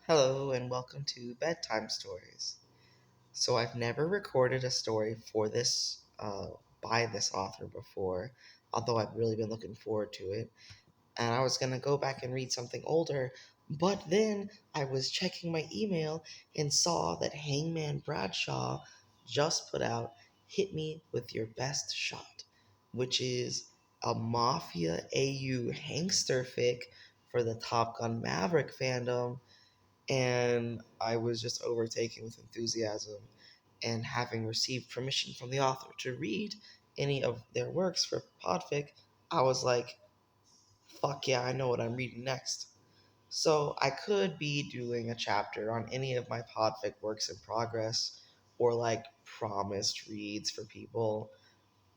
Hello and welcome to Bedtime Stories. So I've never recorded a story for this by this author before, although I've really been looking forward to it. And I was gonna go back and read something older, but then I was checking my email and saw that Hangman Bradshaw just put out "Hit Me with Your Best Shot," which is a Mafia AU Hangster fic for the Top Gun Maverick fandom, and I was just overtaken with enthusiasm. And having received permission from the author to read any of their works for Podfic, I was like, fuck yeah, I know what I'm reading next. So I could be doing a chapter on any of my Podfic works in progress, or like promised reads for people,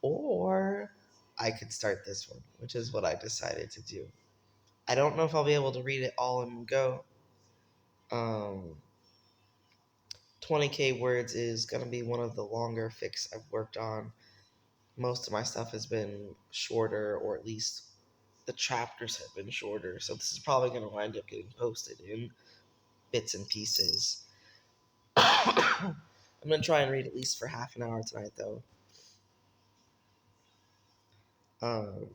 or I could start this one, which is what I decided to do. I don't know if I'll be able to read it all in one go. Um, 20k words is going to be one of the longer fics I've worked on. Most of my stuff has been shorter, or at least the chapters have been shorter. So this is probably going to wind up getting posted in bits and pieces. I'm going to try and read at least for half an hour tonight, though. Um,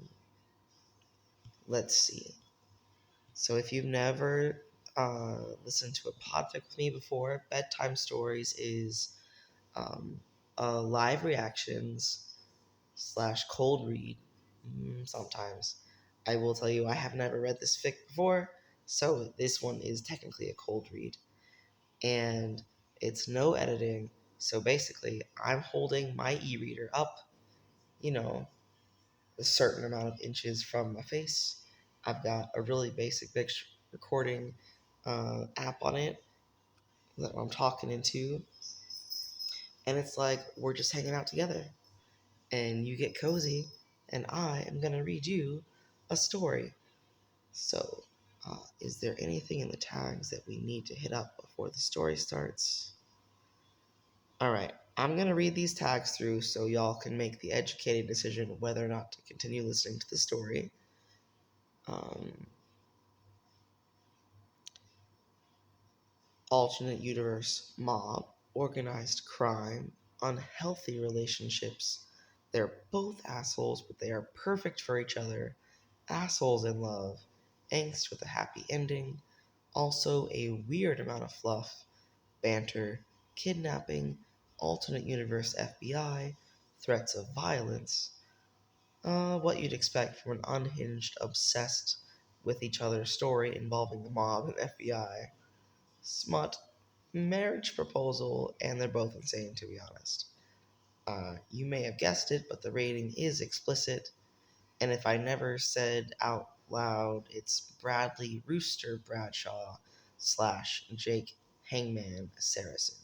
let's see. So if you've never listened to a podfic with me before, Bedtime Stories is a live reactions slash cold read. Sometimes I will tell you I have never read this fic before, so this one is technically a cold read, and it's no editing. So basically, I'm holding my e-reader up, you know, a certain amount of inches from my face. I've got a really basic picture recording app on it that I'm talking into, and it's like we're just hanging out together, and you get cozy, and I am going to read you a story. So, is there anything in the tags that we need to hit up before the story starts? Alright, I'm going to read these tags through so y'all can make the educated decision whether or not to continue listening to the story. Alternate universe mob, organized crime, unhealthy relationships. They're both assholes, but they are perfect for each other. Assholes in love, angst with a happy ending, also a weird amount of fluff, banter, kidnapping, alternate universe FBI, threats of violence. What you'd expect from an unhinged, obsessed with each other story involving the mob and FBI. Smut, marriage proposal, and they're both insane, to be honest. You may have guessed it, but the rating is explicit, and if I never said out loud, it's Bradley Rooster Bradshaw slash Jake Hangman Seresin.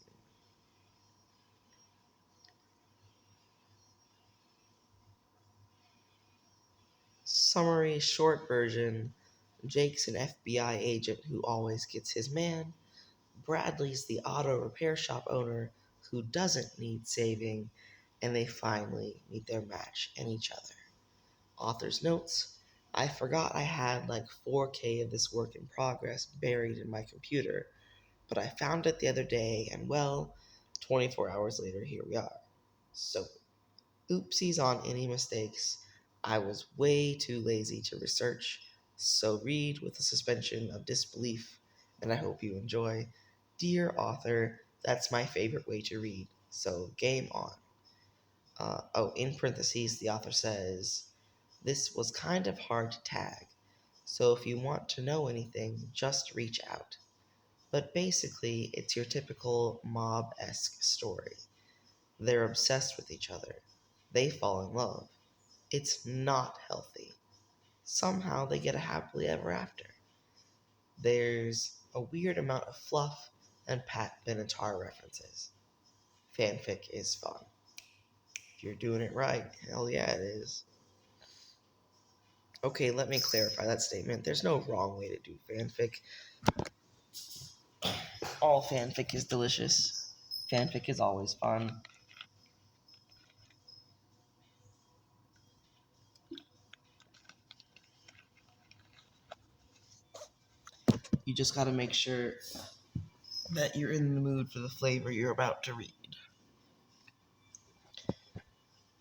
Summary short version: Jake's an FBI agent who always gets his man. Bradley's the auto repair shop owner who doesn't need saving, and they finally meet their match and each other. Author's notes: I forgot I had like 4K of this work in progress buried in my computer, but I found it the other day, and well, 24 hours later, here we are. So, oopsies on any mistakes. I was way too lazy to research, so read with a suspension of disbelief, and I hope you enjoy. Dear author, that's my favorite way to read, so game on. In parentheses, the author says, this was kind of hard to tag, so if you want to know anything, just reach out. But basically, it's your typical mob-esque story. They're obsessed with each other. They fall in love. It's not healthy. Somehow they get a happily ever after. There's a weird amount of fluff and Pat Benatar references. Fanfic is fun. If you're doing it right, hell yeah it is. Okay, let me clarify that statement. There's no wrong way to do fanfic. All fanfic is delicious. Fanfic is always fun. You just gotta make sure that you're in the mood for the flavor you're about to read.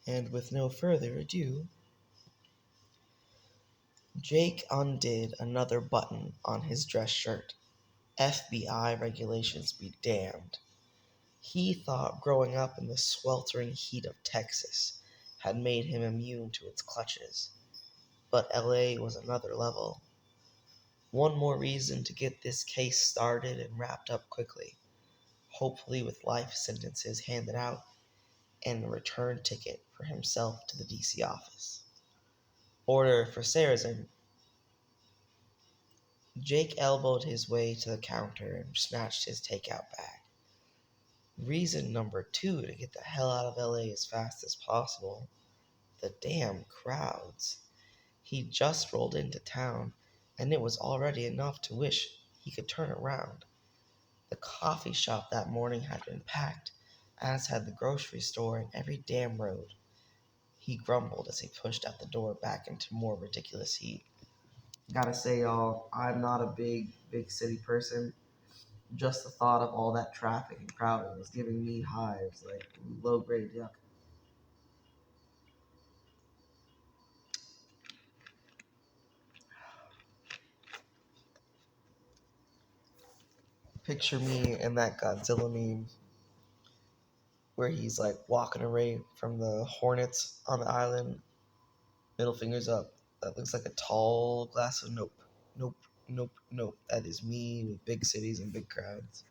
And with no further ado, Jake undid another button on his dress shirt. FBI regulations be damned. He thought growing up in the sweltering heat of Texas had made him immune to its clutches. But LA was another level. One more reason to get this case started and wrapped up quickly, hopefully with life sentences handed out and a return ticket for himself to the DC office. Order for Seresin. Jake elbowed his way to the counter and snatched his takeout bag. Reason number 2 to get the hell out of LA as fast as possible. The damn crowds. He just rolled into town, and it was already enough to wish he could turn around. The coffee shop that morning had been packed, as had the grocery store and every damn road. He grumbled as he pushed out the door back into more ridiculous heat. Gotta say, y'all, I'm not a big city person. Just the thought of all that traffic and crowding was giving me hives, like low-grade yuck. Picture me in that Godzilla meme where he's like walking away from the hornets on the island, middle fingers up. That looks like a tall glass of nope. Nope, nope, nope. That is me with big cities and big crowds.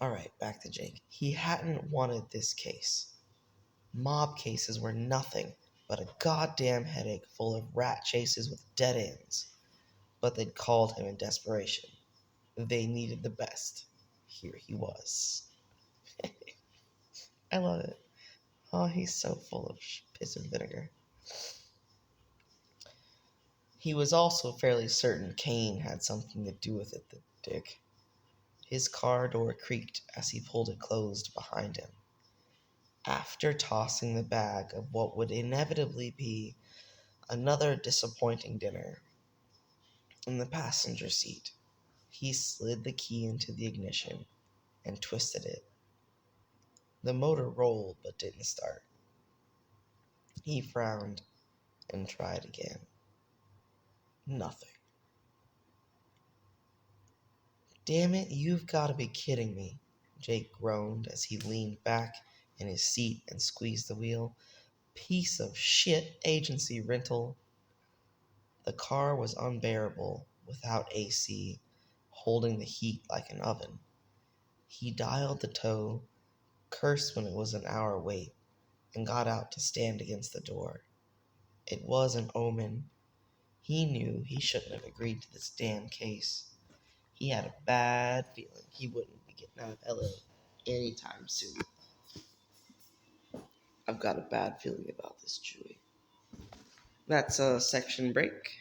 Alright, back to Jake. He hadn't wanted this case. Mob cases were nothing but a goddamn headache full of rat chases with dead ends. But they'd called him in desperation. They needed the best. Here he was. I love it. Oh, he's so full of piss and vinegar. He was also fairly certain Kane had something to do with it, the dick. His car door creaked as he pulled it closed behind him. After tossing the bag of what would inevitably be another disappointing dinner in the passenger seat, he slid the key into the ignition and twisted it. The motor rolled but didn't start. He frowned and tried again. Nothing. Damn it, you've got to be kidding me, Jake groaned as he leaned back in his seat and squeezed the wheel. Piece of shit agency rental. The car was unbearable without AC, holding the heat like an oven. He dialed the tow, cursed when it was an hour wait, and got out to stand against the door. It was an omen. He knew he shouldn't have agreed to this damn case. He had a bad feeling he wouldn't be getting out of LA anytime soon. I've got a bad feeling about this, Chewie. That's a section break.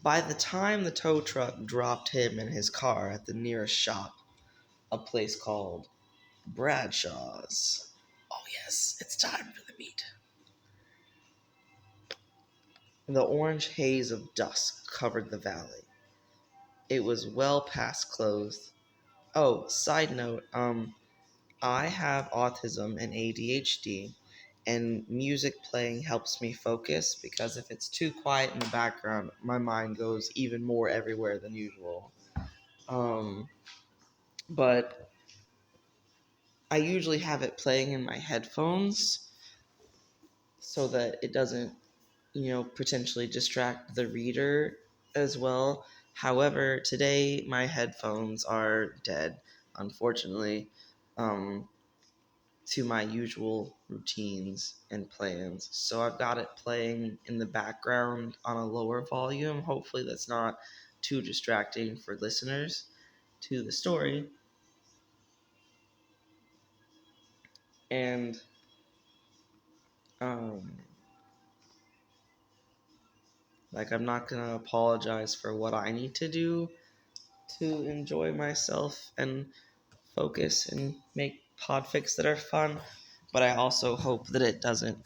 By the time the tow truck dropped him and his car at the nearest shop, a place called Bradshaw's. Oh yes, it's time for the meat. The orange haze of dusk covered the valley. It was well past closed. Oh, side note, I have autism and ADHD, and music playing helps me focus because if it's too quiet in the background, my mind goes even more everywhere than usual. But I usually have it playing in my headphones so that it doesn't, potentially distract the reader as well. However, today my headphones are dead, unfortunately. To my usual routines and plans. So I've got it playing in the background on a lower volume. Hopefully that's not too distracting for listeners to the story. And I'm not going to apologize for what I need to do to enjoy myself and focus and make podfics that are fun. But I also hope that it doesn't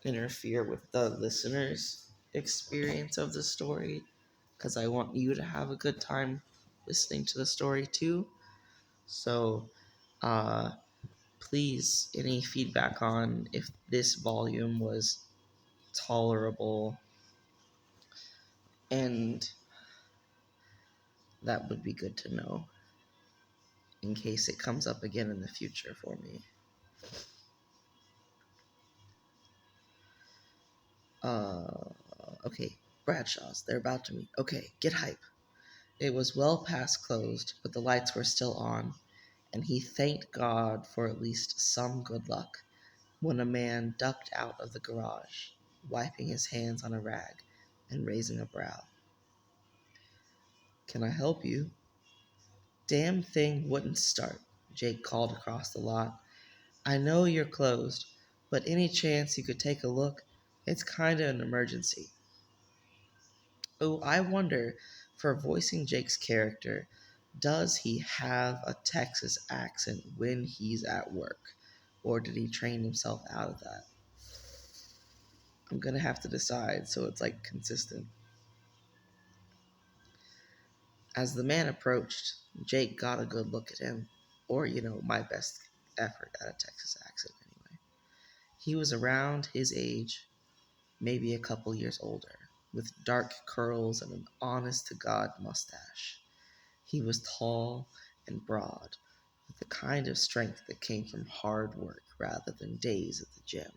interfere with the listeners experience of the story because I want you to have a good time listening to the story too. So, uh, please, any feedback on if this volume was tolerable, and that would be good to know in case it comes up again in the future for me. Okay, Bradshaw's, they're about to meet. Okay, get hype. It was well past closed, but the lights were still on, and he thanked God for at least some good luck when a man ducked out of the garage, wiping his hands on a rag and raising a brow. Can I help you? Damn thing wouldn't start, Jake called across the lot. I know you're closed, but any chance you could take a look? It's kinda an emergency. Oh, I wonder, for voicing Jake's character, does he have a Texas accent when he's at work? Or did he train himself out of that? I'm gonna have to decide so it's like consistent. As the man approached, Jake got a good look at him, or, my best effort at a Texas accent anyway. He was around his age, maybe a couple years older, with dark curls and an honest to God mustache. He was tall and broad, with the kind of strength that came from hard work rather than days at the gym.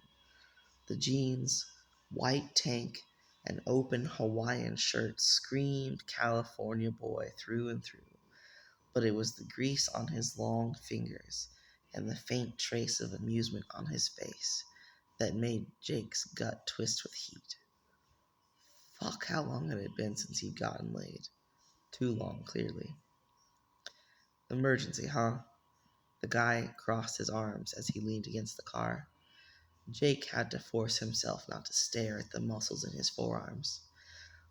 The jeans, white tank, and open Hawaiian shirt screamed California boy through and through, but it was the grease on his long fingers and the faint trace of amusement on his face that made Jake's gut twist with heat. Fuck, how long had it been since he'd gotten laid? Too long, clearly. Emergency, huh? The guy crossed his arms as he leaned against the car. Jake had to force himself not to stare at the muscles in his forearms.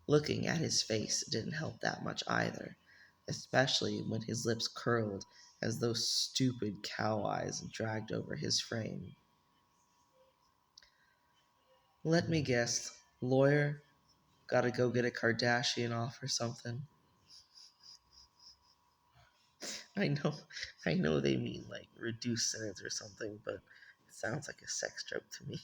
Looking at his face didn't help that much either, especially when his lips curled as those stupid cow eyes dragged over his frame. Let me guess, lawyer? Gotta go get a Kardashian off or something? I know, I know they mean like reduced sentence or something, but it sounds like a sex joke to me.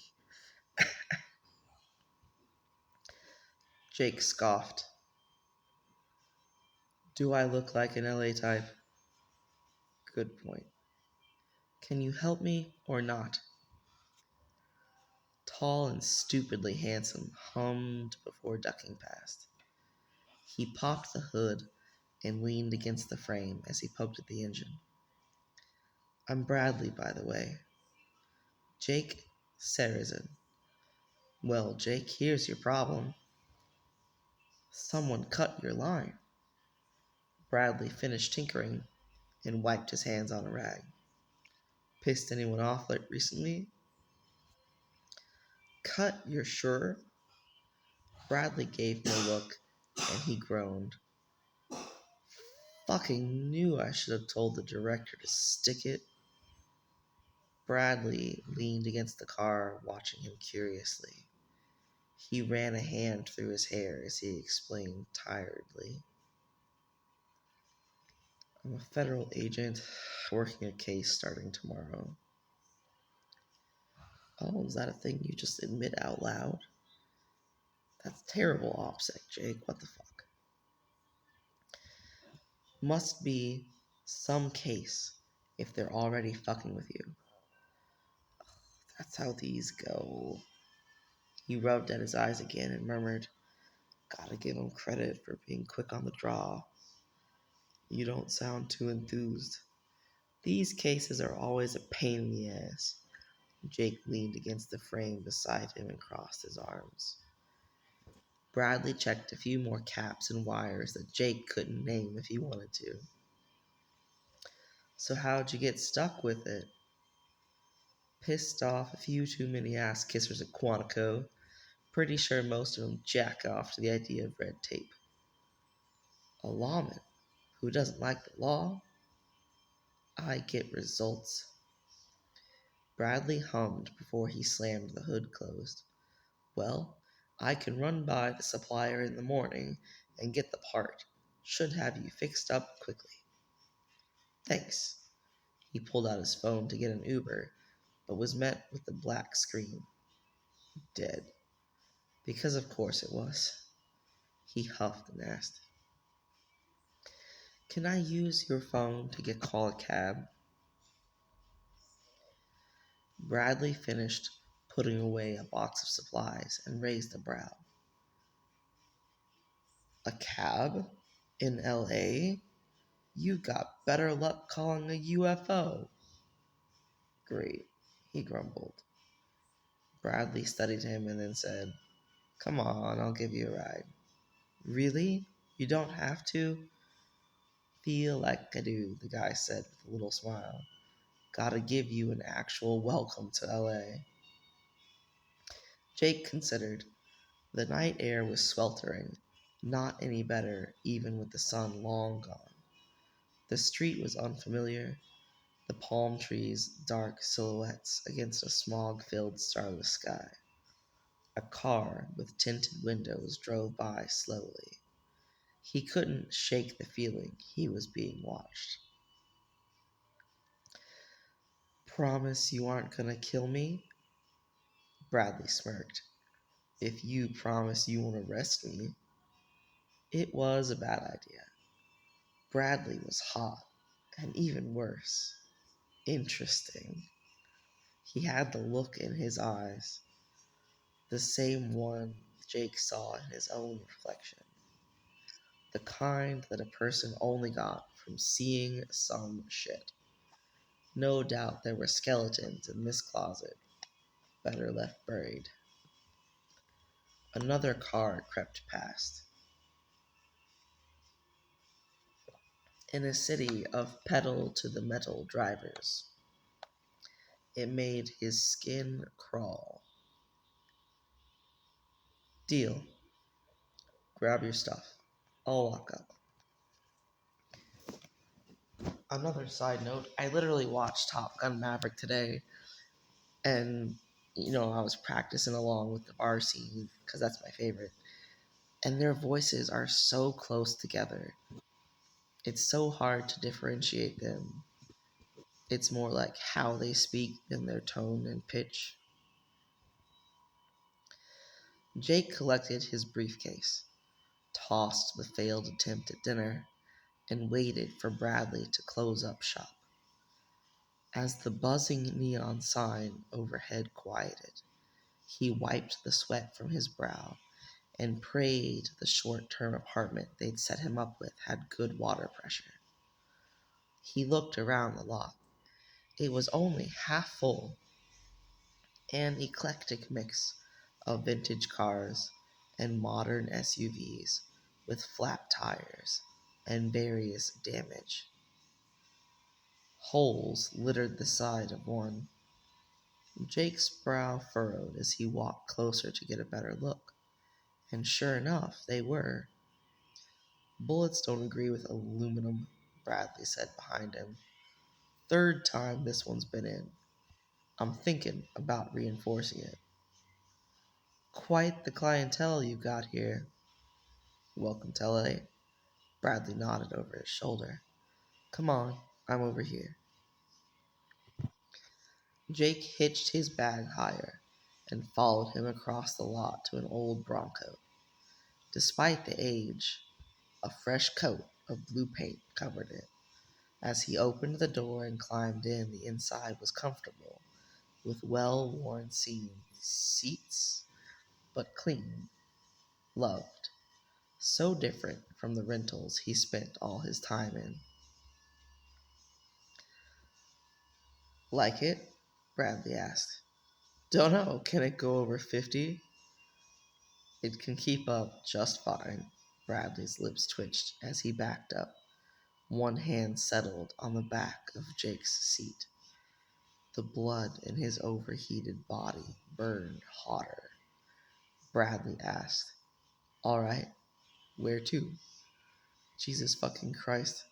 Jake scoffed. Do I look like an LA type? Good point. Can you help me or not? Tall and stupidly handsome hummed before ducking past. He popped the hood and leaned against the frame as he poked at the engine. I'm Bradley, by the way. Jake Seresin. Well, Jake, here's your problem. Someone cut your line. Bradley finished tinkering and wiped his hands on a rag. Pissed anyone off like recently? Cut, you're sure? Bradley gave no look, and he groaned. Fucking knew I should have told the director to stick it. Bradley leaned against the car, watching him curiously. He ran a hand through his hair as he explained tiredly. I'm a federal agent working a case starting tomorrow. Oh, is that a thing you just admit out loud? That's terrible, OPSEC, Jake. What the fuck? Must be some case if they're already fucking with you. That's how these go. He rubbed at his eyes again and murmured, Gotta give him credit for being quick on the draw. You don't sound too enthused. These cases are always a pain in the ass. Jake leaned against the frame beside him and crossed his arms. Bradley checked a few more caps and wires that Jake couldn't name if he wanted to. So how'd you get stuck with it? Pissed off a few too many ass kissers at Quantico. Pretty sure most of them jack off to the idea of red tape. A lawman who doesn't like the law? I get results. Bradley hummed before he slammed the hood closed. Well, I can run by the supplier in the morning and get the part. Should have you fixed up quickly. Thanks. He pulled out his phone to get an Uber, but was met with the black screen. Dead. Because of course it was. He huffed and asked, "Can I use your phone to call a cab?" Bradley finished putting away a box of supplies and raised a brow. A cab? In LA? You got better luck calling a UFO. Great, he grumbled. Bradley studied him and then said, "Come on, I'll give you a ride." "Really? You don't have to?" "Feel like I do," the guy said with a little smile. "Gotta give you an actual welcome to LA." Jake considered. The night air was sweltering, not any better even with the sun long gone. The street was unfamiliar, the palm trees dark silhouettes against a smog-filled starless sky. A car with tinted windows drove by slowly. He couldn't shake the feeling he was being watched. "Promise you aren't gonna kill me?" Bradley smirked. "If you promise you won't arrest me." It was a bad idea. Bradley was hot, and even worse, interesting. He had the look in his eyes, the same one Jake saw in his own reflection. The kind that a person only got from seeing some shit. No doubt there were skeletons in this closet, better left buried. Another car crept past. In a city of pedal-to-the-metal drivers, it made his skin crawl. "Deal. Grab your stuff. I'll walk up." Another side note, I literally watched Top Gun Maverick today, and I was practicing along with the bar scene because that's my favorite. And their voices are so close together. It's so hard to differentiate them. It's more like how they speak than their tone and pitch. Jake collected his briefcase, tossed the failed attempt at dinner, and waited for Bradley to close up shop. As the buzzing neon sign overhead quieted, he wiped the sweat from his brow and prayed the short-term apartment they'd set him up with had good water pressure. He looked around the lot. It was only half full, an eclectic mix of vintage cars and modern SUVs with flat tires and various damage. Holes littered the side of one. Jake's brow furrowed as he walked closer to get a better look, and sure enough, they were. "Bullets don't agree with aluminum," Bradley said behind him. "Third time this one's been in. I'm thinking about reinforcing it." "Quite the clientele you got here." "Welcome to LA." Bradley nodded over his shoulder. "Come on, I'm over here." Jake hitched his bag higher and followed him across the lot to an old Bronco. Despite the age, a fresh coat of blue paint covered it. As he opened the door and climbed in, the inside was comfortable, with well-worn seats, but clean, loved. So different from the rentals he spent all his time in. "Like it?" Bradley asked. "Dunno, can it go over 50? "It can keep up just fine." Bradley's lips twitched as he backed up. One hand settled on the back of Jake's seat. The blood in his overheated body burned hotter. Bradley asked, "All right, where to?" "Jesus fucking Christ."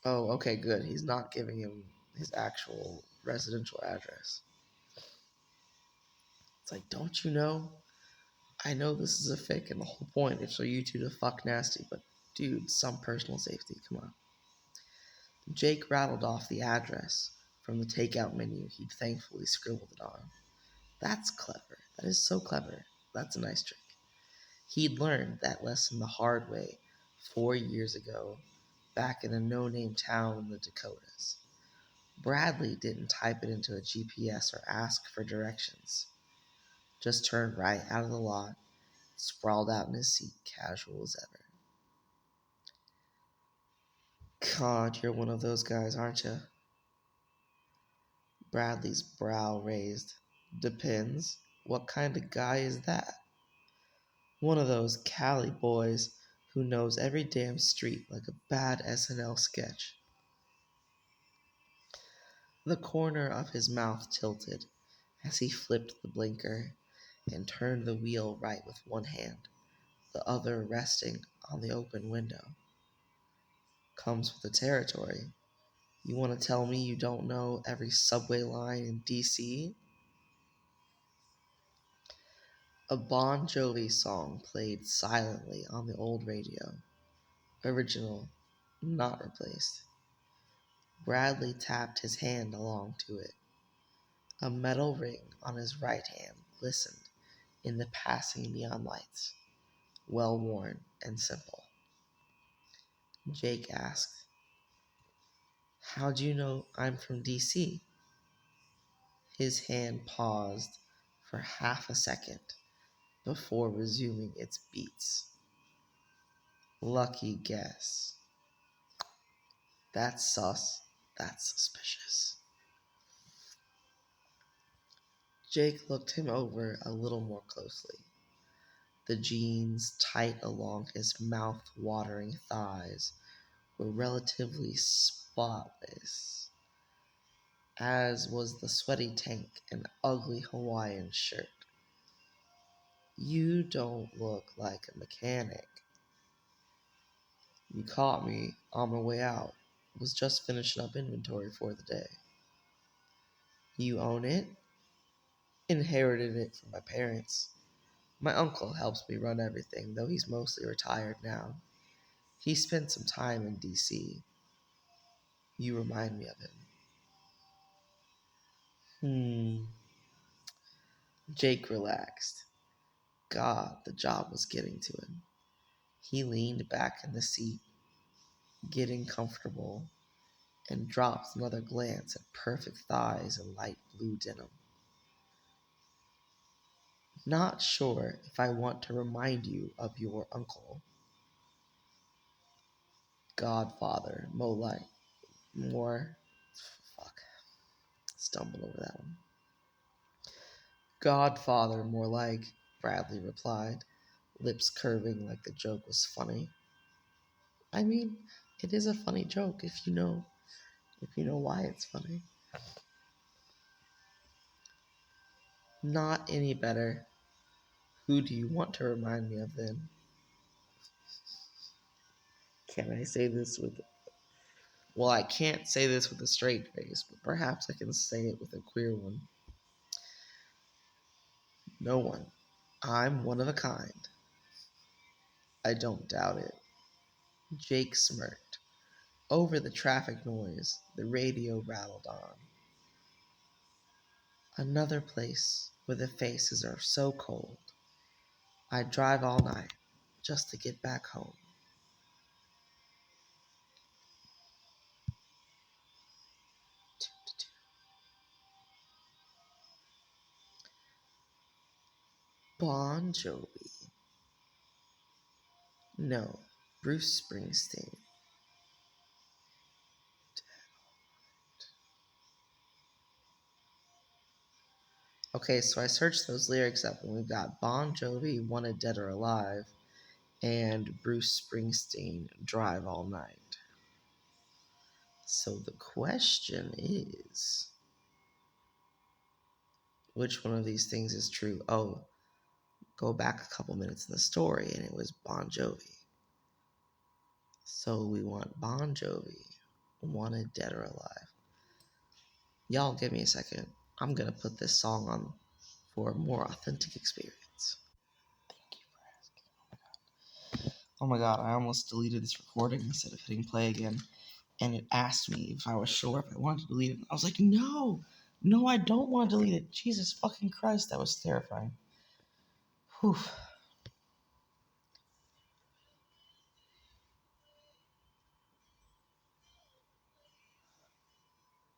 Oh, okay, good. He's not giving him his actual residential address. It's like, don't you know? I know this is a fic and the whole point is for you two to fuck nasty, but dude, some personal safety, come on. Jake rattled off the address from the takeout menu he'd thankfully scribbled it on. That's clever. That is so clever. That's a nice trick. He'd learned that lesson the hard way 4 years ago, back in a no-name town in the Dakotas. Bradley didn't type it into a GPS or ask for directions. Just turned right out of the lot, sprawled out in his seat, casual as ever. God, you're one of those guys, aren't you? Bradley's brow raised. Depends. What kind of guy is that? One of those Cali boys who knows every damn street like a bad SNL sketch. The corner of his mouth tilted as he flipped the blinker and turned the wheel right with one hand, the other resting on the open window. Comes with the territory. You want to tell me you don't know every subway line in DC? A Bon Jovi song played silently on the old radio. Original, not replaced. Bradley tapped his hand along to it. A metal ring on his right hand glistened in the passing neon lights, well worn and simple. Jake asked, "How do you know I'm from DC?" His hand paused for half a second before resuming its beats. Lucky guess. That's sus. That's suspicious. Jake looked him over a little more closely. The jeans tight along his mouth-watering thighs were relatively spotless, as was the sweaty tank and ugly Hawaiian shirt. You don't look like a mechanic. You caught me on my way out. Was just finishing up inventory for the day. You own it? Inherited it from my parents. My uncle helps me run everything, though he's mostly retired now. He spent some time in DC. You remind me of him. Jake relaxed. God, the job was getting to him. He leaned back in the seat, getting comfortable, and dropped another glance at perfect thighs and light blue denim. Not sure if I want to remind you of your uncle. Godfather, more. Fuck. Stumbled over that one. Godfather, more like, Bradley replied, lips curving like the joke was funny. I mean, it is a funny joke if you know why it's funny. Not any better. Who do you want to remind me of then? Can I say this with... Well, I can't say this with a straight face, but perhaps I can say it with a queer one. No one. I'm one of a kind. I don't doubt it. Jake smirked. Over the traffic noise, the radio rattled on. Another place where the faces are so cold. I'd drive all night just to get back home. Bon Jovi. No, Bruce Springsteen. Okay, so I searched those lyrics up and we've got Bon Jovi, Wanted Dead or Alive, and Bruce Springsteen, Drive All Night. So the question is, which one of these things is true? Oh, go back a couple minutes in the story and it was Bon Jovi. So we want Bon Jovi, Wanted Dead or Alive. Y'all give me a second. I'm going to put this song on for a more authentic experience. Thank you for asking. Oh my god, I almost deleted this recording instead of hitting play again. And it asked me if I was sure if I wanted to delete it. I was like, no, I don't want to delete it. Jesus fucking Christ, that was terrifying. Whew.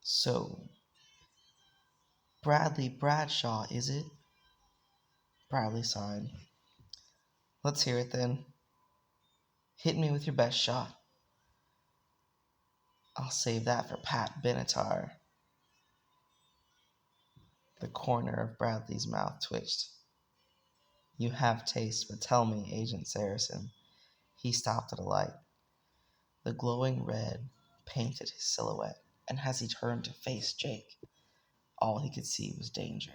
So, Bradshaw, is it? Bradley sighed. Let's hear it then. Hit me with your best shot. I'll save that for Pat Benatar. The corner of Bradley's mouth twitched. You have taste, but tell me, Agent Seresin. He stopped at a light. The glowing red painted his silhouette, and as he turned to face Jake, all he could see was danger.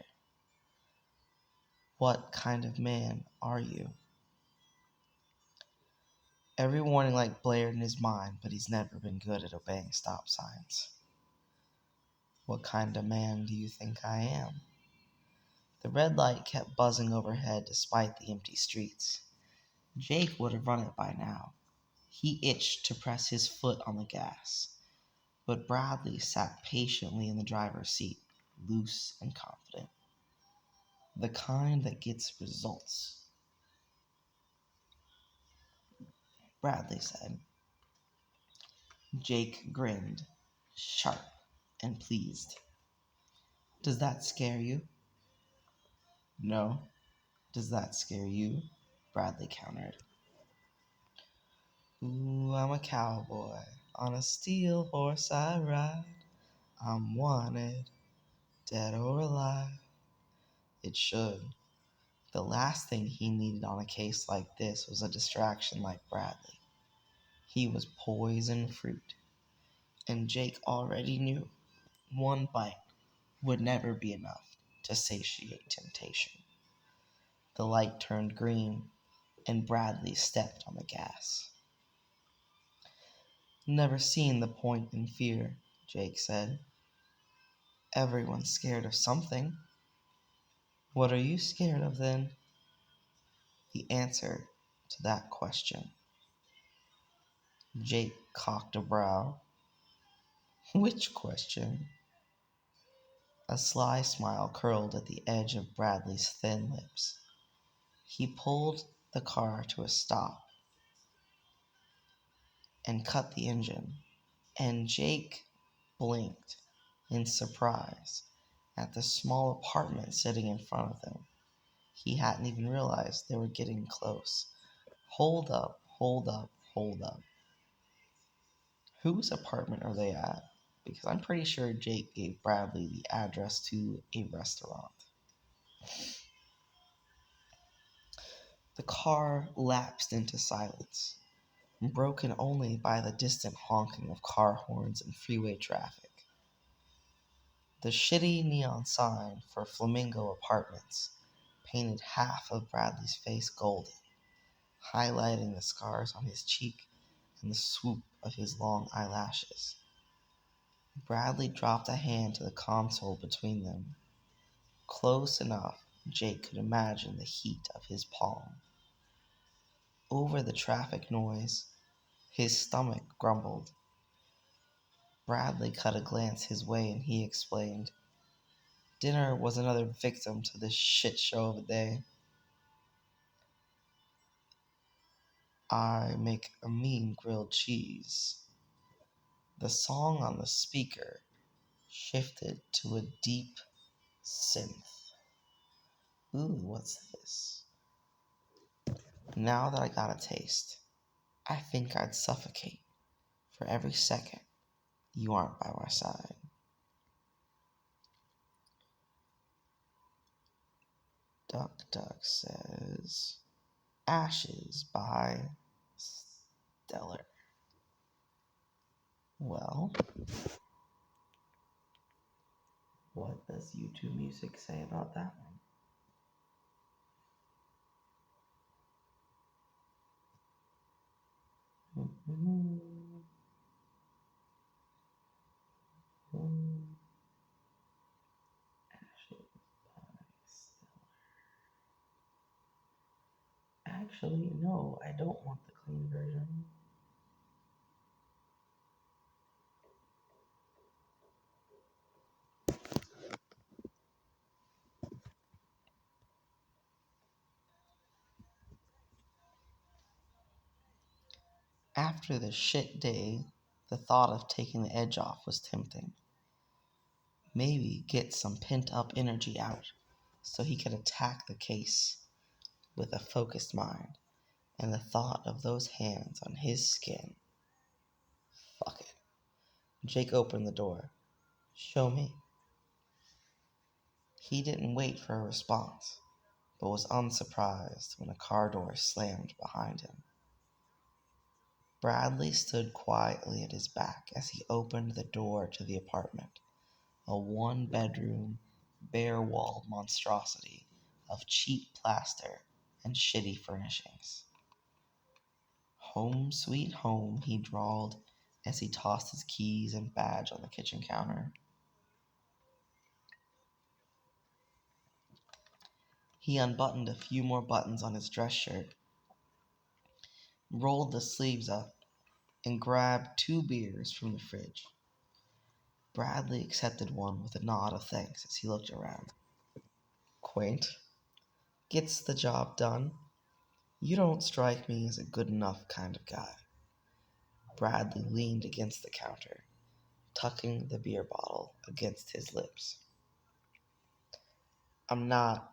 What kind of man are you? Every warning light blared in his mind, but he's never been good at obeying stop signs. What kind of man do you think I am? The red light kept buzzing overhead despite the empty streets. Jake would have run it by now. He itched to press his foot on the gas, but Bradley sat patiently in the driver's seat, loose and confident. The kind that gets results. Bradley said. Jake grinned, sharp and pleased. Does that scare you? No. Does that scare you? Bradley countered. Ooh, I'm a cowboy. On a steel horse I ride. I'm wanted, dead or alive. It should. The last thing he needed on a case like this was a distraction like Bradley. He was poison fruit. And Jake already knew one bite would never be enough to satiate temptation. The light turned green, and Bradley stepped on the gas. Never seen the point in fear, Jake said. Everyone's scared of something. What are you scared of then? The answer to that question. Jake cocked a brow. Which question? A sly smile curled at the edge of Bradley's thin lips. He pulled the car to a stop and cut the engine, and Jake blinked in surprise at the small apartment sitting in front of them. He hadn't even realized they were getting close. Hold up. Whose apartment are they at? Because I'm pretty sure Jake gave Bradley the address to a restaurant. The car lapsed into silence, broken only by the distant honking of car horns and freeway traffic. The shitty neon sign for Flamingo Apartments painted half of Bradley's face golden, highlighting the scars on his cheek and the swoop of his long eyelashes. Bradley dropped a hand to the console between them. Close enough, Jake could imagine the heat of his palm. Over the traffic noise, his stomach grumbled. Bradley cut a glance his way and he explained. Dinner was another victim to this shit show of a day. I make a mean grilled cheese. The song on the speaker shifted to a deep synth. Ooh, what's this? Now that I got a taste, I think I'd suffocate for every second you aren't by my side. Duck Duck says, Ashes by Stellar. Well, what does YouTube Music say about that one? Ashes by Stellar. Actually, no, I don't want the clean version. After the shit day, the thought of taking the edge off was tempting. Maybe get some pent up energy out so he could attack the case with a focused mind, and the thought of those hands on his skin. Fuck it. Jake opened the door. Show me. He didn't wait for a response, but was unsurprised when a car door slammed behind him. Bradley stood quietly at his back as he opened the door to the apartment, a one-bedroom, bare-walled monstrosity of cheap plaster and shitty furnishings. Home sweet home, he drawled as he tossed his keys and badge on the kitchen counter. He unbuttoned a few more buttons on his dress shirt, rolled the sleeves up, and grabbed 2 beers from the fridge. Bradley accepted one with a nod of thanks as he looked around. Quaint. Gets the job done. You don't strike me as a good enough kind of guy. Bradley leaned against the counter, tucking the beer bottle against his lips. I'm not.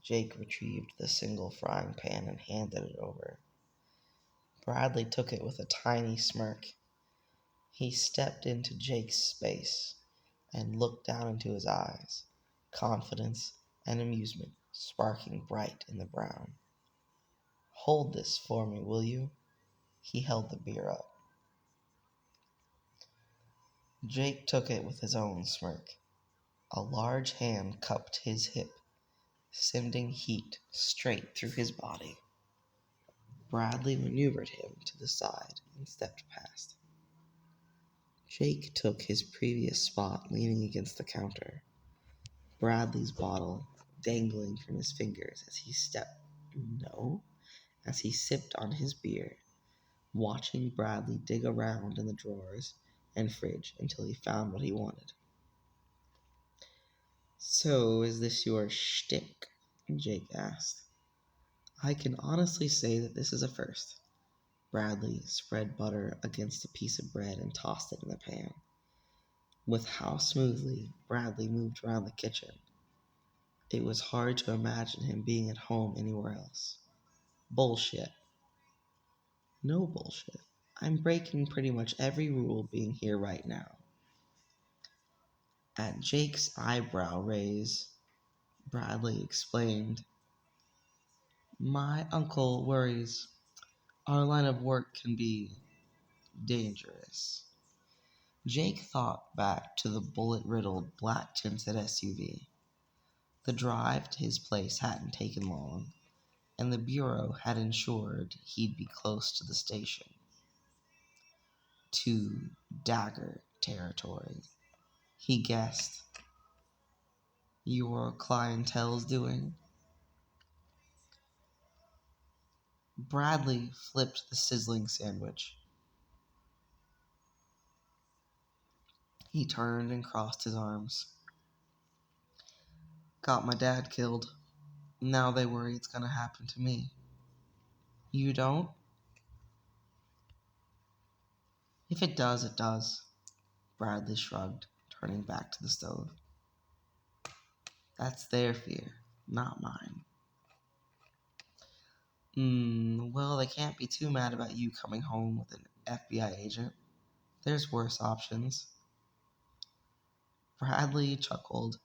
Jake retrieved the single frying pan and handed it over. Bradley took it with a tiny smirk. He stepped into Jake's space and looked down into his eyes, confidence and amusement sparking bright in the brown. Hold this for me, will you? He held the beer up. Jake took it with his own smirk. A large hand cupped his hip, sending heat straight through his body. Bradley maneuvered him to the side and stepped past. Jake took his previous spot leaning against the counter, Bradley's bottle dangling from his fingers as he sipped on his beer, watching Bradley dig around in the drawers and fridge until he found what he wanted. So, is this your shtick? Jake asked. I can honestly say that this is a first. Bradley spread butter against a piece of bread and tossed it in the pan. With how smoothly Bradley moved around the kitchen, it was hard to imagine him being at home anywhere else. Bullshit. No bullshit. I'm breaking pretty much every rule being here right now. At Jake's eyebrow raise, Bradley explained, my uncle worries our line of work can be dangerous. Jake thought back to the bullet-riddled, black-tinted SUV. The drive to his place hadn't taken long, and the Bureau had ensured he'd be close to the station. To dagger territory. He guessed, your clientele's doing? Bradley flipped the sizzling sandwich. He turned and crossed his arms. Got my dad killed. Now they worry it's gonna happen to me. You don't? If it does, it does. Bradley shrugged, turning back to the stove. That's their fear, not mine. Well, they can't be too mad about you coming home with an FBI agent. There's worse options. Bradley chuckled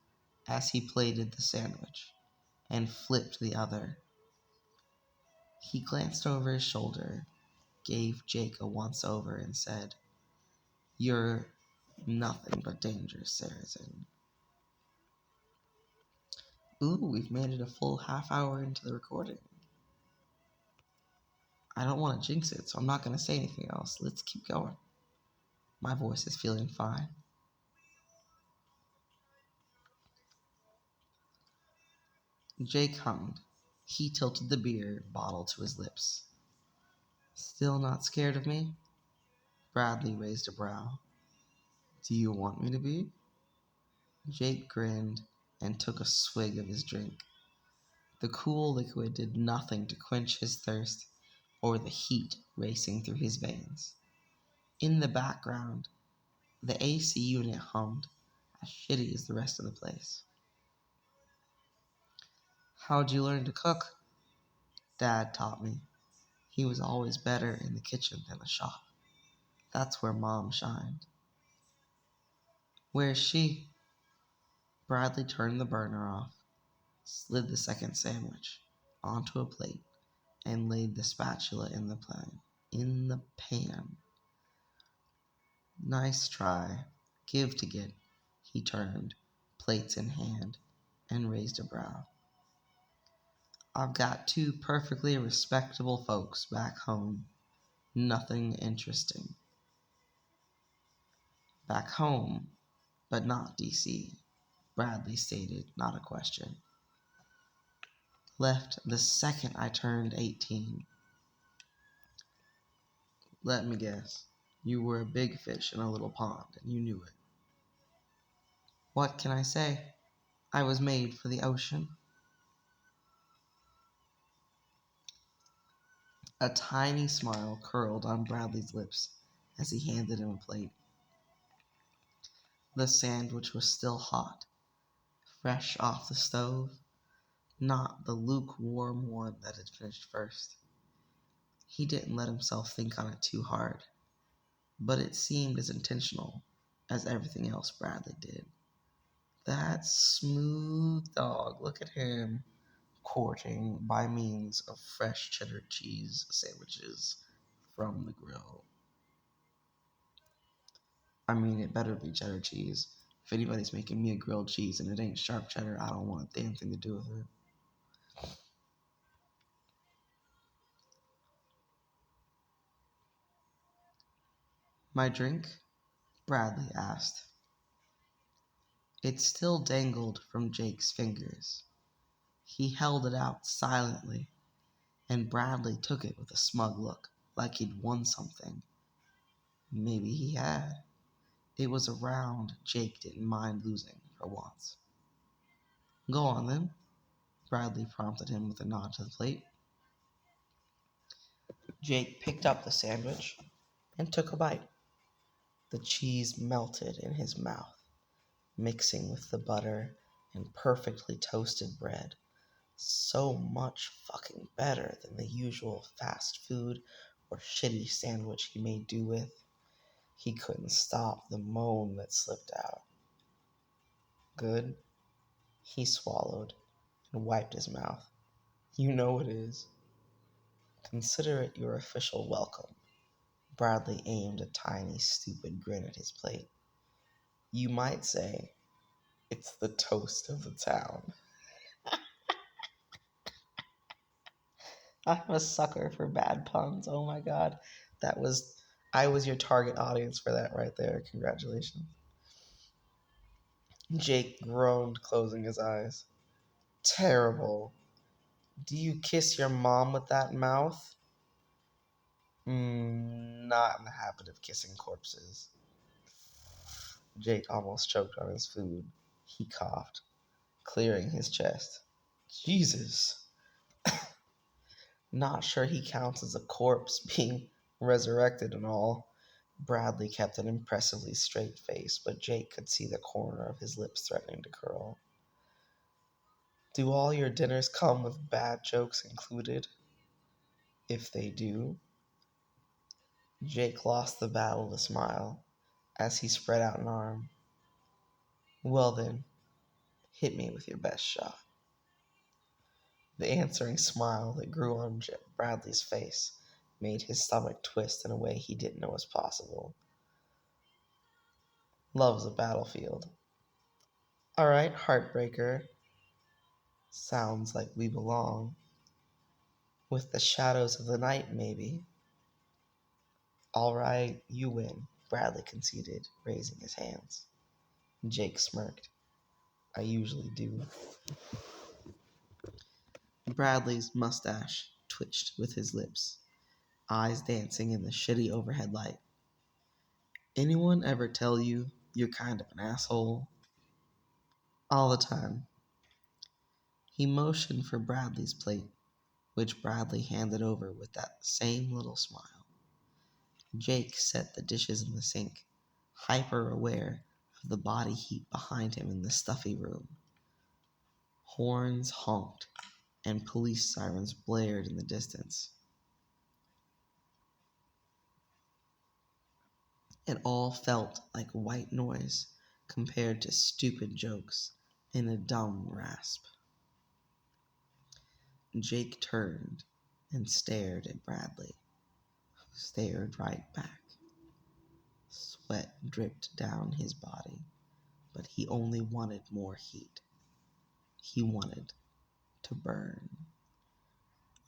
as he plated the sandwich and flipped the other. He glanced over his shoulder, gave Jake a once-over, and said, You're nothing but dangerous, Seresin. Ooh, we've made it a full half hour into the recording. I don't want to jinx it, so I'm not going to say anything else. Let's keep going. My voice is feeling fine. Jake hummed. He tilted the beer bottle to his lips. Still not scared of me? Bradley raised a brow. Do you want me to be? Jake grinned and took a swig of his drink. The cool liquid did nothing to quench his thirst or the heat racing through his veins. In the background, the AC unit hummed, as shitty as the rest of the place. How'd you learn to cook? Dad taught me. He was always better in the kitchen than the shop. That's where Mom shined. Where's she? Bradley turned the burner off, slid the second sandwich onto a plate, and laid the spatula in the pan. Nice try. Give to get. He turned, plates in hand, and raised a brow. I've got two perfectly respectable folks back home. Nothing interesting. Back home, but not DC, Bradley stated, not a question. Left the second I turned 18. Let me guess. You were a big fish in a little pond, and you knew it. What can I say? I was made for the ocean. A tiny smile curled on Bradley's lips as he handed him a plate. The sandwich was still hot, fresh off the stove, not the lukewarm one that had finished first. He didn't let himself think on it too hard, but it seemed as intentional as everything else Bradley did. That smooth dog, look at him, courting by means of fresh cheddar cheese sandwiches from the grill. I mean, it better be cheddar cheese. If anybody's making me a grilled cheese and it ain't sharp cheddar, I don't want a damn thing to do with it. My drink? Bradley asked. It still dangled from Jake's fingers. He held it out silently, and Bradley took it with a smug look, like he'd won something. Maybe he had. It was a round Jake didn't mind losing for once. Go on then, Bradley prompted him with a nod to the plate. Jake picked up the sandwich and took a bite. The cheese melted in his mouth, mixing with the butter and perfectly toasted bread. So much fucking better than the usual fast food or shitty sandwich he made do with. He couldn't stop the moan that slipped out. Good? He swallowed and wiped his mouth. You know it is. Consider it your official welcome. Bradley aimed a tiny, stupid grin at his plate. You might say, it's the toast of the town. I'm a sucker for bad puns. Oh my god. I was your target audience for that right there. Congratulations. Jake groaned, closing his eyes. Terrible. Do you kiss your mom with that mouth? Not in the habit of kissing corpses. Jake almost choked on his food. He coughed, clearing his chest. Jesus. Not sure he counts as a corpse being resurrected and all. Bradley kept an impressively straight face, but Jake could see the corner of his lips threatening to curl. Do all your dinners come with bad jokes included? If they do. Jake lost the battle to smile as he spread out an arm. Well then, hit me with your best shot. The answering smile that grew on Bradley's face made his stomach twist in a way he didn't know was possible. Love's a battlefield. All right, heartbreaker. Sounds like we belong. With the shadows of the night, maybe. All right, you win, Bradley conceded, raising his hands. Jake smirked. I usually do. Bradley's mustache twitched with his lips, eyes dancing in the shitty overhead light. Anyone ever tell you you're kind of an asshole? All the time. He motioned for Bradley's plate, which Bradley handed over with that same little smile. Jake set the dishes in the sink, hyper aware of the body heap behind him in the stuffy room. Horns honked, and police sirens blared in the distance. It all felt like white noise compared to stupid jokes in a dumb rasp. Jake turned and stared at Bradley, who stared right back. Sweat dripped down his body, but he only wanted more heat. He wanted to burn.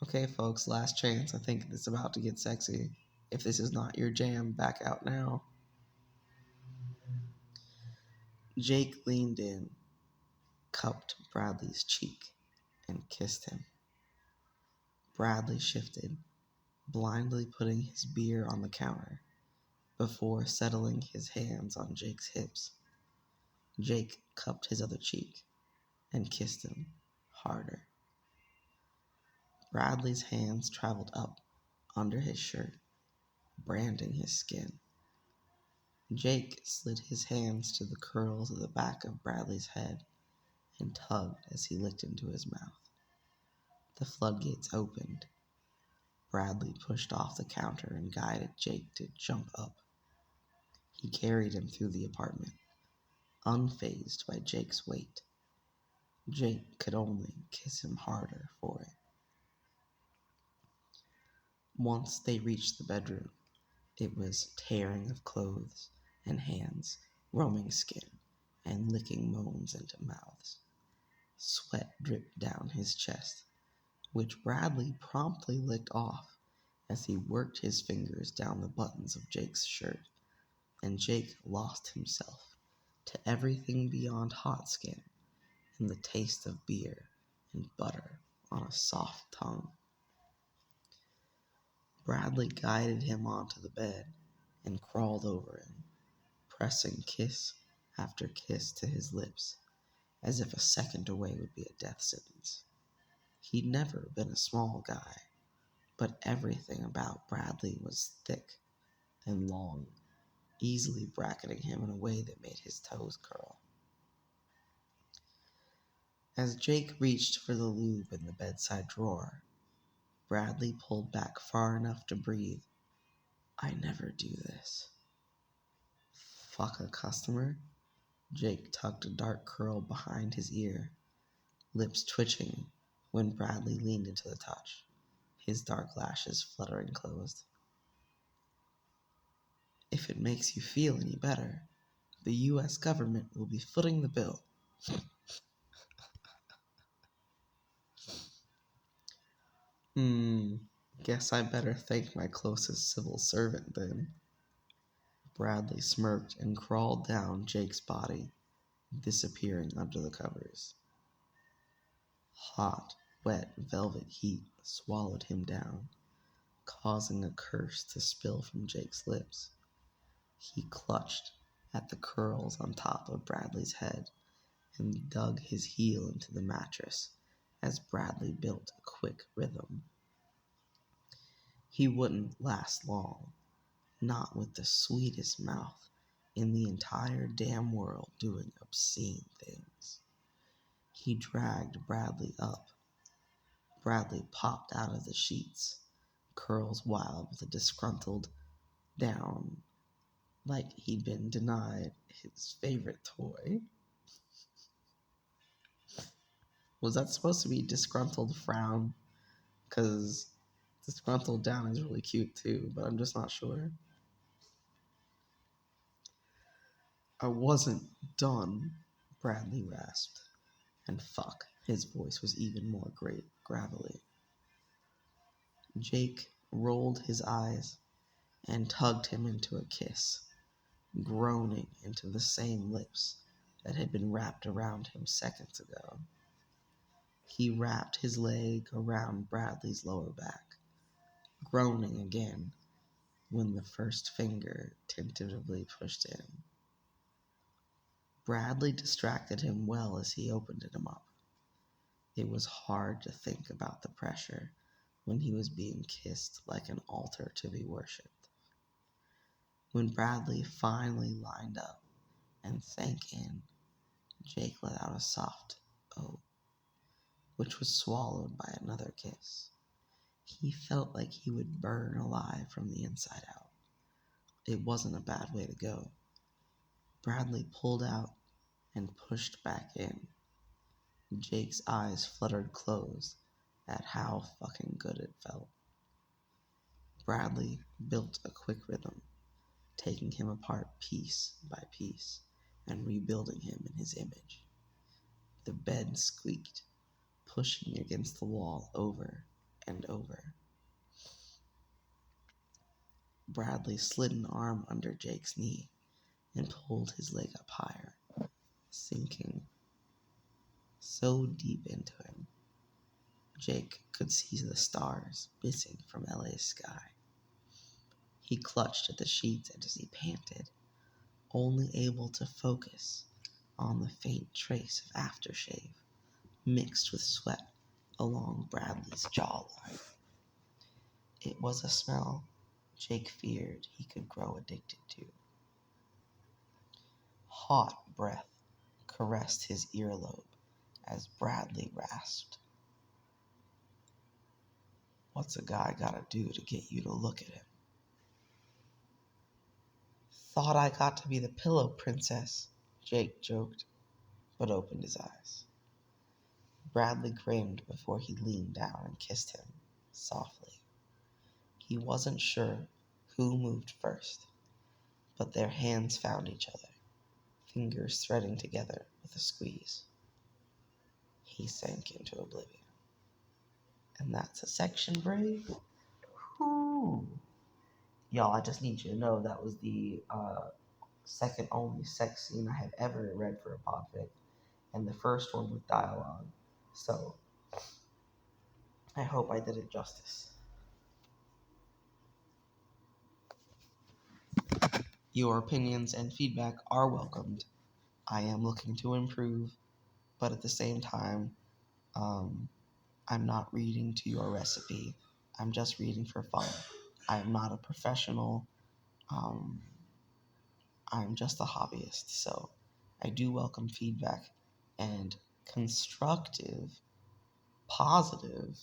Okay, folks, last chance. I think it's about to get sexy. If this is not your jam, back out now. Jake leaned in, cupped Bradley's cheek, and kissed him. Bradley shifted, blindly putting his beer on the counter before settling his hands on Jake's hips. Jake cupped his other cheek and kissed him harder. Bradley's hands traveled up under his shirt, branding his skin. Jake slid his hands to the curls of the back of Bradley's head and tugged as he licked into his mouth. The floodgates opened. Bradley pushed off the counter and guided Jake to jump up. He carried him through the apartment, unfazed by Jake's weight. Jake could only kiss him harder for it. Once they reached the bedroom, it was tearing of clothes and hands, roaming skin, and licking moans into mouths. Sweat dripped down his chest, which Bradley promptly licked off as he worked his fingers down the buttons of Jake's shirt, and Jake lost himself to everything beyond hot skin and the taste of beer and butter on a soft tongue. Bradley guided him onto the bed and crawled over him, pressing kiss after kiss to his lips, as if a second away would be a death sentence. He'd never been a small guy, but everything about Bradley was thick and long, easily bracketing him in a way that made his toes curl. As Jake reached for the lube in the bedside drawer, Bradley pulled back far enough to breathe. I never do this. Fuck a customer? Jake tucked a dark curl behind his ear, lips twitching when Bradley leaned into the touch, his dark lashes fluttering closed. If it makes you feel any better, the U.S. government will be footing the bill. Guess I better thank my closest civil servant then. Bradley smirked and crawled down Jake's body, disappearing under the covers. Hot, wet velvet heat swallowed him down, causing a curse to spill from Jake's lips. He clutched at the curls on top of Bradley's head and dug his heel into the mattress as Bradley built a quick rhythm. He wouldn't last long, not with the sweetest mouth in the entire damn world doing obscene things. He dragged Bradley up. Bradley popped out of the sheets, curls wild with a disgruntled down, like he'd been denied his favorite toy. Was that supposed to be disgruntled frown? Because disgruntled down is really cute too, but I'm just not sure. I wasn't done, Bradley rasped. And fuck, his voice was even more gravelly. Jake rolled his eyes and tugged him into a kiss, groaning into the same lips that had been wrapped around him seconds ago. He wrapped his leg around Bradley's lower back, groaning again when the first finger tentatively pushed in. Bradley distracted him well as he opened him up. It was hard to think about the pressure when he was being kissed like an altar to be worshipped. When Bradley finally lined up and sank in, Jake let out a soft "oh," which was swallowed by another kiss. He felt like he would burn alive from the inside out. It wasn't a bad way to go. Bradley pulled out and pushed back in. Jake's eyes fluttered closed at how fucking good it felt. Bradley built a quick rhythm, taking him apart piece by piece and rebuilding him in his image. The bed squeaked, pushing against the wall over and over. Bradley slid an arm under Jake's knee and pulled his leg up higher, sinking so deep into him. Jake could see the stars missing from LA's sky. He clutched at the sheets as he panted, only able to focus on the faint trace of aftershave mixed with sweat along Bradley's jawline. It was a smell Jake feared he could grow addicted to. Hot breath caressed his earlobe as Bradley rasped, "What's a guy gotta do to get you to look at him?" "Thought I got to be the pillow princess," Jake joked, but opened his eyes. Bradley grinned before he leaned down and kissed him, softly. He wasn't sure who moved first, but their hands found each other, fingers threading together with a squeeze. He sank into oblivion. And that's a section break. Whew. Y'all, I just need you to know that was the second only sex scene I have ever read for a podfic, and the first one with dialogue. So, I hope I did it justice. Your opinions and feedback are welcomed. I am looking to improve, but at the same time, I'm not reading to your recipe. I'm just reading for fun. I am not a professional. I'm just a hobbyist, so I do welcome feedback and constructive, positive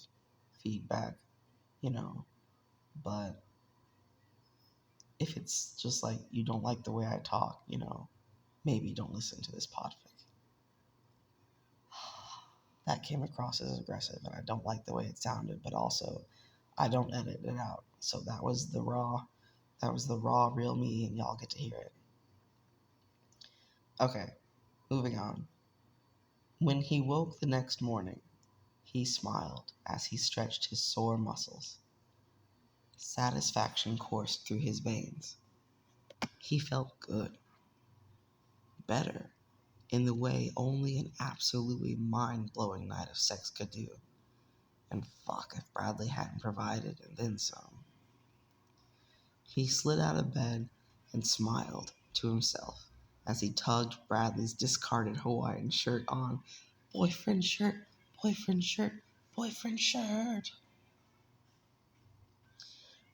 feedback, but if it's just like you don't like the way I talk, maybe don't listen to this podfic. That came across as aggressive, and I don't like the way it sounded, but also I don't edit it out. So that was the raw, real me, and y'all get to hear it. Okay, moving on. When he woke the next morning, he smiled as he stretched his sore muscles. Satisfaction coursed through his veins. He felt good. Better, in the way only an absolutely mind-blowing night of sex could do. And fuck if Bradley hadn't provided and then some. He slid out of bed and smiled to himself as he tugged Bradley's discarded Hawaiian shirt on. Boyfriend shirt, boyfriend shirt, boyfriend shirt.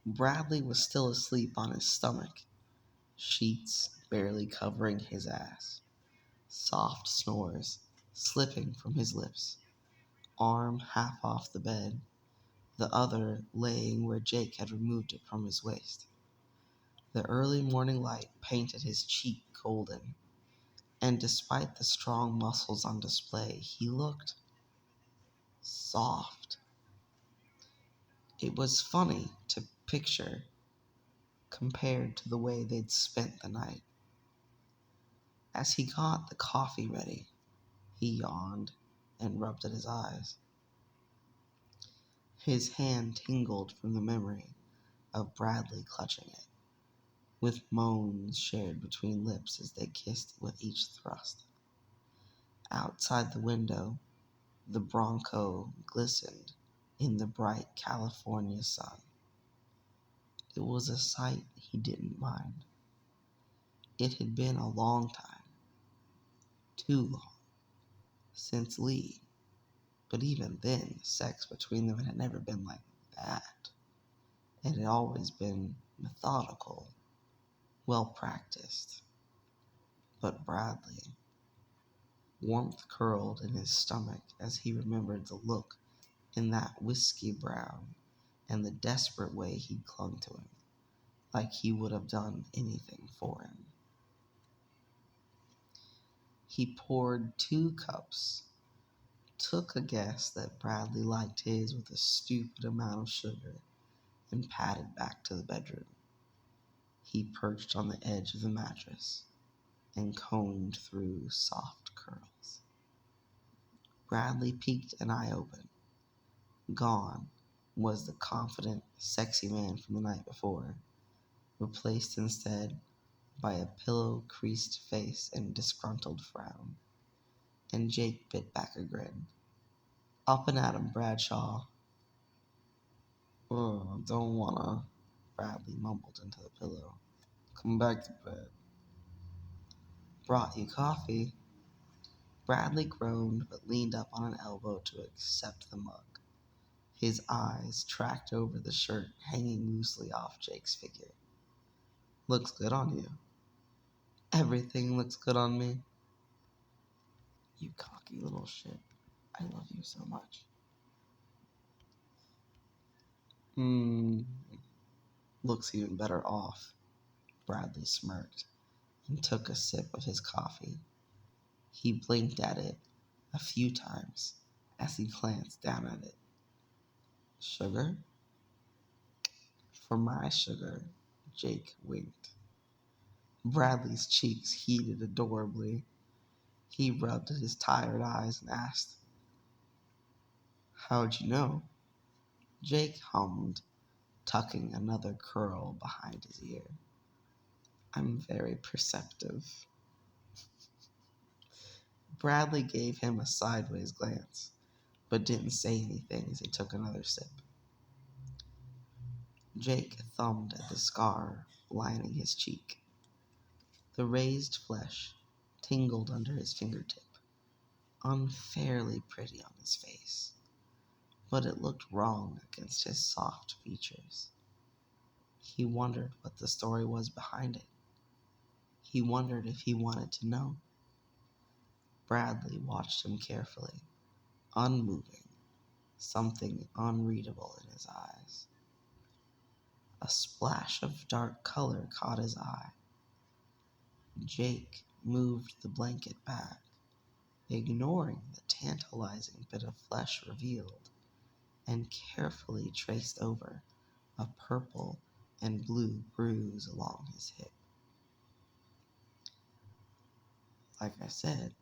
Bradley was still asleep on his stomach, sheets barely covering his ass. Soft snores slipping from his lips, arm half off the bed, the other laying where Jake had removed it from his waist. The early morning light painted his cheek golden, and despite the strong muscles on display, he looked soft. It was funny to picture compared to the way they'd spent the night. As he got the coffee ready, he yawned and rubbed at his eyes. His hand tingled from the memory of Bradley clutching it, with moans shared between lips as they kissed with each thrust. Outside the window, The Bronco glistened in the bright California sun. It was a sight he didn't mind. It had been a long time, too long, since Lee, but even then, sex between them had never been like that. It had always been methodical, well practiced. But Bradley, warmth curled in his stomach as he remembered the look in that whiskey brown and the desperate way he clung to him, like he would have done anything for him. He poured 2 cups, took a guess that Bradley liked his with a stupid amount of sugar, and padded back to the bedroom. He perched on the edge of the mattress and combed through soft curls. Bradley peeked an eye open. Gone was the confident, sexy man from the night before, replaced instead by a pillow-creased face and disgruntled frown. And Jake bit back a grin. Up and at him, Bradshaw. Oh, don't wanna, Bradley mumbled into the pillow. Come back to bed. Brought you coffee. Bradley groaned but leaned up on an elbow to accept the mug. His eyes tracked over the shirt hanging loosely off Jake's figure. Looks good on you. Everything looks good on me. You cocky little shit. I love you so much. Looks even better off. Bradley smirked and took a sip of his coffee. He blinked at it a few times as he glanced down at it. Sugar? For my sugar, Jake winked. Bradley's cheeks heated adorably. He rubbed at his tired eyes and asked, How'd you know? Jake hummed, tucking another curl behind his ear. I'm very perceptive. Bradley gave him a sideways glance, but didn't say anything as he took another sip. Jake thumbed at the scar lining his cheek. The raised flesh tingled under his fingertip, unfairly pretty on his face, but it looked wrong against his soft features. He wondered what the story was behind it. He wondered if he wanted to know. Bradley watched him carefully, unmoving, something unreadable in his eyes. A splash of dark color caught his eye. Jake moved the blanket back, ignoring the tantalizing bit of flesh revealed, and carefully traced over a purple and blue bruise along his hip. Like I said,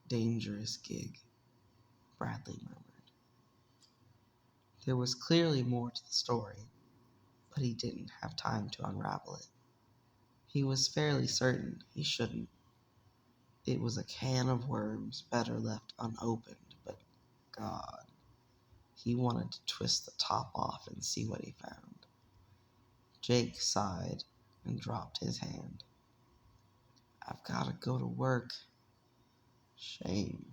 dangerous gig, Bradley murmured. There was clearly more to the story, but he didn't have time to unravel it. He was fairly certain he shouldn't. It was a can of worms better left unopened, but God, he wanted to twist the top off and see what he found. Jake sighed and dropped his hand. I've got to go to work. Shame.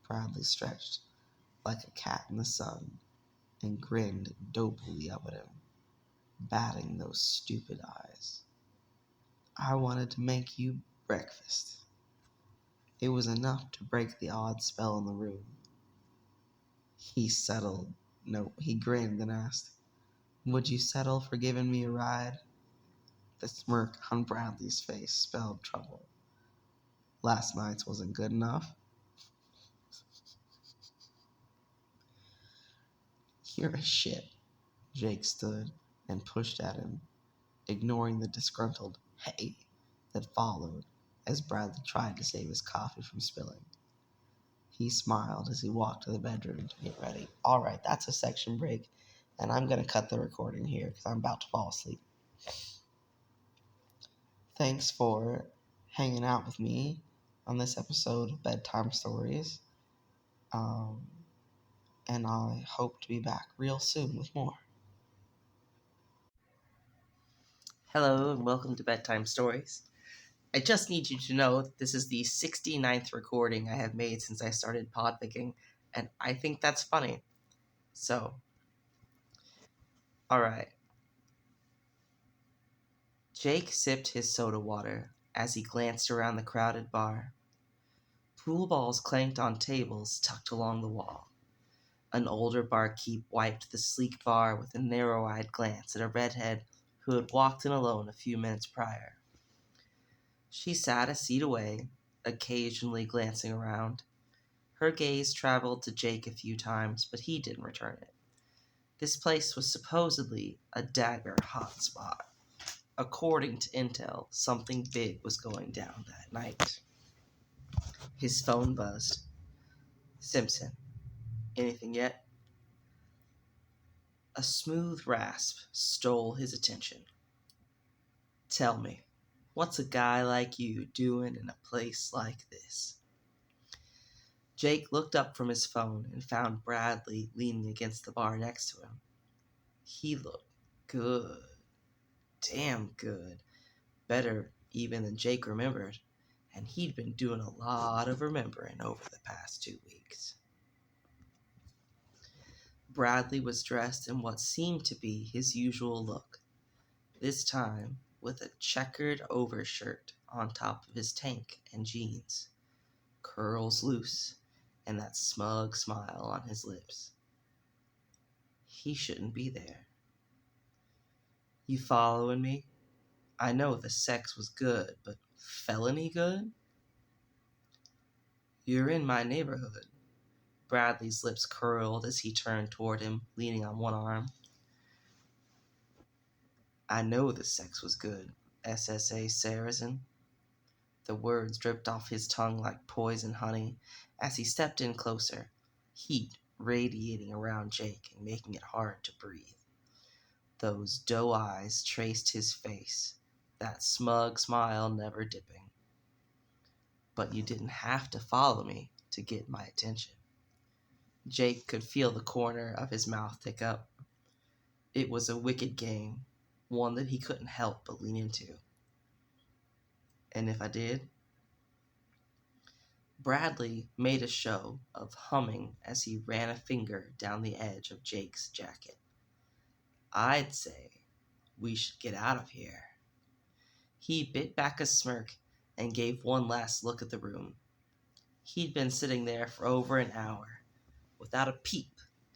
Bradley stretched like a cat in the sun and grinned dopily up at him, batting those stupid eyes. I wanted to make you breakfast. It was enough to break the odd spell in the room. He grinned and asked, Would you settle for giving me a ride? The smirk on Bradley's face spelled trouble. Last night's wasn't good enough. You're a shit. Jake stood and pushed at him, ignoring the disgruntled hey that followed as Bradley tried to save his coffee from spilling. He smiled as he walked to the bedroom to get ready. All right, that's a section break, and I'm going to cut the recording here because I'm about to fall asleep. Thanks for hanging out with me on this episode of Bedtime Stories. and I hope to be back real soon with more. Hello, and welcome to Bedtime Stories. I just need you to know this is the 69th recording I have made since I started podficking, and I think that's funny. So, alright. Jake sipped his soda water as he glanced around the crowded bar. Pool balls clanked on tables tucked along the wall. An older barkeep wiped the sleek bar with a narrow-eyed glance at a redhead who had walked in alone a few minutes prior. She sat a seat away, occasionally glancing around. Her gaze traveled to Jake a few times, but he didn't return it. This place was supposedly a dagger hotspot. According to intel, something big was going down that night. His phone buzzed. Simpson. Anything yet? A smooth rasp stole his attention. Tell me, what's a guy like you doing in a place like this? Jake looked up from his phone and found Bradley leaning against the bar next to him. He looked good. Damn good. Better even than Jake remembered, and he'd been doing a lot of remembering over the past 2 weeks. Bradley was dressed in what seemed to be his usual look, this time with a checkered overshirt on top of his tank and jeans, curls loose, and that smug smile on his lips. He shouldn't be there. You following me? I know the sex was good, but felony good? You're in my neighborhood. Bradley's lips curled as he turned toward him, leaning on one arm. I know the sex was good, SSA Seresin. The words dripped off his tongue like poison honey as he stepped in closer, heat radiating around Jake and making it hard to breathe. Those doe eyes traced his face, that smug smile never dipping. But you didn't have to follow me to get my attention. Jake could feel the corner of his mouth tick up. It was a wicked game, one that he couldn't help but lean into. And if I did? Bradley made a show of humming as he ran a finger down the edge of Jake's jacket. I'd say we should get out of here. He bit back a smirk and gave one last look at the room. He'd been sitting there for over an hour, without a peep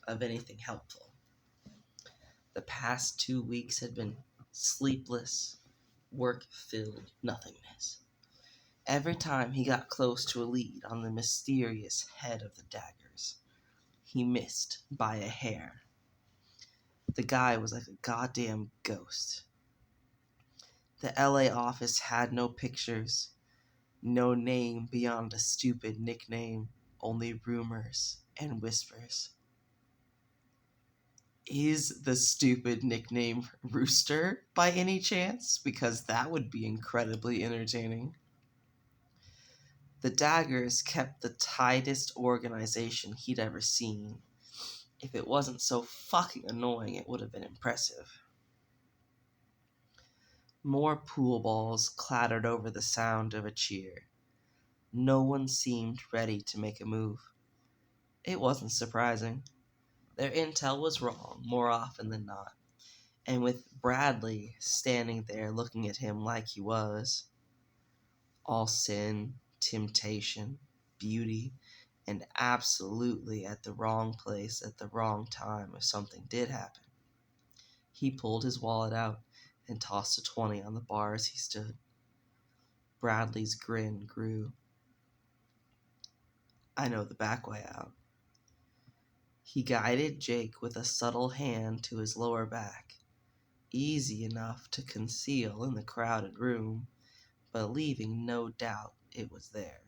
of anything helpful. The past 2 weeks had been sleepless, work-filled nothingness. Every time he got close to a lead on the mysterious head of the daggers, he missed by a hair. The guy was like a goddamn ghost. The LA office had no pictures, no name beyond a stupid nickname, only rumors and whispers. Is the stupid nickname Rooster by any chance? Because that would be incredibly entertaining. The Daggers kept the tightest organization he'd ever seen. If it wasn't so fucking annoying, it would have been impressive. More pool balls clattered over the sound of a cheer. No one seemed ready to make a move. It wasn't surprising. Their intel was wrong more often than not, and with Bradley standing there looking at him like he was, all sin, temptation, beauty, and absolutely at the wrong place at the wrong time if something did happen. He pulled his wallet out and tossed a 20 on the bar as he stood. Bradley's grin grew. I know the back way out. He guided Jake with a subtle hand to his lower back, easy enough to conceal in the crowded room, but leaving no doubt it was there.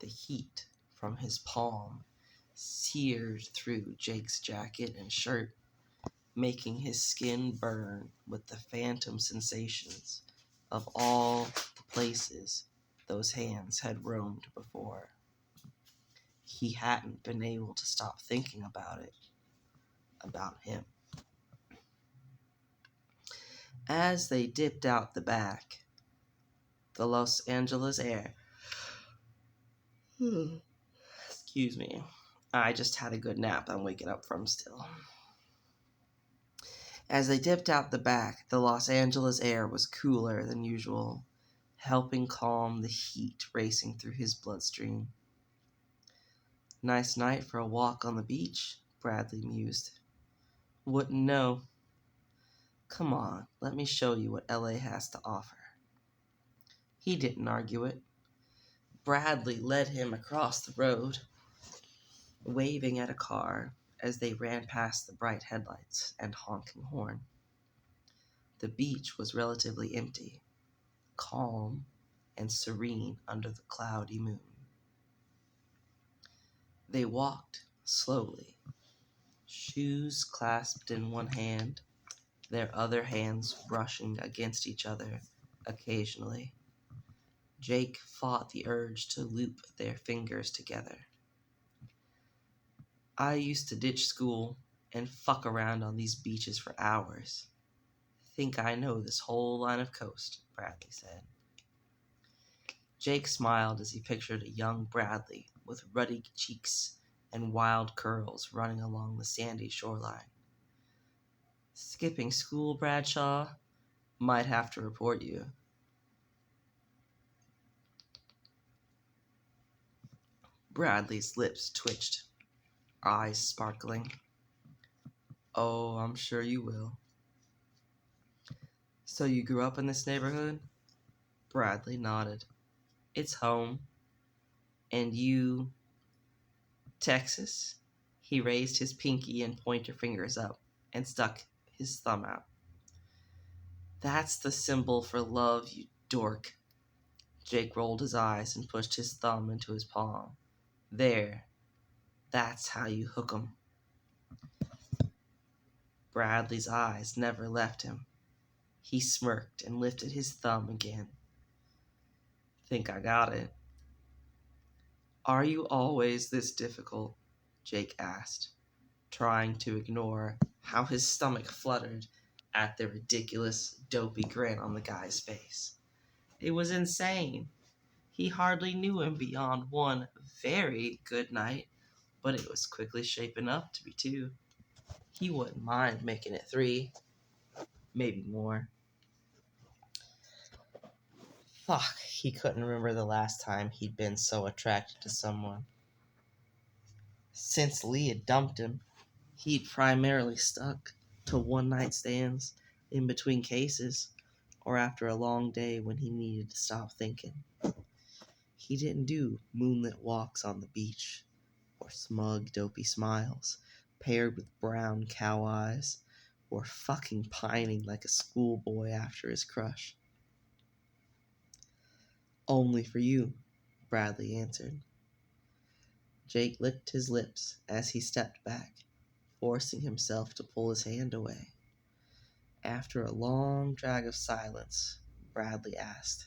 The heat from his palm seared through Jake's jacket and shirt, making his skin burn with the phantom sensations of all the places those hands had roamed before. He hadn't been able to stop thinking about him. As they dipped out the back, the Los Angeles air. Excuse me. I just had a good nap I'm waking up from still. As they dipped out the back, the Los Angeles air was cooler than usual, helping calm the heat racing through his bloodstream. Nice night for a walk on the beach, Bradley mused. Wouldn't know. Come on, let me show you what LA has to offer. He didn't argue it. Bradley led him across the road, waving at a car as they ran past the bright headlights and honking horn. The beach was relatively empty, calm and serene under the cloudy moon. They walked slowly, shoes clasped in one hand, their other hands brushing against each other occasionally. Jake fought the urge to loop their fingers together. I used to ditch school and fuck around on these beaches for hours. Think I know this whole line of coast, Bradley said. Jake smiled as he pictured a young Bradley with ruddy cheeks and wild curls running along the sandy shoreline. Skipping school, Bradshaw? Might have to report you. Bradley's lips twitched, eyes sparkling. Oh, I'm sure you will. So you grew up in this neighborhood? Bradley nodded. It's home. And you... Texas? He raised his pinky and pointer fingers up and stuck his thumb out. That's the symbol for love, you dork. Jake rolled his eyes and pushed his thumb into his palm. There. That's how you hook 'em. Bradley's eyes never left him. He smirked and lifted his thumb again. Think I got it. Are you always this difficult? Jake asked, trying to ignore how his stomach fluttered at the ridiculous, dopey grin on the guy's face. It was insane. He hardly knew him beyond one very good night, but it was quickly shaping up to be 2. He wouldn't mind making it 3, maybe more. Fuck, he couldn't remember the last time he'd been so attracted to someone. Since Lee had dumped him, he'd primarily stuck to one-night stands in between cases or after a long day when he needed to stop thinking. He didn't do moonlit walks on the beach or smug, dopey smiles paired with brown cow eyes or fucking pining like a schoolboy after his crush. Only for you, Bradley answered. Jake licked his lips as he stepped back, forcing himself to pull his hand away. After a long drag of silence, Bradley asked,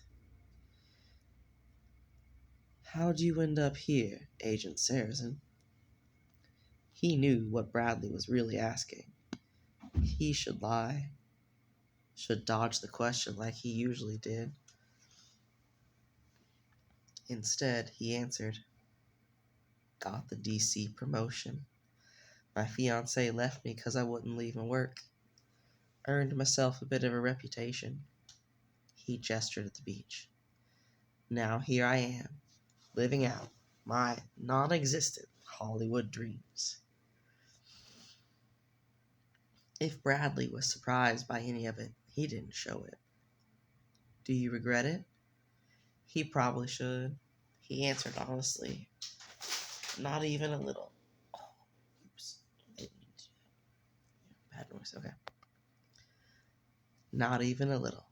How'd you end up here, Agent Seresin? He knew what Bradley was really asking. He should lie, should dodge the question like he usually did. Instead, he answered, Got the DC promotion. My fiancée left me because I wouldn't leave and work. Earned myself a bit of a reputation. He gestured at the beach. Now here I am, living out my non-existent Hollywood dreams. If Bradley was surprised by any of it, he didn't show it. Do you regret it? He probably should. He answered honestly. Not even a little. Oh, oops. Bad noise, okay. Not even a little.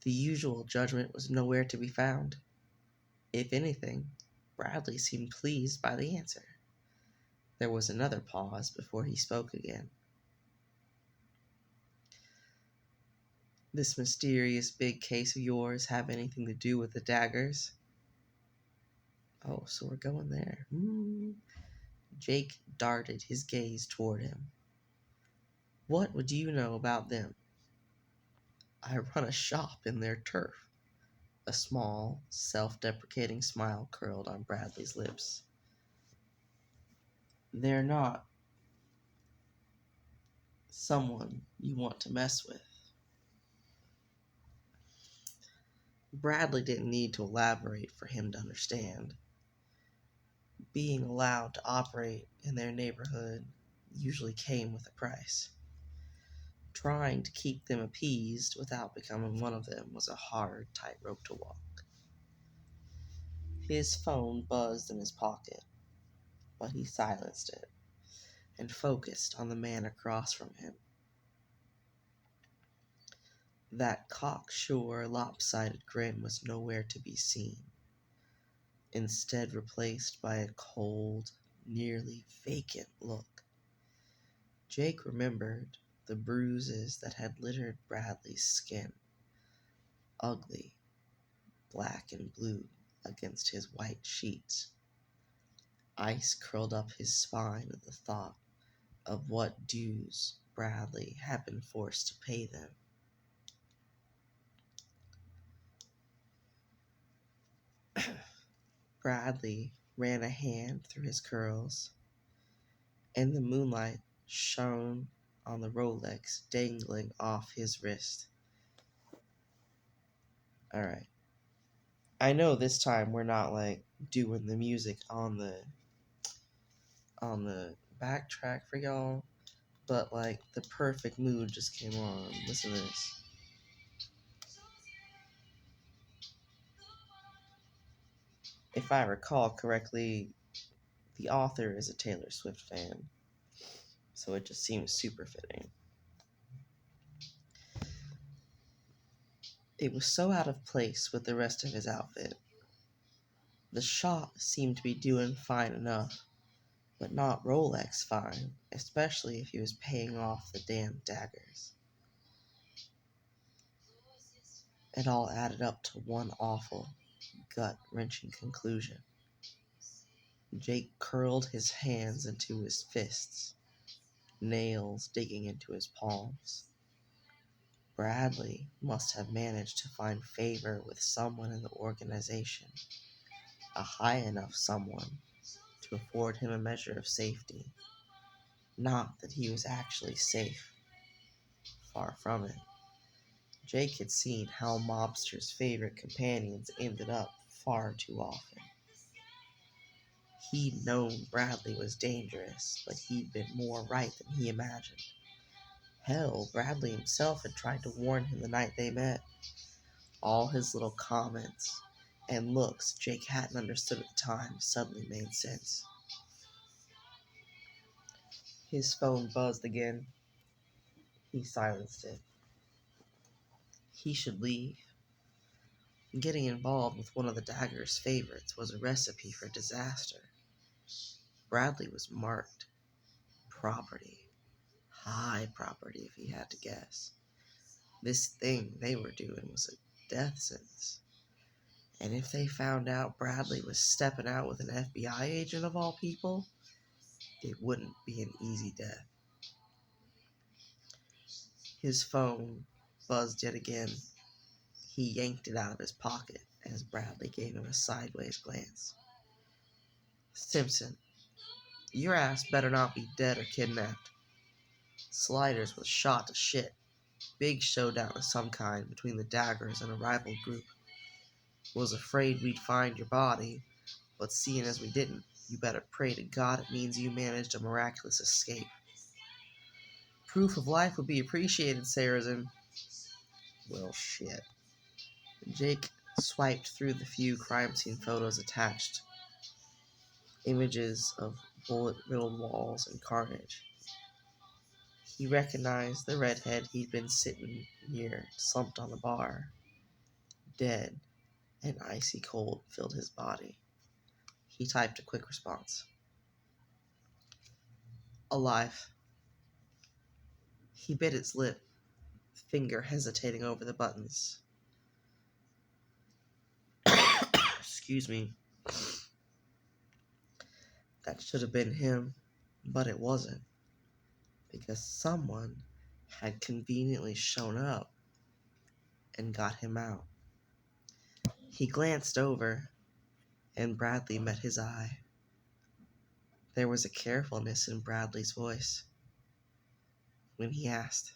The usual judgment was nowhere to be found. If anything, Bradley seemed pleased by the answer. There was another pause before he spoke again. This mysterious big case of yours have anything to do with the daggers? Oh, so we're going there. Jake darted his gaze toward him. What would you know about them? I run a shop in their turf. A small, self-deprecating smile curled on Bradley's lips. They're not someone you want to mess with. Bradley didn't need to elaborate for him to understand. Being allowed to operate in their neighborhood usually came with a price. Trying to keep them appeased without becoming one of them was a hard tightrope to walk. His phone buzzed in his pocket, but he silenced it and focused on the man across from him. That cocksure, lopsided grin was nowhere to be seen, instead replaced by a cold, nearly vacant look. Jake remembered the bruises that had littered Bradley's skin, ugly, black and blue against his white sheets. Ice curled up his spine at the thought of what dues Bradley had been forced to pay them. Bradley ran a hand through his curls, and the moonlight shone on the Rolex dangling off his wrist. Alright. I know this time we're not like doing the music on the backtrack for y'all, but like the perfect mood just came on. Listen to this. If I recall correctly, the author is a Taylor Swift fan, so it just seems super fitting. It was so out of place with the rest of his outfit. The shop seemed to be doing fine enough, but not Rolex fine, especially if he was paying off the damn daggers. It all added up to one awful, gut-wrenching conclusion. Jake curled his hands into his fists, nails digging into his palms. Bradley must have managed to find favor with someone in the organization, a high enough someone to afford him a measure of safety. Not that he was actually safe. Far from it. Jake had seen how mobsters' favorite companions ended up far too often. He'd known Bradley was dangerous, but he'd been more right than he imagined. Hell, Bradley himself had tried to warn him the night they met. All his little comments and looks Jake hadn't understood at the time suddenly made sense. His phone buzzed again. He silenced it. He should leave. Getting involved with one of the Dagger's favorites was a recipe for disaster. Bradley was marked property. High property, if he had to guess. This thing they were doing was a death sentence. And if they found out Bradley was stepping out with an FBI agent of all people, it wouldn't be an easy death. His phone buzzed yet again. He yanked it out of his pocket as Bradley gave him a sideways glance. Simpson, your ass better not be dead or kidnapped. Sliders was shot to shit. Big showdown of some kind between the Daggers and a rival group. Was afraid we'd find your body, but seeing as we didn't, you better pray to God it means you managed a miraculous escape. Proof of life would be appreciated, Seresin. Well, shit. Jake swiped through the few crime scene photos attached. Images of bullet-riddled walls and carnage. He recognized the redhead he'd been sitting near, slumped on the bar. Dead, and icy cold filled his body. He typed a quick response. Alive. He bit his lip, finger hesitating over the buttons. Excuse me. That should have been him, but it wasn't, because someone had conveniently shown up and got him out. He glanced over, and Bradley met his eye. There was a carefulness in Bradley's voice when he asked,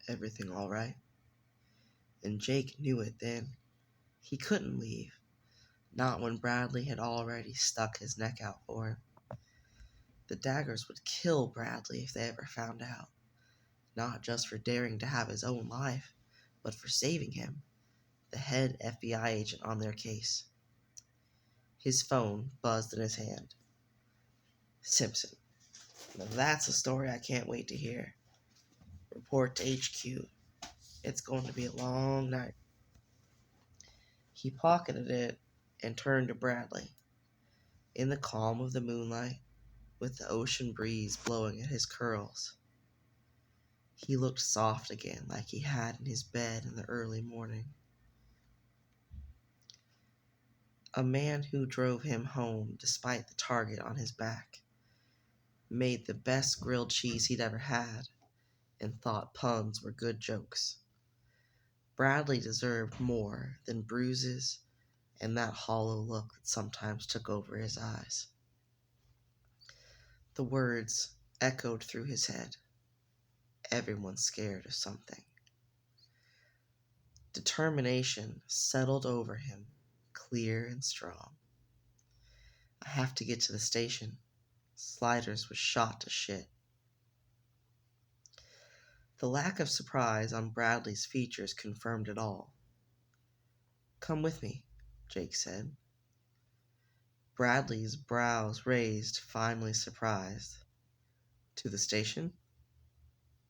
"Everything all right?" And Jake knew it then. He couldn't leave, not when Bradley had already stuck his neck out for him. The daggers would kill Bradley if they ever found out, not just for daring to have his own life, but for saving him, the head FBI agent on their case. His phone buzzed in his hand. "Simpson. Now that's a story I can't wait to hear. Report to HQ. It's going to be a long night." He pocketed it and turned to Bradley. In the calm of the moonlight, with the ocean breeze blowing at his curls, he looked soft again, like he had in his bed in the early morning. A man who drove him home despite the target on his back, made the best grilled cheese he'd ever had, and thought puns were good jokes. Bradley deserved more than bruises and that hollow look that sometimes took over his eyes. The words echoed through his head. Everyone's scared of something. Determination settled over him, clear and strong. "I have to get to the station. Sliders was shot to shit." The lack of surprise on Bradley's features confirmed it all. "Come with me," Jake said. Bradley's brows raised, finally surprised. "To the station?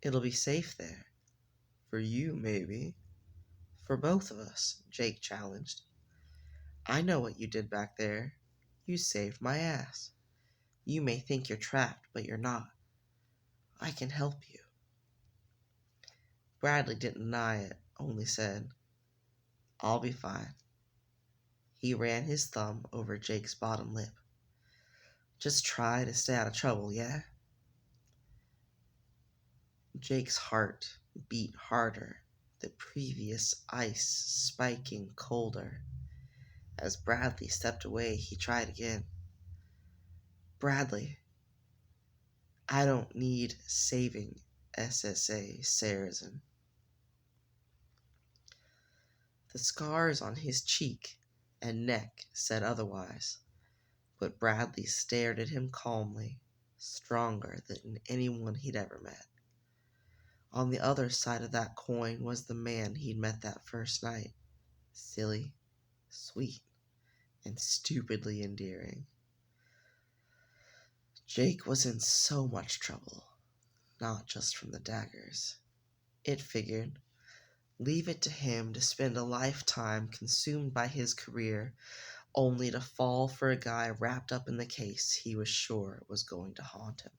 It'll be safe there. For you, maybe. For both of us," Jake challenged. "I know what you did back there. You saved my ass. You may think you're trapped, but you're not. I can help you." Bradley didn't deny it, only said, "I'll be fine." He ran his thumb over Jake's bottom lip. "Just try to stay out of trouble, yeah?" Jake's heart beat harder, the previous ice spiking colder. As Bradley stepped away, he tried again. "Bradley, I don't need saving, SSA Seresin." The scars on his cheek and neck said otherwise, but Bradley stared at him calmly, stronger than anyone he'd ever met. On the other side of that coin was the man he'd met that first night, silly, sweet, and stupidly endearing. Jake was in so much trouble, not just from the daggers. It figured, leave it to him to spend a lifetime consumed by his career, only to fall for a guy wrapped up in the case he was sure was going to haunt him.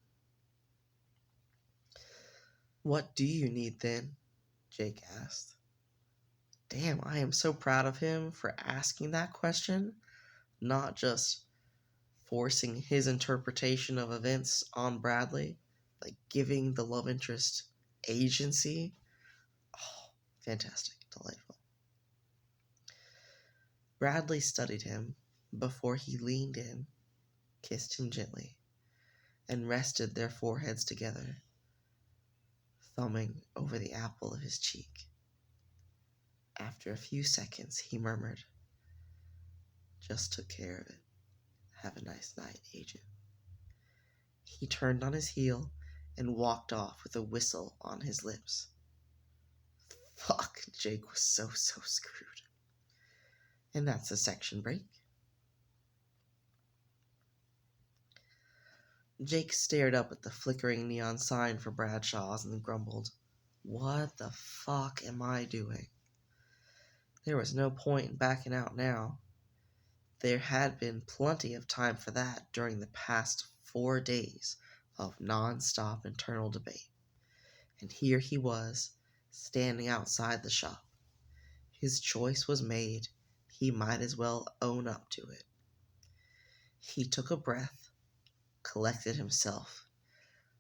"What do you need then?" Jake asked. Damn, I am so proud of him for asking that question, not just forcing his interpretation of events on Bradley, like giving the love interest agency. Oh, fantastic, delightful. Bradley studied him before he leaned in, kissed him gently, and rested their foreheads together, thumbing over the apple of his cheek. After a few seconds, he murmured, "Just took care of it. Have a nice night, Agent." He turned on his heel and walked off with a whistle on his lips. Fuck, Jake was so screwed. And that's a section break. Jake stared up at the flickering neon sign for Bradshaw's and grumbled, "What the fuck am I doing?" There was no point in backing out now. There had been plenty of time for that during the past 4 days of non-stop internal debate. And here he was, standing outside the shop. His choice was made. He might as well own up to it. He took a breath, collected himself,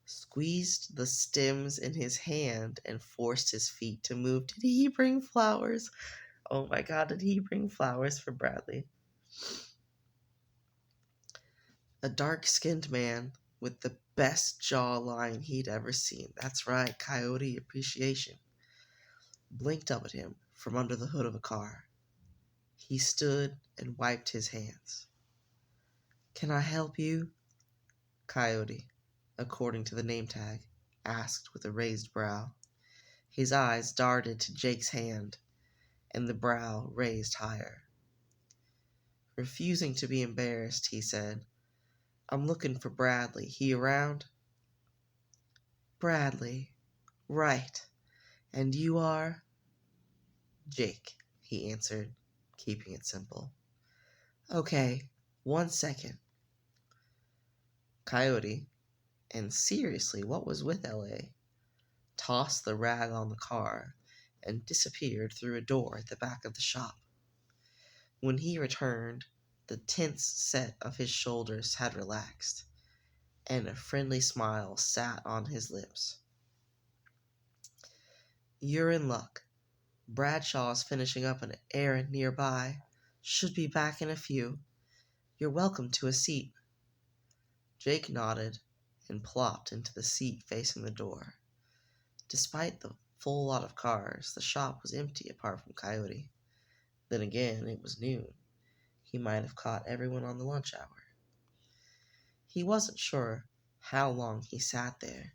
squeezed the stems in his hand, and forced his feet to move. Did he bring flowers? Oh my god, did he bring flowers for Bradley? A dark-skinned man with the best jawline he'd ever seen. That's right, Coyote Appreciation. Blinked up at him from under the hood of a car. He stood and wiped his hands. Can I help you? Coyote, according to the name tag, asked with a raised brow. His eyes darted to Jake's hand, and the brow raised higher. Refusing to be embarrassed, he said, I'm looking for Bradley. He around? Bradley. Right. And you are? Jake, he answered, keeping it simple. Okay, 1 second. Coyote, and seriously, what was with L.A., tossed the rag on the car and disappeared through a door at the back of the shop. When he returned, the tense set of his shoulders had relaxed, and a friendly smile sat on his lips. You're in luck. Bradshaw's finishing up an errand nearby. Should be back in a few. You're welcome to a seat. Jake nodded and plopped into the seat facing the door. Despite the full lot of cars, the shop was empty apart from Coyote. Then again, it was noon. He might have caught everyone on the lunch hour. He wasn't sure how long he sat there,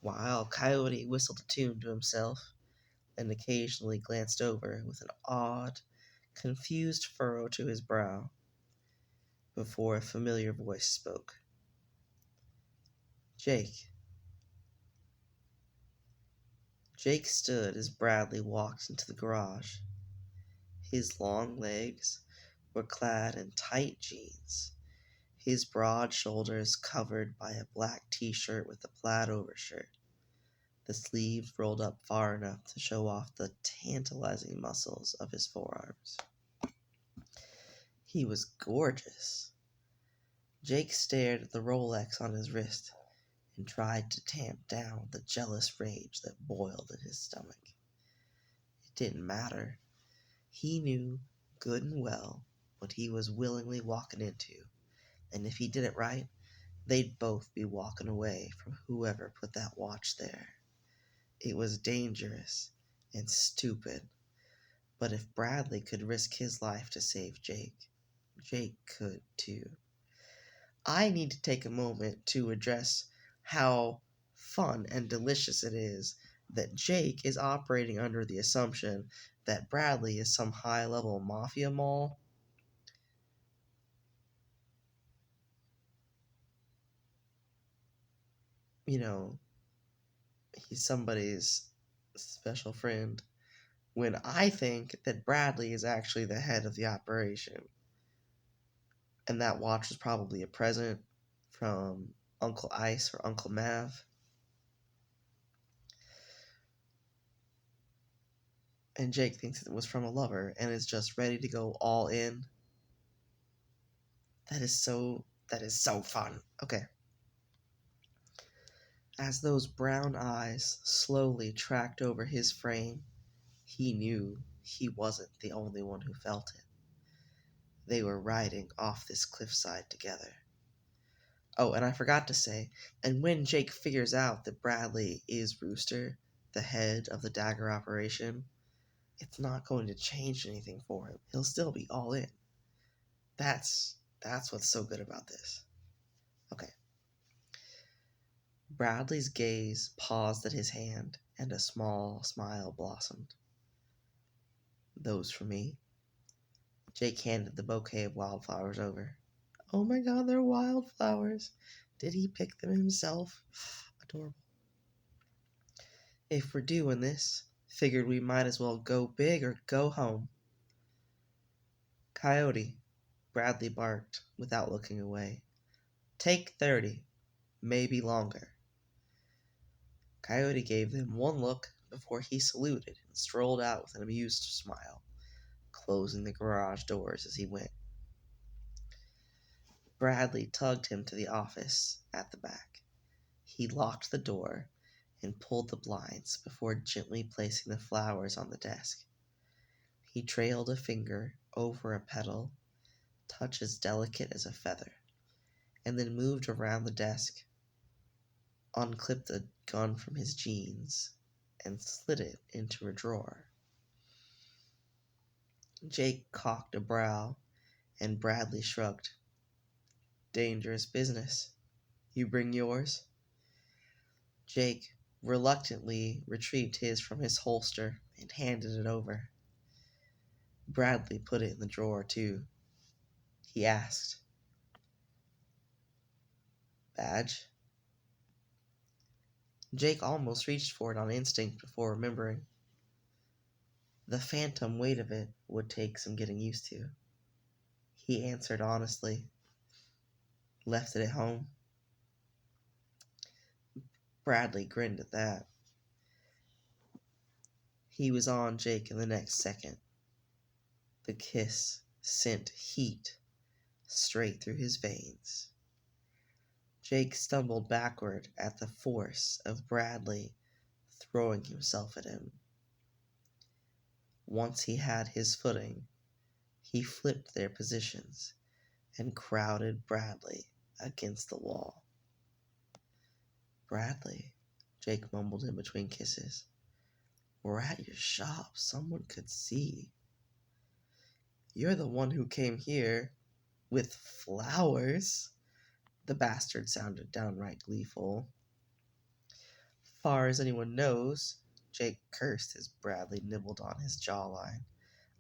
while Coyote whistled a tune to himself and occasionally glanced over with an odd, confused furrow to his brow before a familiar voice spoke. Jake. Jake stood as Bradley walked into the garage. His long legs were clad in tight jeans, his broad shoulders covered by a black t-shirt with a plaid overshirt, the sleeves rolled up far enough to show off the tantalizing muscles of his forearms. He was gorgeous. Jake stared at the Rolex on his wrist and tried to tamp down the jealous rage that boiled in his stomach. It didn't matter. He knew good and well what he was willingly walking into, and if he did it right, they'd both be walking away from whoever put that watch there. It was dangerous and stupid, but if Bradley could risk his life to save Jake, Jake could too. I need to take a moment to address how fun and delicious it is that Jake is operating under the assumption that Bradley is some high-level mafia mole. You know, he's somebody's special friend, when I think that Bradley is actually the head of the operation. And that watch was probably a present from Uncle Ice or Uncle Mav. And Jake thinks it was from a lover and is just ready to go all in. That is so fun. Okay. As those brown eyes slowly tracked over his frame, he knew he wasn't the only one who felt it. They were riding off this cliffside together. Oh, and I forgot to say, and when Jake figures out that Bradley is Rooster, the head of the Dagger operation, it's not going to change anything for him. He'll still be all in. That's what's so good about this. Okay. Bradley's gaze paused at his hand, and a small smile blossomed. Those for me? Jake handed the bouquet of wildflowers over. Oh my god, they're wildflowers. Did he pick them himself? Adorable. If we're doing this, figured we might as well go big or go home. Coyote, Bradley barked without looking away. Take 30, maybe longer. Coyote gave them one look before he saluted and strolled out with an amused smile, closing the garage doors as he went. Bradley tugged him to the office at the back. He locked the door and pulled the blinds before gently placing the flowers on the desk. He trailed a finger over a petal, touch as delicate as a feather, and then moved around the desk, unclipped a gun from his jeans, and slid it into a drawer. Jake cocked a brow, and Bradley shrugged. Dangerous business. You bring yours? Jake reluctantly retrieved his from his holster and handed it over. Bradley put it in the drawer, too. He asked, Badge? Jake almost reached for it on instinct before remembering. The phantom weight of it would take some getting used to. He answered honestly, Left it at home. Bradley grinned at that. He was on Jake in the next second. The kiss sent heat straight through his veins. Jake stumbled backward at the force of Bradley throwing himself at him. Once he had his footing, he flipped their positions and crowded Bradley against the wall. Bradley, Jake mumbled in between kisses, we're at your shop. Someone could see. You're the one who came here with flowers. The bastard sounded downright gleeful. Far as anyone knows, Jake cursed as Bradley nibbled on his jawline.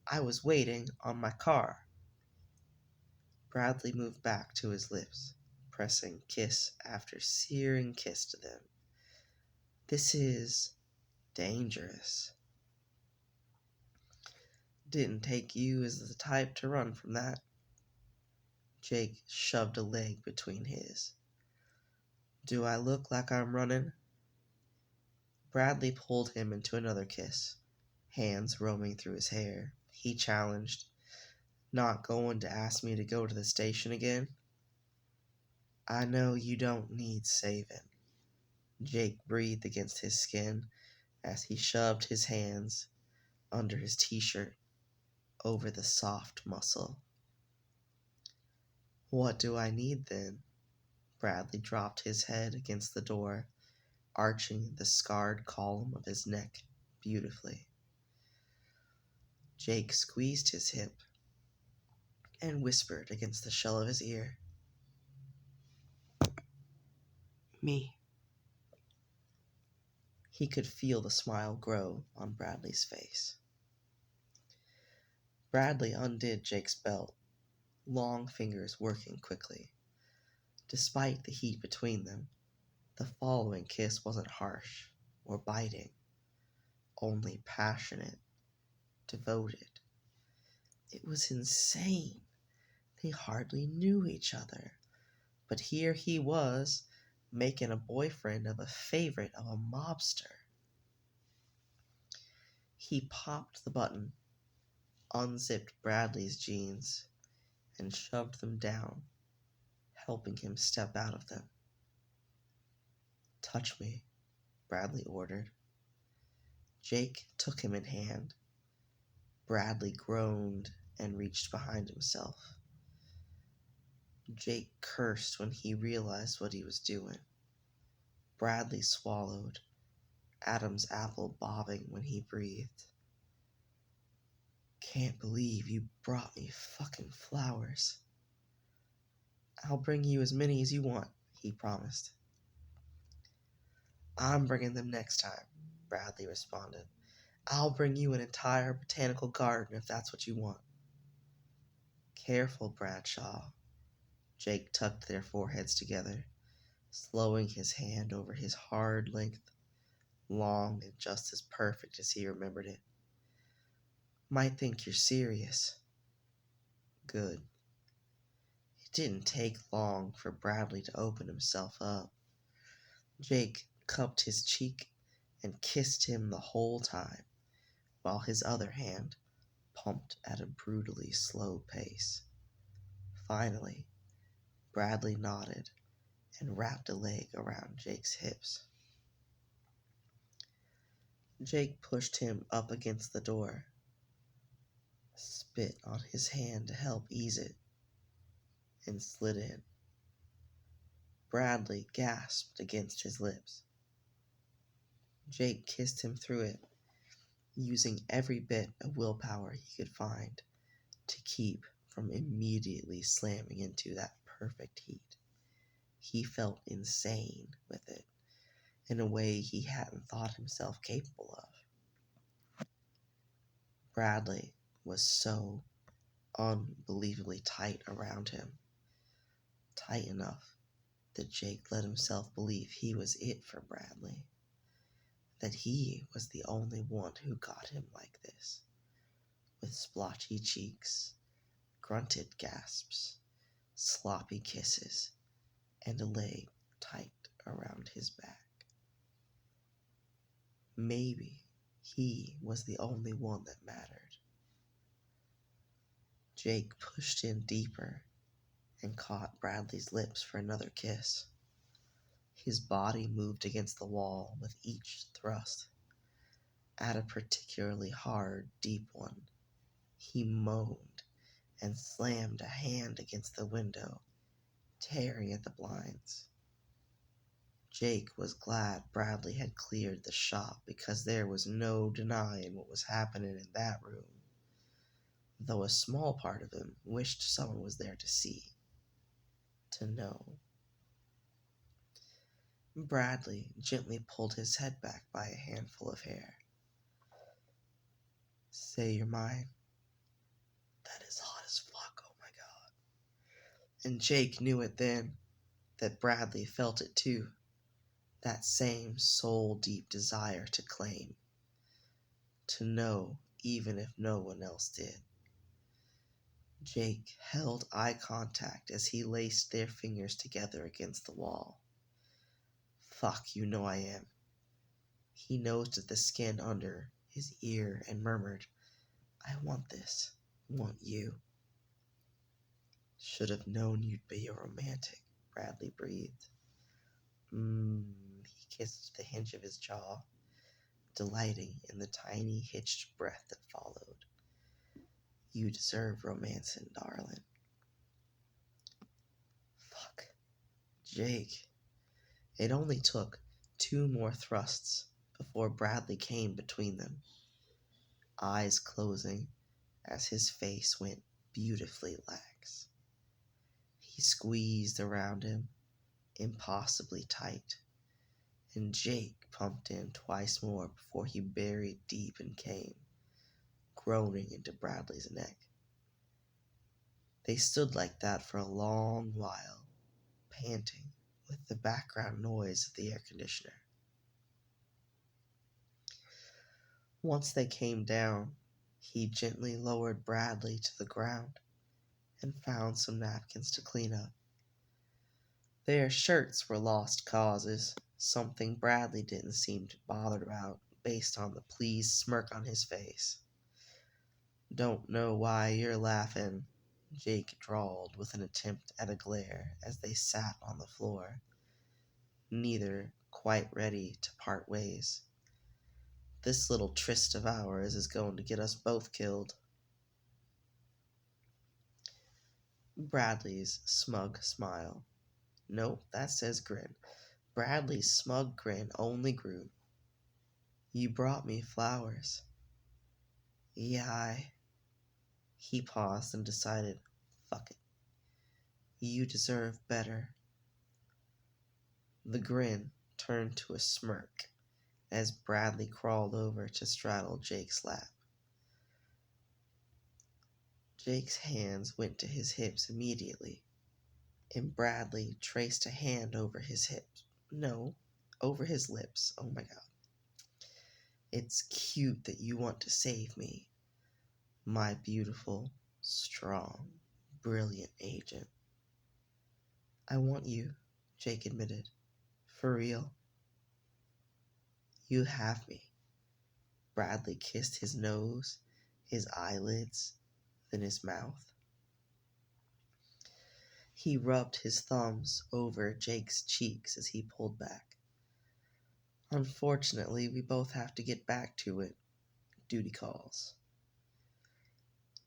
I was waiting on my car. Bradley moved back to his lips, pressing kiss after searing kiss to them. This is dangerous. Didn't take you as the type to run from that. Jake shoved a leg between his. Do I look like I'm running? Bradley pulled him into another kiss, hands roaming through his hair. He challenged, Not going to ask me to go to the station again? I know you don't need saving. Jake breathed against his skin as he shoved his hands under his t-shirt over the soft muscle. What do I need then? Bradley dropped his head against the door, arching the scarred column of his neck beautifully. Jake squeezed his hip and whispered against the shell of his ear, Me. He could feel the smile grow on Bradley's face. Bradley undid Jake's belt, long fingers working quickly. Despite the heat between them, the following kiss wasn't harsh or biting, only passionate, devoted. It was insane. They hardly knew each other, but here he was, making a boyfriend of a favorite of a mobster. He popped the button, unzipped Bradley's jeans, and shoved them down, helping him step out of them. Touch me, Bradley ordered. Jake took him in hand. Bradley groaned and reached behind himself. Jake cursed when he realized what he was doing. Bradley swallowed, Adam's apple bobbing when he breathed. Can't believe you brought me fucking flowers. I'll bring you as many as you want, he promised. I'm bringing them next time, Bradley responded. I'll bring you an entire botanical garden if that's what you want. Careful, Bradshaw. Jake tucked their foreheads together, slowing his hand over his hard length, long and just as perfect as he remembered it. Might think you're serious. Good. It didn't take long for Bradley to open himself up. Jake cupped his cheek and kissed him the whole time, while his other hand pumped at a brutally slow pace. Finally, Bradley nodded and wrapped a leg around Jake's hips. Jake pushed him up against the door, spit on his hand to help ease it, and slid in. Bradley gasped against his lips. Jake kissed him through it, using every bit of willpower he could find to keep from immediately slamming into that perfect heat. He felt insane with it, in a way he hadn't thought himself capable of. Bradley was so unbelievably tight around him, tight enough that Jake let himself believe he was it for Bradley, that he was the only one who got him like this, with splotchy cheeks, grunted gasps, sloppy kisses, and a leg tight around his back. Maybe he was the only one that mattered. Jake pushed in deeper and caught Bradley's lips for another kiss. His body moved against the wall with each thrust. At a particularly hard, deep one, he moaned and slammed a hand against the window, tearing at the blinds. Jake was glad Bradley had cleared the shop because there was no denying what was happening in that room, though a small part of him wished someone was there to see, to know. Bradley gently pulled his head back by a handful of hair. Say you're mine. That is hot as fuck, oh my god. And Jake knew it then, that Bradley felt it too. That same soul-deep desire to claim. To know even if no one else did. Jake held eye contact as he laced their fingers together against the wall. Fuck, you know I am. He nosed at the skin under his ear and murmured, I want this. Want you. Should have known you'd be a romantic, Bradley breathed. He kissed the hinge of his jaw, delighting in the tiny hitched breath that followed. You deserve romancing, darling. Fuck. Jake. It only took 2 more thrusts before Bradley came between them, eyes closing as his face went beautifully lax. He squeezed around him, impossibly tight, and Jake pumped in twice more before he buried deep and came, groaning into Bradley's neck. They stood like that for a long while, panting, with the background noise of the air conditioner. Once they came down, he gently lowered Bradley to the ground and found some napkins to clean up. Their shirts were lost causes, something Bradley didn't seem too bothered about based on the pleased smirk on his face. Don't know why you're laughing, Jake drawled with an attempt at a glare as they sat on the floor, neither quite ready to part ways. This little tryst of ours is going to get us both killed. Bradley's smug smile. Nope, that says grin. Bradley's smug grin only grew. You brought me flowers. Yeah, He paused and decided, fuck it. You deserve better. The grin turned to a smirk as Bradley crawled over to straddle Jake's lap. Jake's hands went to his hips immediately, and Bradley traced a hand over his hips. No, over his lips. Oh my god. It's cute that you want to save me, my beautiful, strong, brilliant agent. I want you, Jake admitted. For real. You have me. Bradley kissed his nose, his eyelids, then his mouth. He rubbed his thumbs over Jake's cheeks as he pulled back. Unfortunately, we both have to get back to it. Duty calls.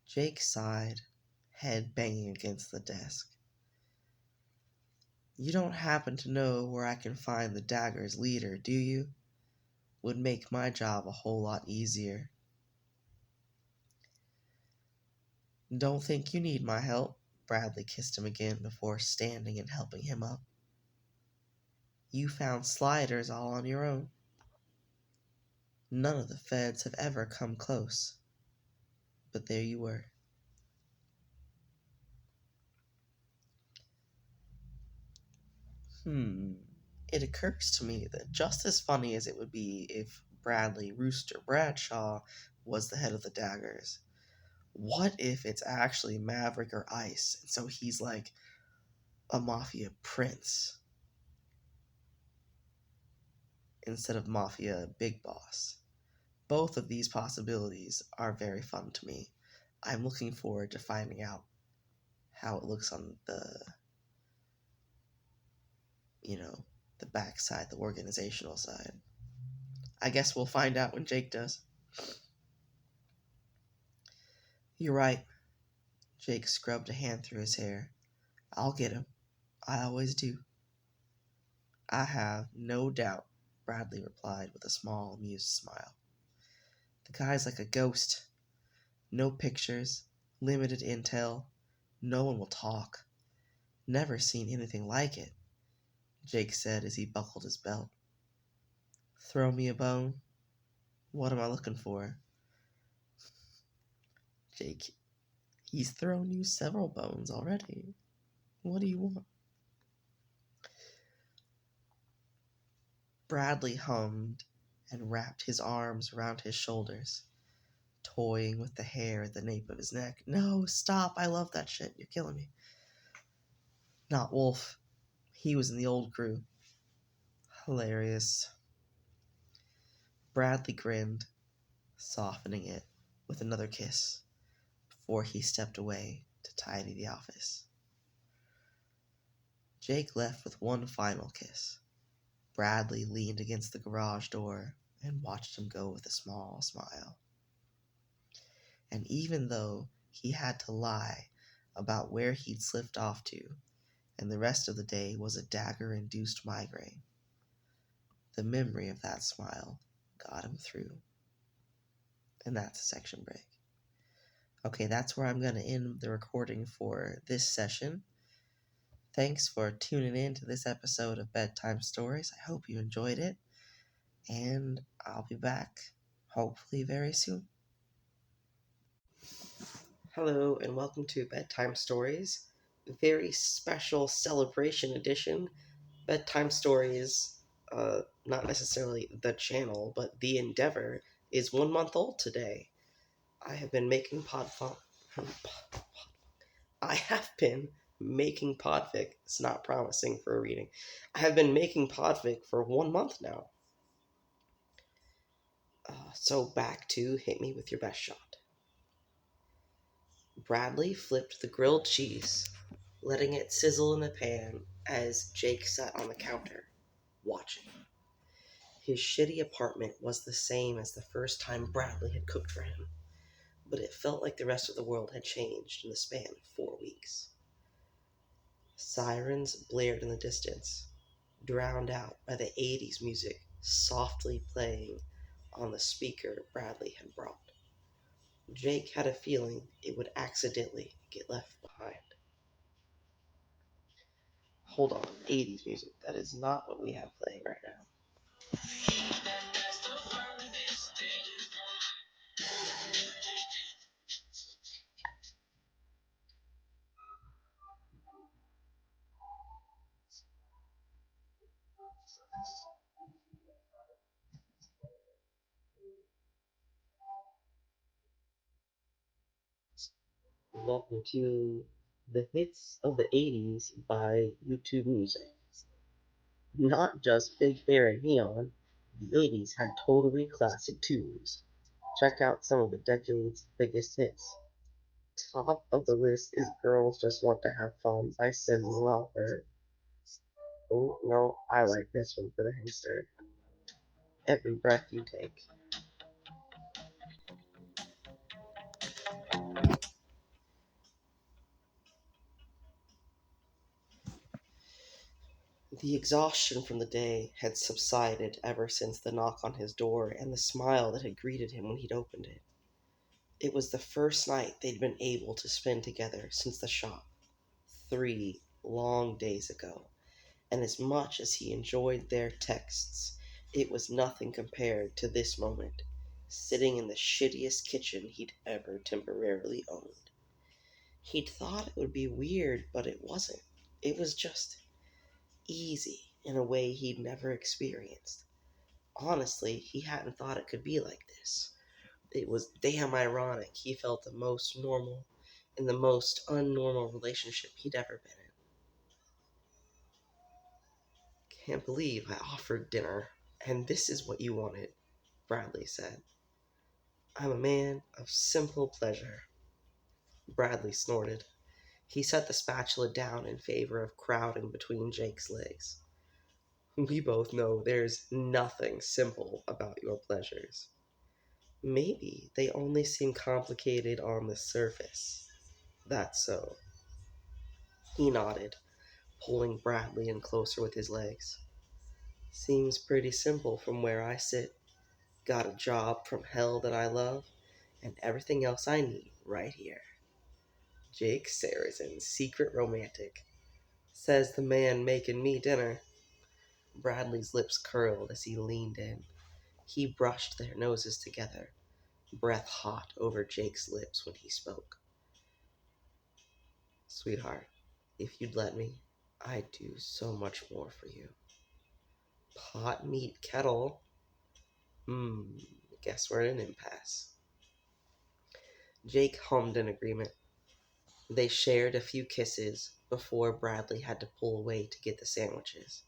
Jake sighed, head banging against the desk. You don't happen to know where I can find the dagger's leader, do you? Would make my job a whole lot easier. Don't think you need my help. Bradley kissed him again before standing and helping him up. You found sliders all on your own. None of the feds have ever come close. But there you were. It occurs to me that just as funny as it would be if Bradley Rooster Bradshaw was the head of the Daggers, what if it's actually Maverick or Ice, and so he's like a mafia prince instead of mafia big boss? Both of these possibilities are very fun to me. I'm looking forward to finding out how it looks on the backside, the organizational side. I guess we'll find out when Jake does. You're right. Jake scrubbed a hand through his hair. I'll get him. I always do. I have no doubt, Bradley replied with a small, amused smile. The guy's like a ghost. No pictures, limited intel, no one will talk. Never seen anything like it, Jake said as he buckled his belt. Throw me a bone? What am I looking for? Jake, he's thrown you several bones already. What do you want? Bradley hummed and wrapped his arms around his shoulders, toying with the hair at the nape of his neck. No, stop. I love that shit. You're killing me. Not Wolf. He was in the old crew. Hilarious. Bradley grinned, softening it with another kiss before he stepped away to tidy the office. Jake left with one final kiss. Bradley leaned against the garage door and watched him go with a small smile. And even though he had to lie about where he'd slipped off to, and the rest of the day was a dagger-induced migraine, the memory of that smile got him through. And that's a section break. Okay, that's where I'm going to end the recording for this session. Thanks for tuning in to this episode of Bedtime Stories. I hope you enjoyed it, and I'll be back hopefully very soon. Hello, and welcome to Bedtime Stories, very special celebration edition. Bedtime Stories, not necessarily the channel, but the endeavor, is 1 month old today. I have been making Podfic. It's not promising for a reading. I have been making Podfic for 1 month now. So back to Hit Me With Your Best Shot. Bradley flipped the grilled cheese, letting it sizzle in the pan as Jake sat on the counter, watching. His shitty apartment was the same as the first time Bradley had cooked for him, but it felt like the rest of the world had changed in the span of 4 weeks. Sirens blared in the distance, drowned out by the 80s music softly playing on the speaker Bradley had brought. Jake had a feeling it would accidentally get left behind. Hold on, 80s music. That is not what we have playing right now. Welcome to the hits of the 80s by YouTube Music. Not just Big Bear and Neon, the 80s had totally classic tunes. Check out some of the decade's biggest hits. Top of the list is Girls Just Want to Have Fun by Cindy Lauper. Oh no, I like this one for the Hangster. Every breath you take. The exhaustion from the day had subsided ever since the knock on his door and the smile that had greeted him when he'd opened it. It was the first night they'd been able to spend together since the shop, 3 long days ago, and as much as he enjoyed their texts, it was nothing compared to this moment, sitting in the shittiest kitchen he'd ever temporarily owned. He'd thought it would be weird, but it wasn't. It was just easy in a way he'd never experienced. Honestly, he hadn't thought it could be like this. It was damn ironic he felt the most normal in the most unnormal relationship he'd ever been in. Can't believe I offered dinner, and this is what you wanted, Bradley said. I'm a man of simple pleasure. Bradley snorted. He set the spatula down in favor of crowding between Jake's legs. We both know there's nothing simple about your pleasures. Maybe they only seem complicated on the surface. That's so. He nodded, pulling Bradley in closer with his legs. Seems pretty simple from where I sit. Got a job from hell that I love, and everything else I need right here. Jake Seresin, secret romantic. Says the man making me dinner. Bradley's lips curled as he leaned in. He brushed their noses together, breath hot over Jake's lips when he spoke. Sweetheart, if you'd let me, I'd do so much more for you. Pot, meat, kettle. Guess we're at an impasse. Jake hummed in agreement. They shared a few kisses before Bradley had to pull away to get the sandwiches,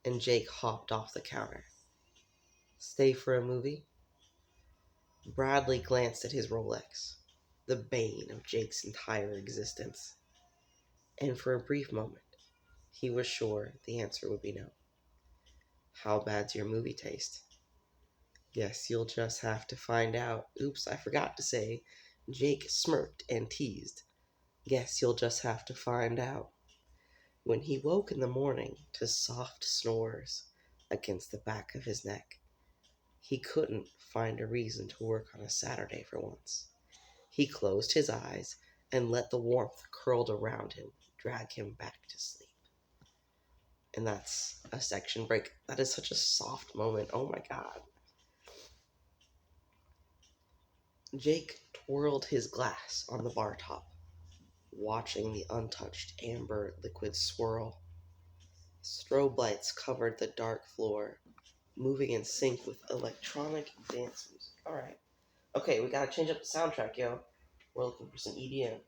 and Jake hopped off the counter. Stay for a movie? Bradley glanced at his Rolex, the bane of Jake's entire existence, and for a brief moment, he was sure the answer would be no. How bad's your movie taste? Guess you'll just have to find out. Oops, I forgot to say. Jake smirked and teased. Guess you'll just have to find out. When he woke in the morning to soft snores against the back of his neck, he couldn't find a reason to work on a Saturday for once. He closed his eyes and let the warmth curled around him drag him back to sleep. And that's a section break. That is such a soft moment. Oh my god. Jake twirled his glass on the bar top, watching the untouched amber liquid swirl. Strobe lights covered the dark floor, moving in sync with electronic dance music. Alright. Okay, we gotta change up the soundtrack, yo. We're looking for some EDM.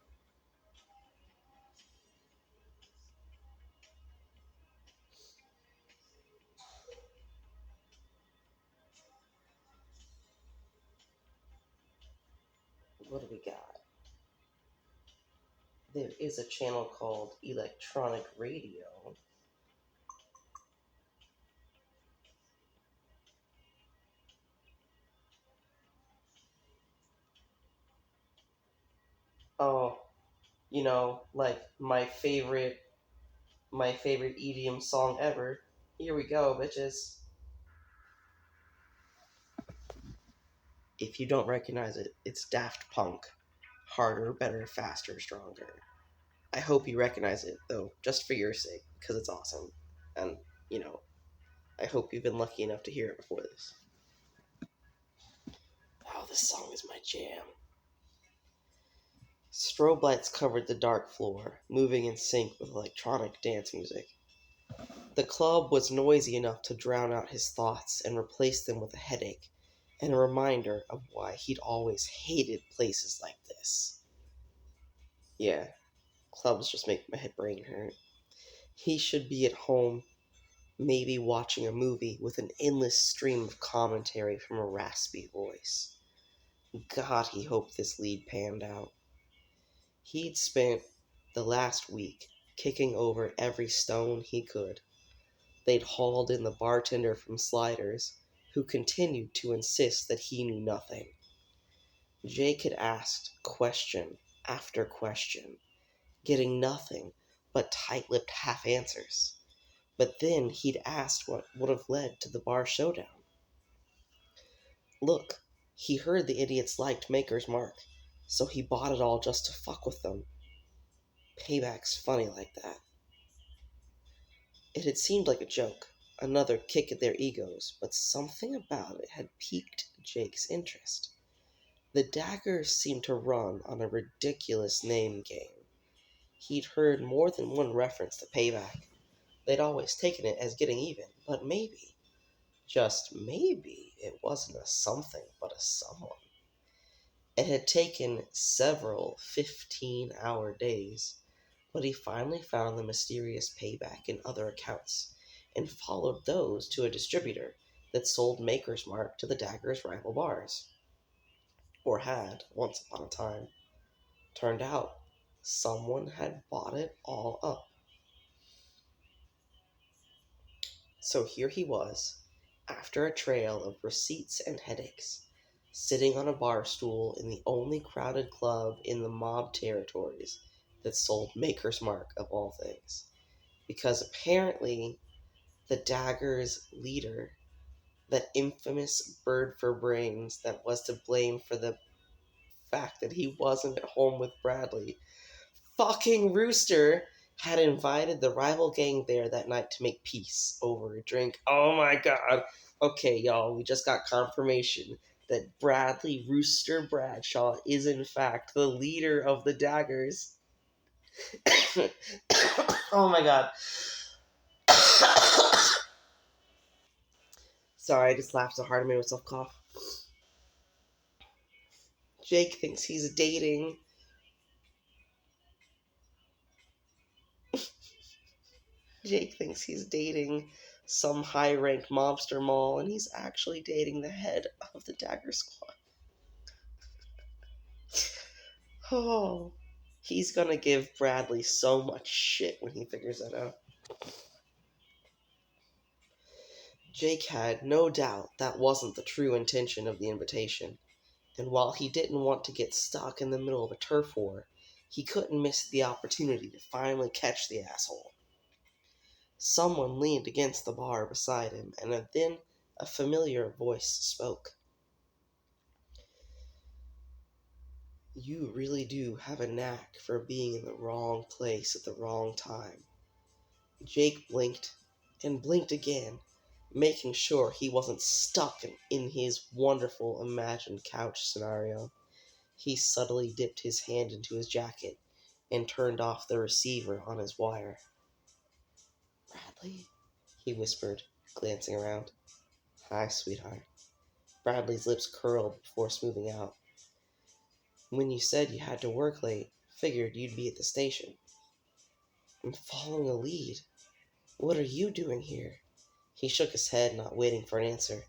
What do we got? There is a channel called Electronic Radio. Oh, like my favorite EDM song ever. Here we go, bitches. If you don't recognize it, it's Daft Punk. Harder, better, faster, stronger. I hope you recognize it, though, just for your sake, because it's awesome. And, you know, I hope you've been lucky enough to hear it before this. Oh, this song is my jam. Strobe lights covered the dark floor, moving in sync with electronic dance music. The club was noisy enough to drown out his thoughts and replace them with a headache and a reminder of why he'd always hated places like this. Yeah, clubs just make my brain hurt. He should be at home, maybe watching a movie with an endless stream of commentary from a raspy voice. God, he hoped this lead panned out. He'd spent the last week kicking over every stone he could. They'd hauled in the bartender from Sliders, who continued to insist that he knew nothing. Jake had asked question after question, getting nothing but tight-lipped half-answers. But then he'd asked what would have led to the bar showdown. Look, he heard the idiots liked Maker's Mark, so he bought it all just to fuck with them. Payback's funny like that. It had seemed like a joke, another kick at their egos, but something about it had piqued Jake's interest. The daggers seemed to run on a ridiculous name game. He'd heard more than one reference to payback. They'd always taken it as getting even, but maybe, just maybe, it wasn't a something but a someone. It had taken several 15-hour days, but he finally found the mysterious payback in other accounts and followed those to a distributor that sold Maker's Mark to the Dagger's rival bars. Or had, once upon a time. Turned out, someone had bought it all up. So here he was, after a trail of receipts and headaches, sitting on a bar stool in the only crowded club in the mob territories that sold Maker's Mark of all things. Because apparently the Dagger's leader, that infamous bird for brains that was to blame for the fact that he wasn't at home with Bradley, fucking Rooster, had invited the rival gang there that night to make peace over a drink. Oh my god. Okay, y'all, we just got confirmation that Bradley Rooster Bradshaw is in fact the leader of the Daggers. Oh my god. Sorry, I just laughed so hard I made myself cough. Jake thinks he's dating. Jake thinks he's dating some high-ranked mobster mall, and he's actually dating the head of the Dagger Squad. Oh, he's gonna give Bradley so much shit when he figures that out. Jake had no doubt that wasn't the true intention of the invitation, and while he didn't want to get stuck in the middle of a turf war, he couldn't miss the opportunity to finally catch the asshole. Someone leaned against the bar beside him, and then a familiar voice spoke. You really do have a knack for being in the wrong place at the wrong time. Jake blinked and blinked again, making sure he wasn't stuck in his wonderful imagined couch scenario. He subtly dipped his hand into his jacket and turned off the receiver on his wire. Bradley? He whispered, glancing around. Hi, sweetheart. Bradley's lips curled before smoothing out. When you said you had to work late, figured you'd be at the station. I'm following a lead. What are you doing here? He shook his head, not waiting for an answer.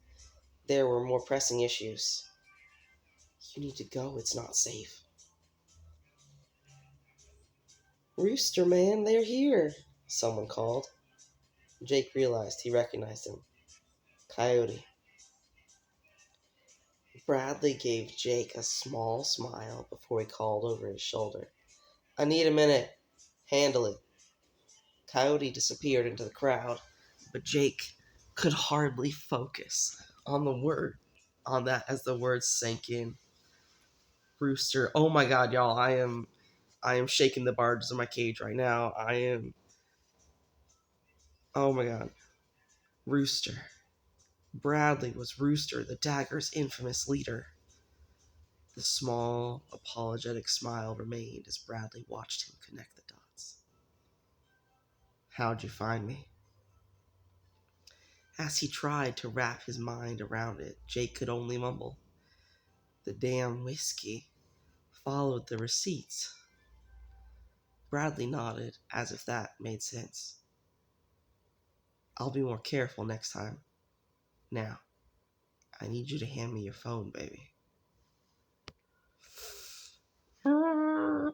There were more pressing issues. You need to go, it's not safe. Rooster, man, they're here, someone called. Jake realized he recognized him. Coyote. Bradley gave Jake a small smile before he called over his shoulder. I need a minute. Handle it. Coyote disappeared into the crowd, but Jake could hardly focus on that as the words sank in. Rooster. Oh my god, y'all, I am shaking the bars in my cage right now. Oh my god. Rooster. Bradley was Rooster, the Dagger's infamous leader. The small, apologetic smile remained as Bradley watched him connect the dots. How'd you find me? As he tried to wrap his mind around it, Jake could only mumble. The damn whiskey followed the receipts. Bradley nodded, as if that made sense. I'll be more careful next time. Now, I need you to hand me your phone, baby.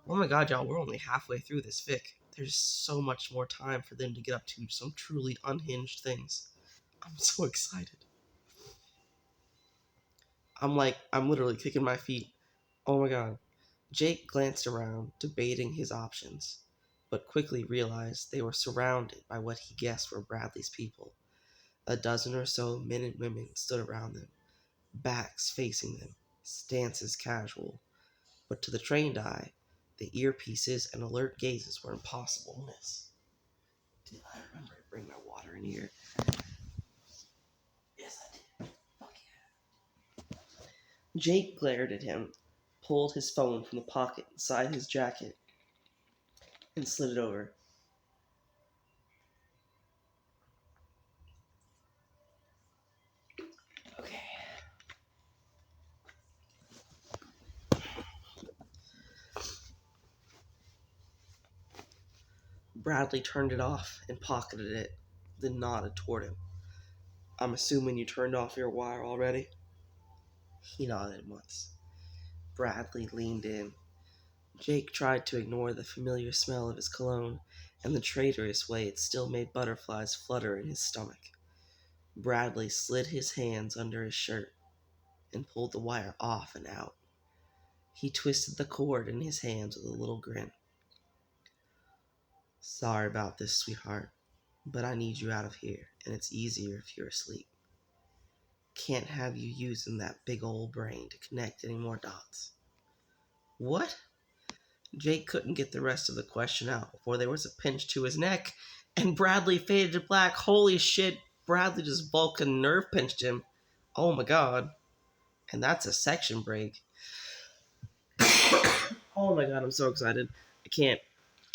Oh my god, y'all, we're only halfway through this fic. There's so much more time for them to get up to some truly unhinged things. I'm so excited. I'm literally kicking my feet. Oh my god. Jake glanced around, debating his options, but quickly realized they were surrounded by what he guessed were Bradley's people. A dozen or so men and women stood around them, backs facing them, stances casual. But to the trained eye, the earpieces and alert gazes were impossible to miss. Did I remember to bring my water in here? Yes, I did. Fuck yeah. Jake glared at him, pulled his phone from the pocket inside his jacket, and slid it over. Okay. Bradley turned it off and pocketed it, then nodded toward him. I'm assuming you turned off your wire already? He nodded once. Bradley leaned in. Jake tried to ignore the familiar smell of his cologne and the traitorous way it still made butterflies flutter in his stomach. Bradley slid his hands under his shirt and pulled the wire off and out. He twisted the cord in his hands with a little grin. Sorry about this, sweetheart, but I need you out of here, and it's easier if you're asleep. Can't have you using that big old brain to connect any more dots. What? Jake couldn't get the rest of the question out before there was a pinch to his neck, and Bradley faded to black. Holy shit, Bradley just Vulcan nerve pinched him. Oh my god. And that's a section break. Oh my god, I'm so excited. I can't.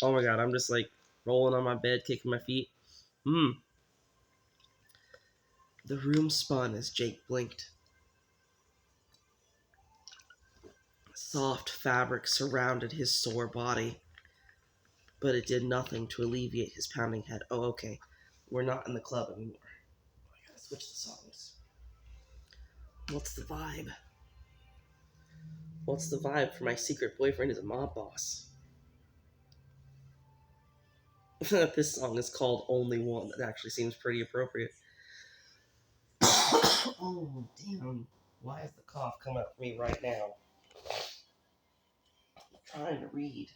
Oh my god, I'm just like rolling on my bed, kicking my feet. The room spun as Jake blinked. Soft fabric surrounded his sore body, but it did nothing to alleviate his pounding head. Oh, okay. We're not in the club anymore. I gotta switch the songs. What's the vibe? What's the vibe for my secret boyfriend is a mob boss? This song is called Only One. That actually seems pretty appropriate. Oh, damn. Why is the cough coming up for me right now? I'm trying to read.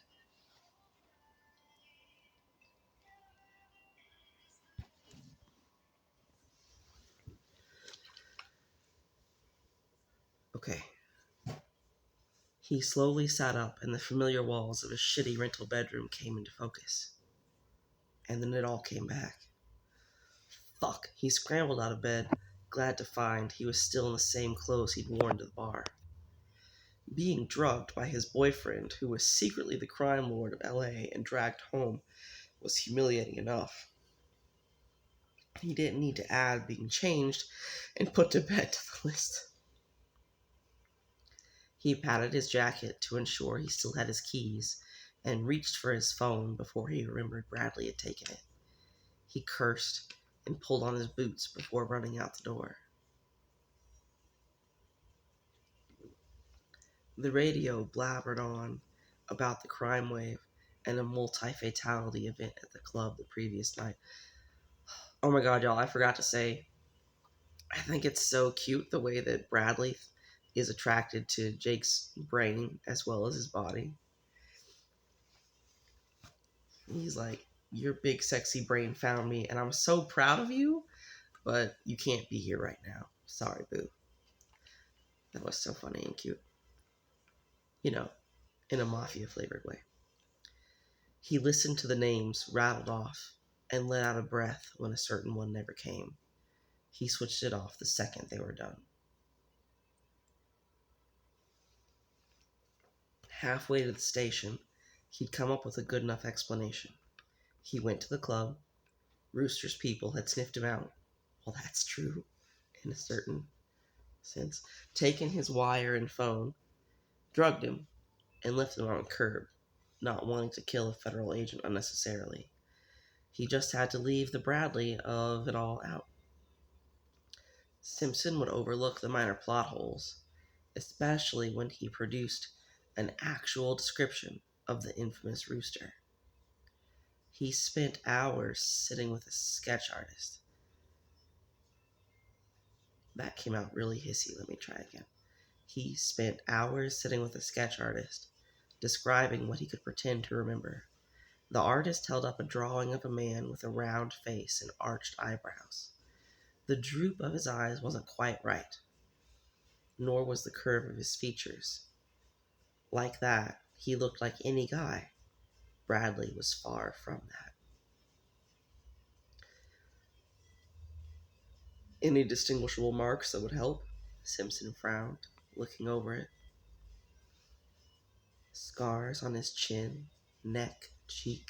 Okay. He slowly sat up, and the familiar walls of his shitty rental bedroom came into focus. And then it all came back. Fuck. He scrambled out of bed, glad to find he was still in the same clothes he'd worn to the bar. Being drugged by his boyfriend, who was secretly the crime lord of LA and dragged home, was humiliating enough. He didn't need to add being changed and put to bed to the list. He patted his jacket to ensure he still had his keys and reached for his phone before he remembered Bradley had taken it. He cursed and pulled on his boots before running out the door. The radio blabbered on about the crime wave and a multi-fatality event at the club the previous night. Oh my god, y'all, I forgot to say, I think it's so cute the way that Bradley is attracted to Jake's brain as well as his body. He's like, your big sexy brain found me, and I'm so proud of you, but you can't be here right now. Sorry, boo. That was so funny and cute. You know, in a mafia-flavored way. He listened to the names rattled off and let out a breath when a certain one never came. He switched it off the second they were done. Halfway to the station, he'd come up with a good enough explanation. He went to the club. Rooster's people had sniffed him out. Well, that's true, in a certain sense. Taken his wire and phone, drugged him, and left him on a curb, not wanting to kill a federal agent unnecessarily. He just had to leave the Bradley of it all out. Simpson would overlook the minor plot holes, especially when he produced an actual description of the infamous Rooster. He spent hours sitting with a sketch artist. That came out really hissy. Let me try again. He spent hours sitting with a sketch artist, describing what he could pretend to remember. The artist held up a drawing of a man with a round face and arched eyebrows. The droop of his eyes wasn't quite right, nor was the curve of his features. Like that, he looked like any guy. Bradley was far from that. Any distinguishable marks that would help? Simpson frowned, looking over it. Scars on his chin, neck, cheek.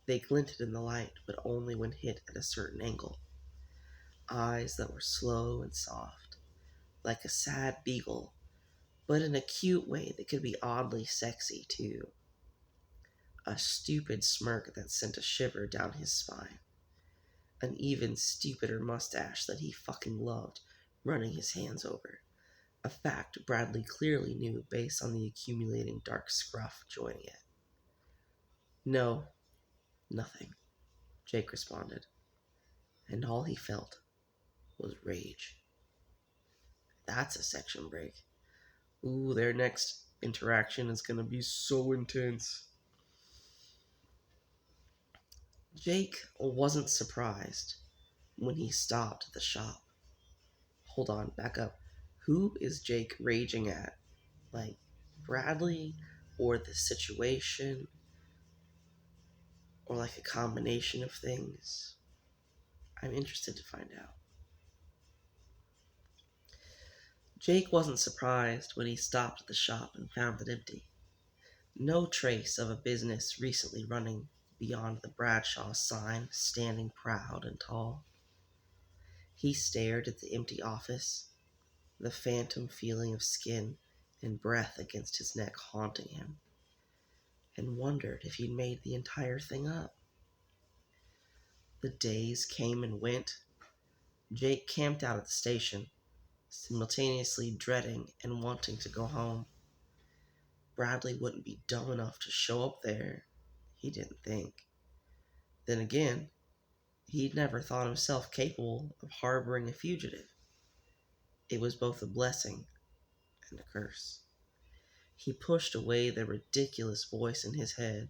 They glinted in the light, but only when hit at a certain angle. Eyes that were slow and soft, like a sad beagle, but in a cute way that could be oddly sexy, too. A stupid smirk that sent a shiver down his spine. An even stupider mustache that he fucking loved running his hands over. A fact Bradley clearly knew based on the accumulating dark scruff joining it. No, nothing, Jake responded. And all he felt was rage. That's a section break. Ooh, their next interaction is going to be so intense. Jake wasn't surprised when he stopped at the shop. Hold on, back up. Who is Jake raging at? Like, Bradley, or the situation, or like a combination of things? I'm interested to find out. Jake wasn't surprised when he stopped at the shop and found it empty. No trace of a business recently running beyond the Bradshaw sign standing proud and tall. He stared at the empty office, the phantom feeling of skin and breath against his neck haunting him, and wondered if he'd made the entire thing up. The days came and went. Jake camped out at the station, simultaneously dreading and wanting to go home. Bradley wouldn't be dumb enough to show up there, he didn't think. Then again, he'd never thought himself capable of harboring a fugitive. It was both a blessing and a curse. He pushed away the ridiculous voice in his head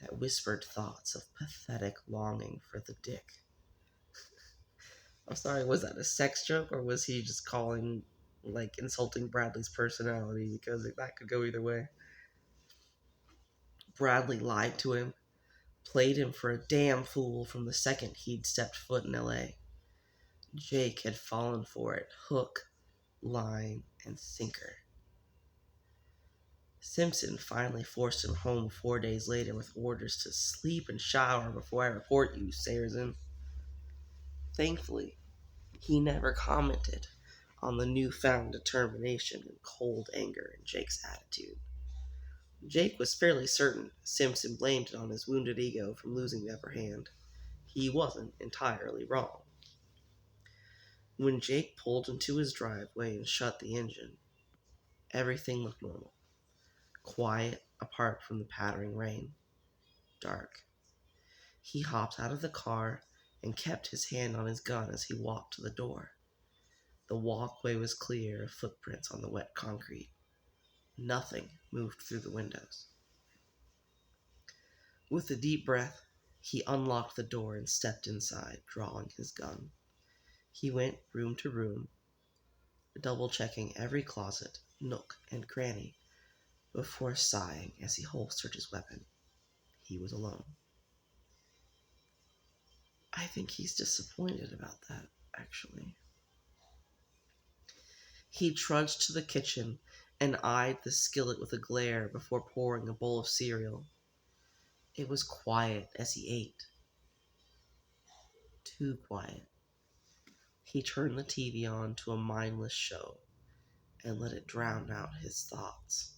that whispered thoughts of pathetic longing for the dick. I'm sorry, was that a sex joke, or was he just insulting Bradley's personality? Because that could go either way. Bradley lied to him, played him for a damn fool from the second he'd stepped foot in L.A. Jake had fallen for it, hook, line, and sinker. Simpson finally forced him home 4 days later with orders to sleep and shower before I report you, Seresin. Thankfully, he never commented on the newfound determination and cold anger in Jake's attitude. Jake was fairly certain Simpson blamed it on his wounded ego from losing the upper hand. He wasn't entirely wrong. When Jake pulled into his driveway and shut the engine, everything looked normal. Quiet apart from the pattering rain. Dark. He hopped out of the car and kept his hand on his gun as he walked to the door. The walkway was clear of footprints on the wet concrete. Nothing moved through the windows. With a deep breath, he unlocked the door and stepped inside, drawing his gun. He went room to room, double-checking every closet, nook, and cranny, before sighing as he holstered his weapon. He was alone. I think he's disappointed about that, actually. He trudged to the kitchen and eyed the skillet with a glare before pouring a bowl of cereal. It was quiet as he ate. Too quiet. He turned the TV on to a mindless show and let it drown out his thoughts.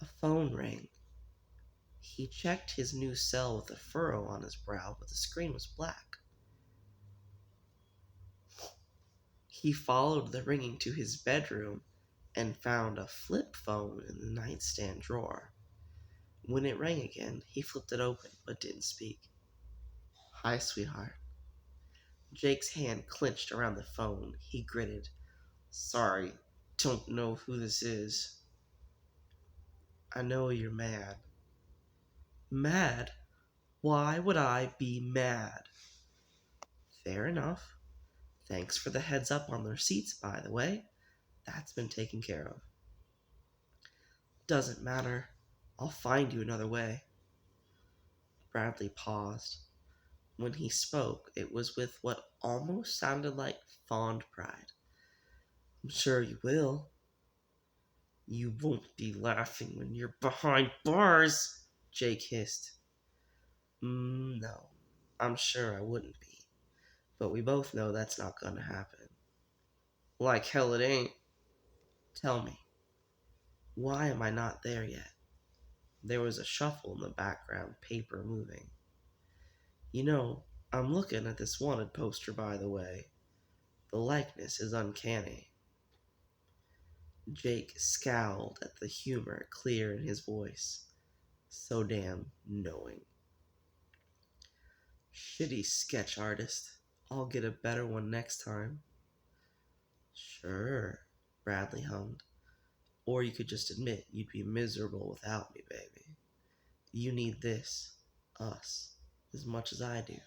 A phone rang. He checked his new cell with a furrow on his brow, but the screen was black. He followed the ringing to his bedroom and found a flip phone in the nightstand drawer. When it rang again, he flipped it open but didn't speak. "Hi, sweetheart." Jake's hand clenched around the phone. He gritted. "Sorry, don't know who this is." "I know you're mad." "Mad? Why would I be mad?" "Fair enough. Thanks for the heads up on the receipts, by the way. That's been taken care of." "Doesn't matter. I'll find you another way." Bradley paused. When he spoke, it was with what almost sounded like fond pride. "I'm sure you will." "You won't be laughing when you're behind bars," Jake hissed. No, I'm sure I wouldn't be. But we both know that's not gonna happen." "Like hell it ain't." "Tell me, why am I not there yet?" There was a shuffle in the background, paper moving. "You know, I'm looking at this wanted poster, by the way. The likeness is uncanny." Jake scowled at the humor clear in his voice. So damn knowing. "Shitty sketch artist. I'll get a better one next time." "Sure," Bradley hummed. "Or you could just admit you'd be miserable without me, baby. You need this, us, as much as I do."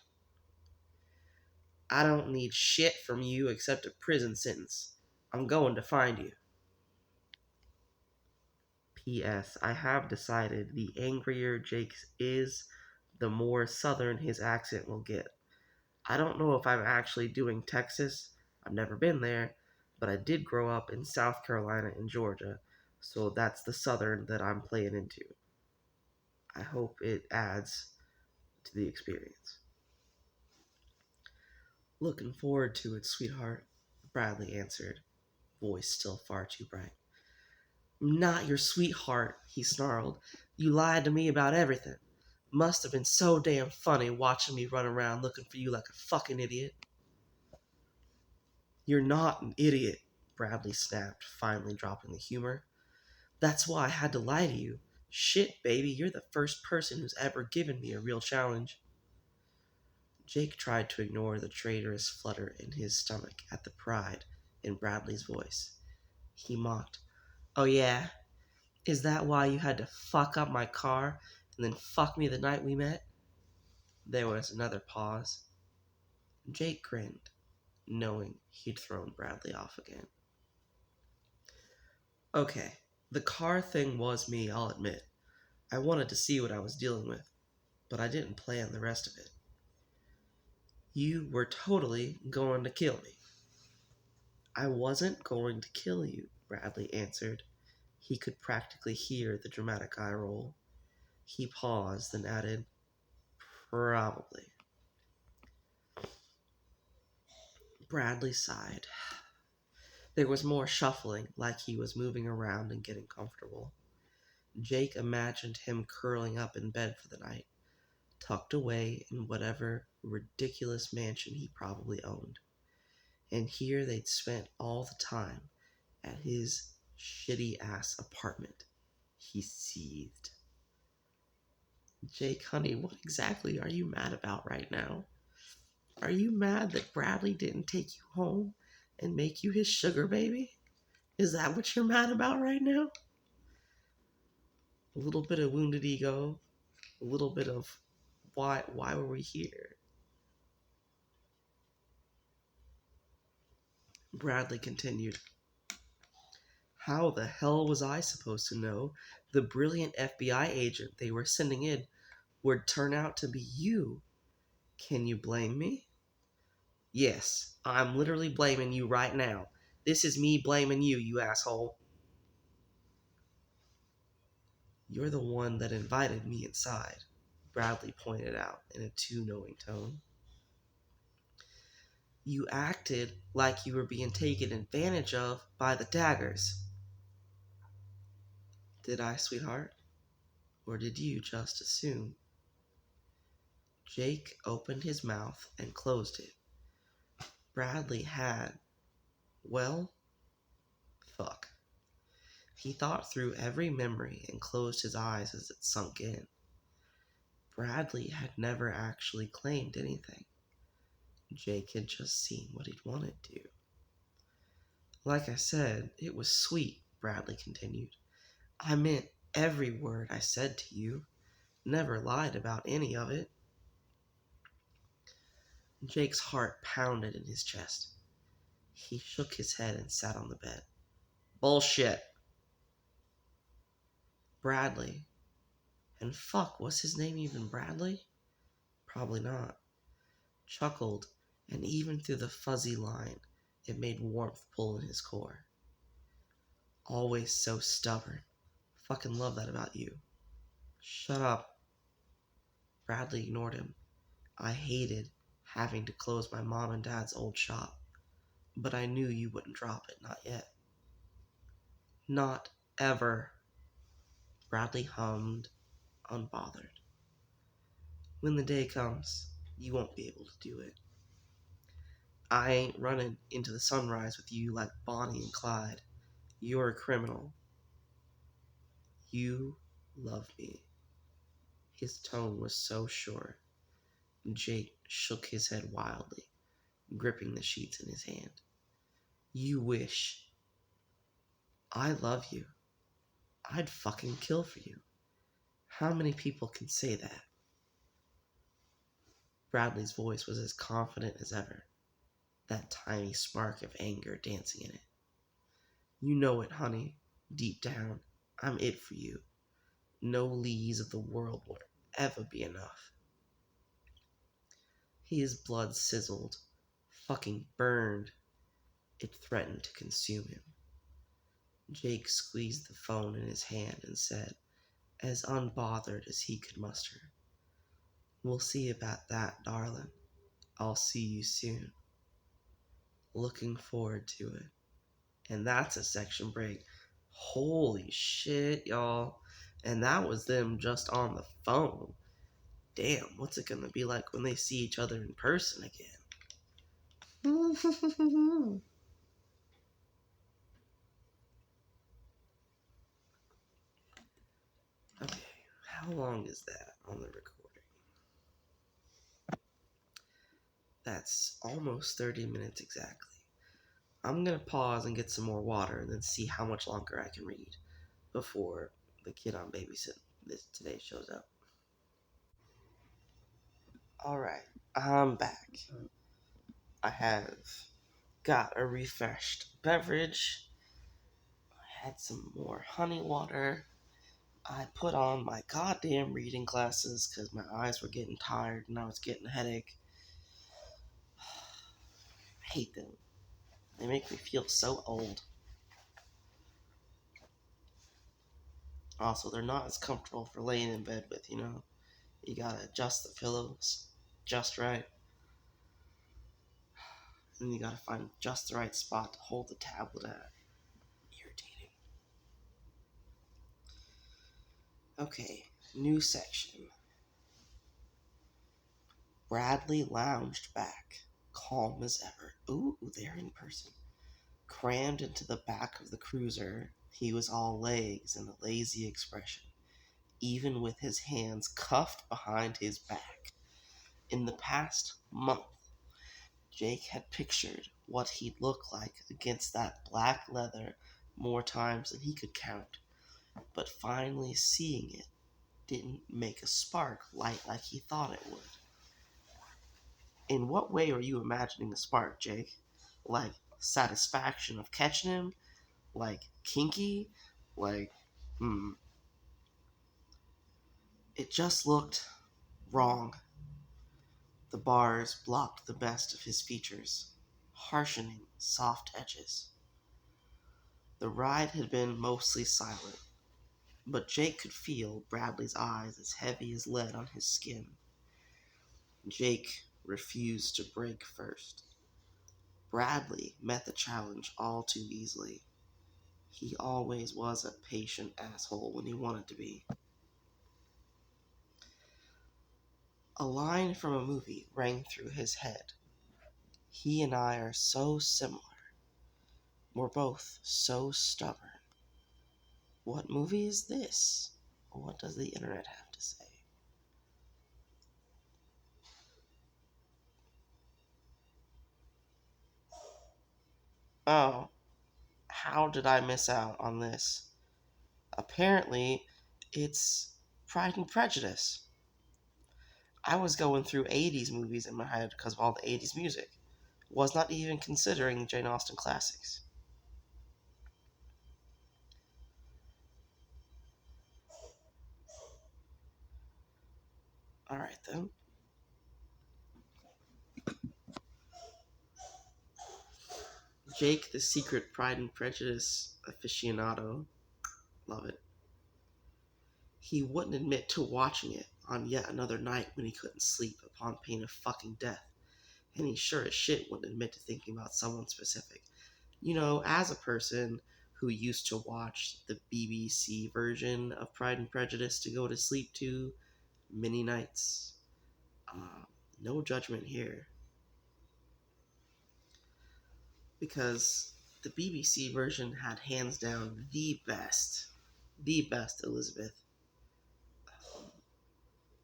"I don't need shit from you except a prison sentence. I'm going to find you. P.S. I have decided the angrier Jake is, the more southern his accent will get. I don't know if I'm actually doing Texas. I've never been there, but I did grow up in South Carolina and Georgia, so that's the southern that I'm playing into. I hope it adds to the experience." "Looking forward to it, sweetheart," Bradley answered, voice still far too bright. "I'm not your sweetheart," he snarled. "You lied to me about everything. Must have been so damn funny watching me run around looking for you like a fucking idiot." "You're not an idiot," Bradley snapped, finally dropping the humor. "That's why I had to lie to you. Shit, baby, you're the first person who's ever given me a real challenge." Jake tried to ignore the traitorous flutter in his stomach at the pride in Bradley's voice. He mocked. "Oh yeah? Is that why you had to fuck up my car and then fuck me the night we met?" There was another pause. Jake grinned, knowing he'd thrown Bradley off again. "Okay, the car thing was me, I'll admit. I wanted to see what I was dealing with, but I didn't plan the rest of it." "You were totally going to kill me." "I wasn't going to kill you," Bradley answered. He could practically hear the dramatic eye roll. He paused, then added, "Probably." Bradley sighed. There was more shuffling, like he was moving around and getting comfortable. Jake imagined him curling up in bed for the night, tucked away in whatever ridiculous mansion he probably owned. And here they'd spent all the time at his shitty-ass apartment. He seethed. "Jake, honey, what exactly are you mad about right now? Are you mad that Bradley didn't take you home and make you his sugar baby? Is that what you're mad about right now?" A little bit of wounded ego, a little bit of why were we here? Bradley continued. "How the hell was I supposed to know the brilliant FBI agent they were sending in would turn out to be you? Can you blame me?" "Yes, I'm literally blaming you right now. This is me blaming you, you asshole." "You're the one that invited me inside," Bradley pointed out in a too knowing tone. "You acted like you were being taken advantage of by the daggers." "Did I, sweetheart? Or did you just assume?" Jake opened his mouth and closed it. Bradley had, well, fuck. He thought through every memory and closed his eyes as it sunk in. Bradley had never actually claimed anything. Jake had just seen what he'd wanted to. Like I said, it was sweet, Bradley continued. I meant every word I said to you. Never lied about any of it. Jake's heart pounded in his chest. He shook his head and sat on the bed. Bullshit. Bradley. And fuck, was his name even Bradley? Probably not. Chuckled, and even through the fuzzy line, it made warmth pull in his core. Always so stubborn. Fucking love that about you. Shut up. Bradley ignored him. I hated having to close my mom and dad's old shop, but I knew you wouldn't drop it, not yet. Not ever. Bradley hummed, unbothered. When the day comes, you won't be able to do it. I ain't running into the sunrise with you like Bonnie and Clyde. You're a criminal. You love me. His tone was so sure. Jake shook his head wildly, gripping the sheets in his hand. You wish. I love you. I'd fucking kill for you. How many people can say that? Bradley's voice was as confident as ever, that tiny spark of anger dancing in it. You know it, honey. Deep down, I'm it for you. No lees of the world will ever be enough. His blood sizzled, fucking burned. It threatened to consume him. Jake squeezed the phone in his hand and said, as unbothered as he could muster, We'll see about that, darling. I'll see you soon. Looking forward to it. And that's a section break. Holy shit, y'all. And that was them just on the phone. Damn, what's it gonna be like when they see each other in person again? Okay, how long is that on the recording? That's almost 30 minutes exactly. I'm gonna pause and get some more water and then see how much longer I can read before the kid I'm babysitting today shows up. Alright, I'm back. I have got a refreshed beverage. I had some more honey water. I put on my goddamn reading glasses because my eyes were getting tired and I was getting a headache. I hate them. They make me feel so old. Also, they're not as comfortable for laying in bed with, you know? You gotta adjust the pillows just right. And you gotta find just the right spot to hold the tablet at. Irritating. Okay, new section. Bradley lounged back, calm as ever. Ooh, they're in person. Crammed into the back of the cruiser, he was all legs and a lazy expression, even with his hands cuffed behind his back. In the past month, Jake had pictured what he'd look like against that black leather more times than he could count, but finally seeing it didn't make a spark light like he thought it would. In what way are you imagining a spark, Jake? Like satisfaction of catching him? Like kinky? Like, It just looked wrong. The bars blocked the best of his features, harshening soft edges. The ride had been mostly silent, but Jake could feel Bradley's eyes as heavy as lead on his skin. Jake refused to break first. Bradley met the challenge all too easily. He always was a patient asshole when he wanted to be. A line from a movie rang through his head. He and I are so similar. We're both so stubborn. What movie is this? What does the internet have to say? Oh, how did I miss out on this? Apparently, it's Pride and Prejudice. I was going through 80s movies in my head because of all the 80s music. Was not even considering Jane Austen classics. Alright then. Jake, the secret Pride and Prejudice aficionado. Love it. He wouldn't admit to watching it on yet another night when he couldn't sleep upon pain of fucking death. And he sure as shit wouldn't admit to thinking about someone specific. You know, as a person who used to watch the BBC version of Pride and Prejudice to go to sleep to many nights, uh, no judgment here. Because the BBC version had hands down the best Elizabeth.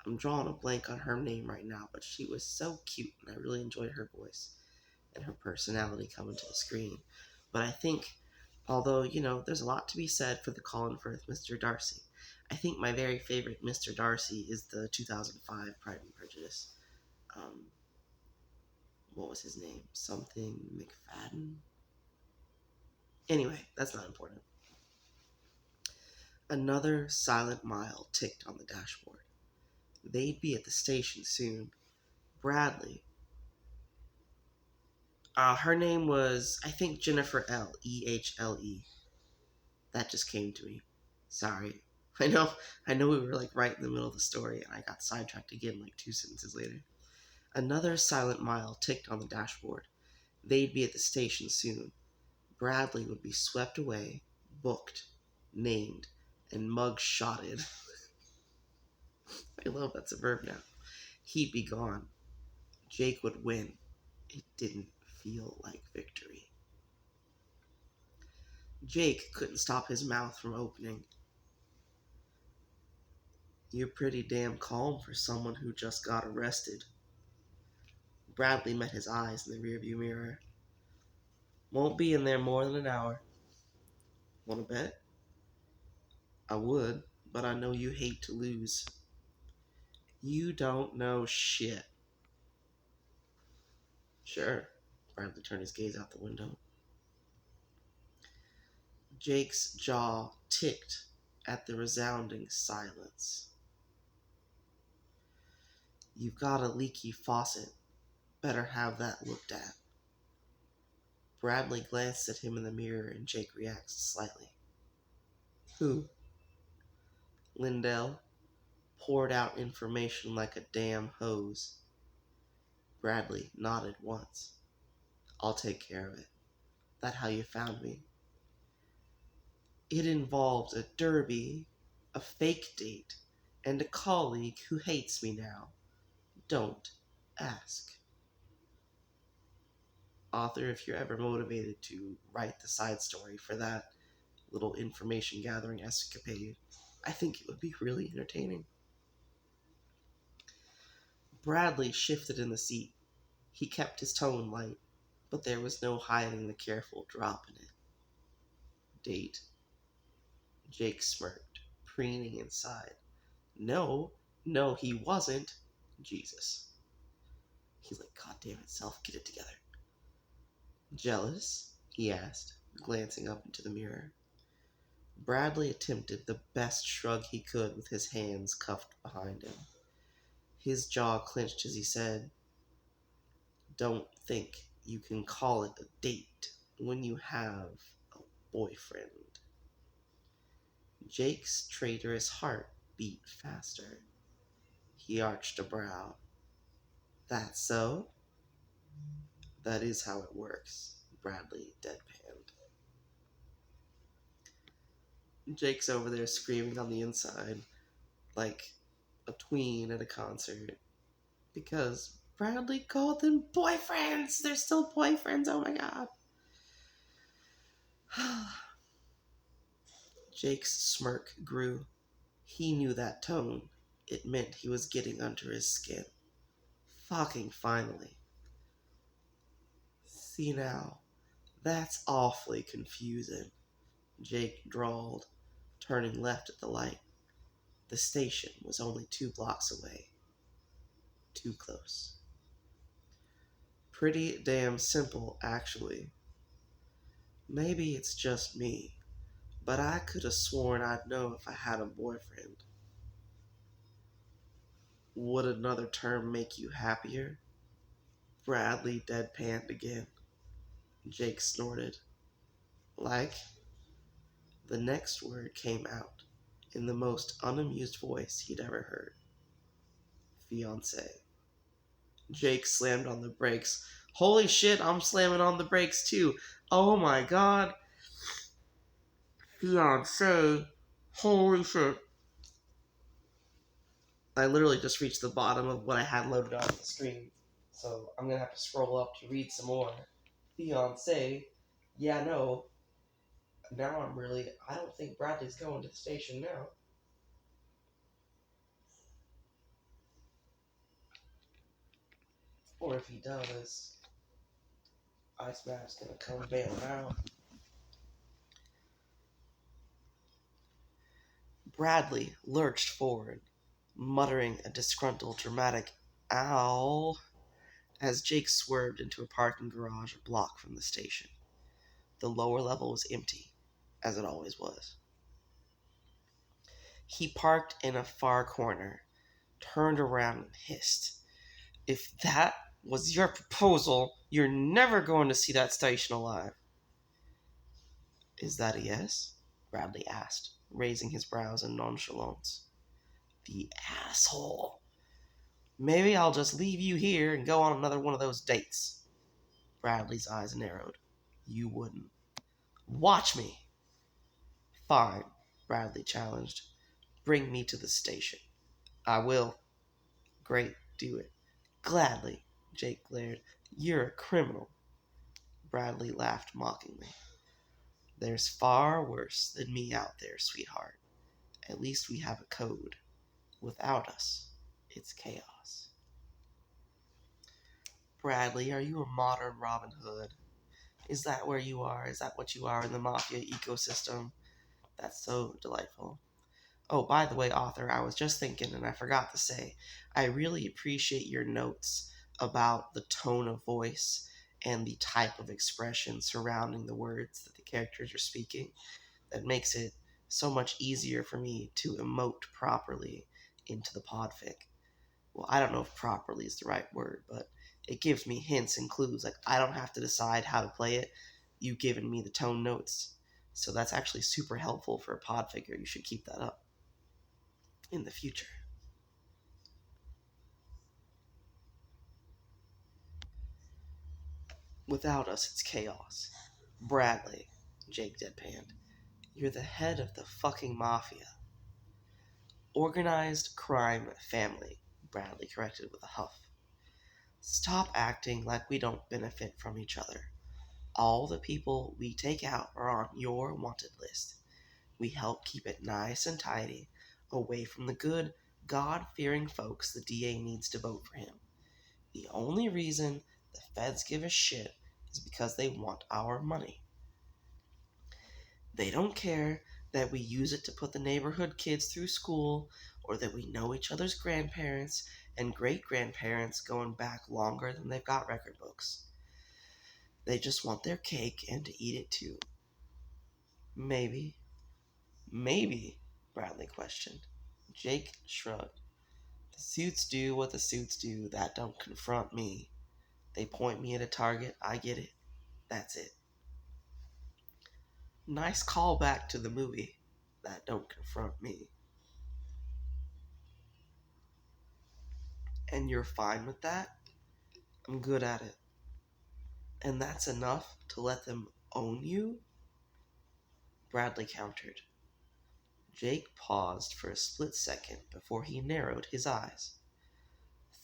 I'm drawing a blank on her name right now, but she was so cute and I really enjoyed her voice and her personality coming to the screen. But I think, although, there's a lot to be said for the Colin Firth Mr. Darcy, I think my very favorite Mr. Darcy is the 2005 Pride and Prejudice. Um, what was his name? Something McFadden? Anyway, that's not important. Another silent mile ticked on the dashboard. They'd be at the station soon. Bradley. Her name was, I think, Jennifer L. Ehle. That just came to me. Sorry. I know we were like right in the middle of the story and I got sidetracked again like 2 sentences later. Another silent mile ticked on the dashboard. They'd be at the station soon. Bradley would be swept away, booked, named, and mug shotted. I love that's a verb now. He'd be gone. Jake would win. It didn't feel like victory. Jake couldn't stop his mouth from opening. You're pretty damn calm for someone who just got arrested. Bradley met his eyes in the rearview mirror. Won't be in there more than an hour. Want to bet? I would, but I know you hate to lose. You don't know shit. Sure. Bradley turned his gaze out the window. Jake's jaw ticked at the resounding silence. You've got a leaky faucet. Better have that looked at. Bradley glanced at him in the mirror and Jake reacted slightly. Who? Lindell poured out information like a damn hose. Bradley nodded once. I'll take care of it. That how you found me? It involved a derby, a fake date, and a colleague who hates me now. Don't ask. Author, if you're ever motivated to write the side story for that little information gathering escapade, I think it would be really entertaining. Bradley shifted in the seat. He kept his tone light, but there was no hiding the careful drop in it. Date? Jake smirked, preening inside. No, he wasn't. Jesus. He's like, God damn it, self, get it together. Jealous? He asked, glancing up into the mirror. Bradley attempted the best shrug he could with his hands cuffed behind him. His jaw clenched as he said, Don't think you can call it a date when you have a boyfriend. Jake's traitorous heart beat faster. He arched a brow. That's so? That is how it works, Bradley deadpanned. Jake's over there screaming on the inside, like a tween at a concert. Because Bradley called them boyfriends! They're still boyfriends, oh my god. Jake's smirk grew. He knew that tone. It meant he was getting under his skin. Fucking finally. See now, that's awfully confusing, Jake drawled, turning left at the light. The station was only 2 blocks away. Too close. Pretty damn simple, actually. Maybe it's just me, but I could have sworn I'd know if I had a boyfriend. Would another term make you happier? Bradley deadpanned again. Jake snorted. Like? The next word came out in the most unamused voice he'd ever heard. Fiancé. Jake slammed on the brakes. Holy shit, I'm slamming on the brakes too. Oh my god. Fiancé. Holy shit. I literally just reached the bottom of what I had loaded on the screen. So I'm gonna have to scroll up to read some more. Fiancé. Yeah, no. Now I don't think Bradley's going to the station now. Or if he does, Iceman's gonna come bail out. Bradley lurched forward, muttering a disgruntled, dramatic "ow" as Jake swerved into a parking garage a block from the station. The lower level was empty, as it always was. He parked in a far corner, turned around and hissed. If that was your proposal, you're never going to see that station alive. Is that a yes? Bradley asked, raising his brows in nonchalance. The asshole. Maybe I'll just leave you here and go on another one of those dates. Bradley's eyes narrowed. You wouldn't. Watch me. Fine, Bradley challenged. Bring me to the station. I will. Great, do it. Gladly, Jake glared. You're a criminal. Bradley laughed mockingly. There's far worse than me out there, sweetheart. At least we have a code. Without us, it's chaos. Bradley, are you a modern Robin Hood? Is that where you are? Is that what you are in the Mafia ecosystem? That's so delightful. Oh, by the way, author, I was just thinking, and I forgot to say, I really appreciate your notes about the tone of voice and the type of expression surrounding the words that the characters are speaking. That makes it so much easier for me to emote properly into the podfic. Well, I don't know if properly is the right word, but it gives me hints and clues. Like, I don't have to decide how to play it. You've given me the tone notes. So that's actually super helpful for a pod figure. You should keep that up in the future. Without us, it's chaos. Bradley, Jake deadpanned. You're the head of the fucking mafia. Organized crime family, Bradley corrected with a huff. Stop acting like we don't benefit from each other. All the people we take out are on your wanted list. We help keep it nice and tidy, away from the good, God-fearing folks the DA needs to vote for him. The only reason the feds give a shit is because they want our money. They don't care that we use it to put the neighborhood kids through school, or that we know each other's grandparents and great-grandparents going back longer than they've got record books. They just want their cake and to eat it too. Maybe, Bradley questioned. Jake shrugged. The suits do what the suits do. That don't confront me. They point me at a target. I get it. That's it. Nice callback to the movie. That don't confront me. And you're fine with that? I'm good at it. And that's enough to let them own you? Bradley countered. Jake paused for a split second before he narrowed his eyes.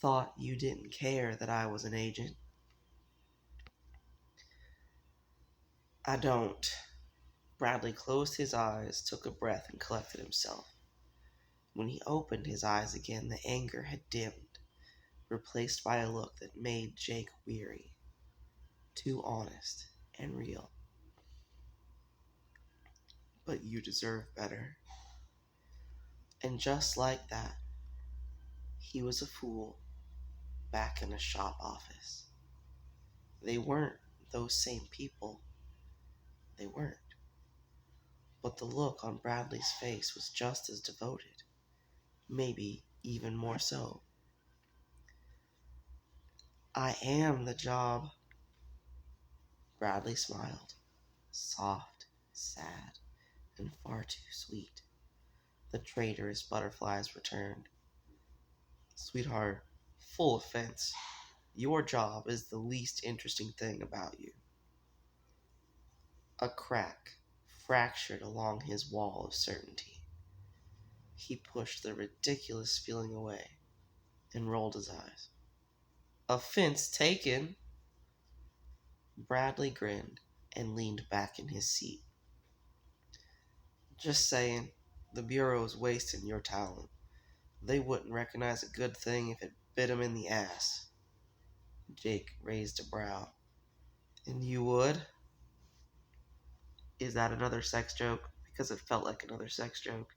Thought you didn't care that I was an agent. I don't. Bradley closed his eyes, took a breath, and collected himself. When he opened his eyes again, the anger had dimmed, replaced by a look that made Jake weary. Too honest and real. But you deserve better. And just like that, he was a fool back in a shop office. They weren't those same people. They weren't. But the look on Bradley's face was just as devoted. Maybe even more so. I am the job. Bradley smiled. Soft, sad, and far too sweet. The traitorous butterflies returned. Sweetheart, full offense. Your job is the least interesting thing about you. A crack fractured along his wall of certainty. He pushed the ridiculous feeling away and rolled his eyes. Offense taken. Bradley grinned and leaned back in his seat. Just saying, the Bureau's wasting your talent. They wouldn't recognize a good thing if it bit 'em in the ass. Jake raised a brow. And you would? Is that another sex joke? Because it felt like another sex joke.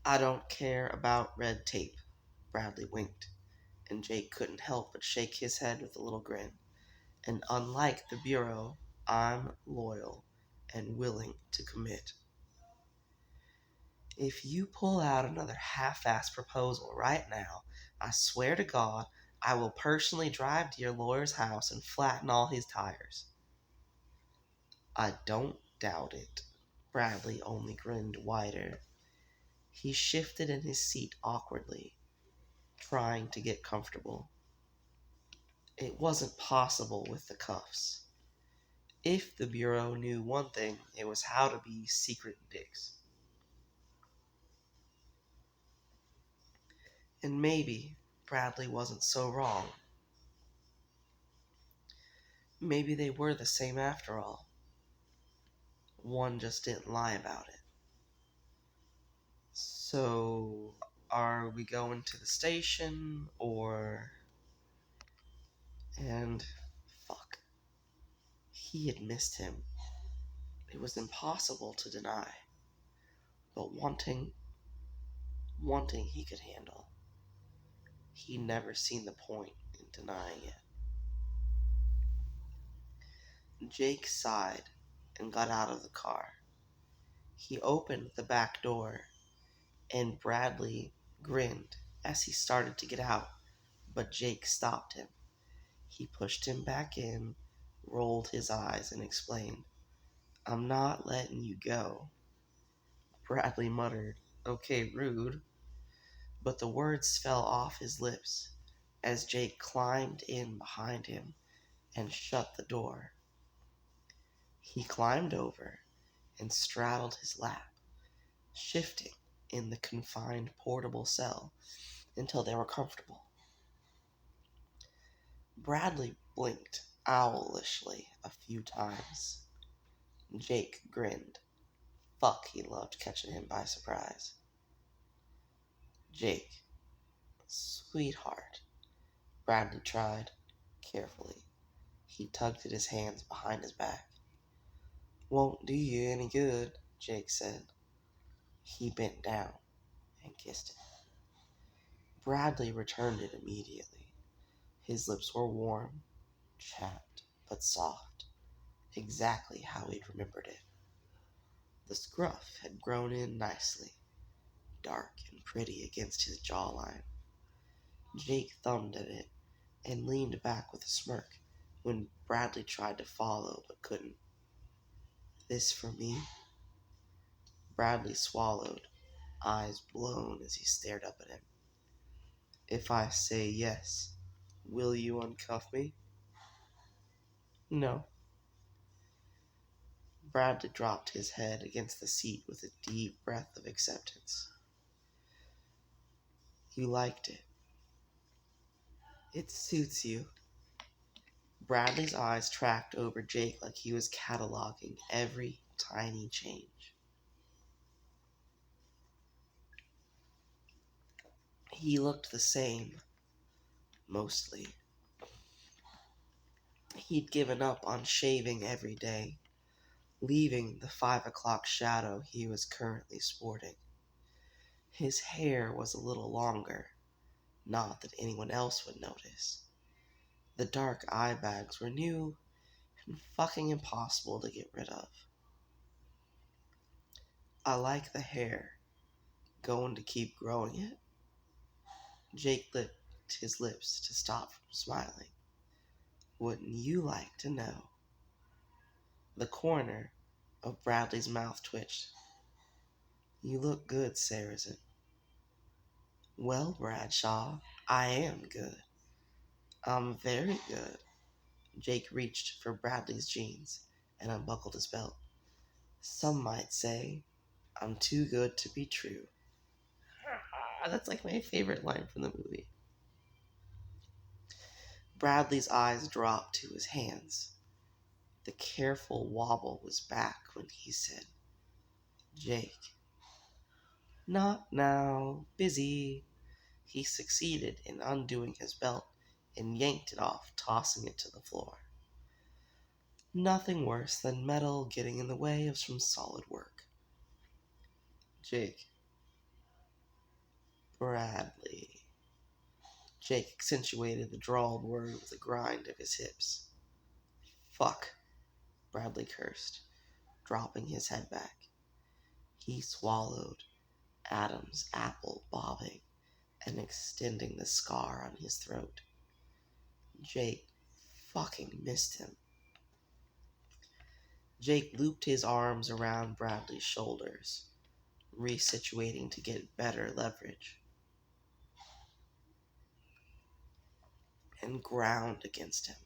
I don't care about red tape. Bradley winked, and Jake couldn't help but shake his head with a little grin. And unlike the Bureau, I'm loyal and willing to commit. If you pull out another half-assed proposal right now, I swear to God, I will personally drive to your lawyer's house and flatten all his tires. I don't doubt it. Bradley only grinned wider. He shifted in his seat awkwardly, trying to get comfortable. It wasn't possible with the cuffs. If the Bureau knew one thing, it was how to be secret dicks. And maybe Bradley wasn't so wrong. Maybe they were the same after all. One just didn't lie about it. So, are we going to the station, or... And, fuck. He had missed him. It was impossible to deny. But wanting he could handle. He'd never seen the point in denying it. Jake sighed and got out of the car. He opened the back door, and Bradley grinned as he started to get out, but Jake stopped him. He pushed him back in, rolled his eyes, and explained, I'm not letting you go. Bradley muttered, Okay, rude. But the words fell off his lips as Jake climbed in behind him and shut the door. He climbed over and straddled his lap, shifting in the confined portable cell until they were comfortable. Bradley blinked owlishly a few times. Jake grinned. Fuck, he loved catching him by surprise. Jake. Sweetheart. Bradley tried, carefully. He tugged at his hands behind his back. Won't do you any good, Jake said. He bent down and kissed it. Bradley returned it immediately. His lips were warm, chapped, but soft, exactly how he'd remembered it. The scruff had grown in nicely, dark and pretty against his jawline. Jake thumbed at it and leaned back with a smirk when Bradley tried to follow but couldn't. This for me? Bradley swallowed, eyes blown as he stared up at him. If I say yes, will you uncuff me? No. Bradley dropped his head against the seat with a deep breath of acceptance. You liked it. It suits you. Bradley's eyes tracked over Jake like he was cataloging every tiny change. He looked the same, mostly. He'd given up on shaving every day, leaving the 5 o'clock shadow he was currently sporting. His hair was a little longer, not that anyone else would notice. The dark eye bags were new and fucking impossible to get rid of. I like the hair. Going to keep growing it? Jake licked his lips to stop from smiling. Wouldn't you like to know? The corner of Bradley's mouth twitched. You look good, Seresin. Well, Bradshaw, I am good. I'm very good. Jake reached for Bradley's jeans and unbuckled his belt. Some might say I'm too good to be true. That's like my favorite line from the movie. Bradley's eyes dropped to his hands. The careful wobble was back when he said, Jake. Not now. Busy. He succeeded in undoing his belt and yanked it off, tossing it to the floor. Nothing worse than metal getting in the way of some solid work. Jake. Bradley. Jake accentuated the drawled word with a grind of his hips. Fuck, Bradley cursed, dropping his head back. He swallowed, Adam's apple bobbing and extending the scar on his throat. Jake fucking missed him. Jake looped his arms around Bradley's shoulders, resituating to get better leverage, and ground against him,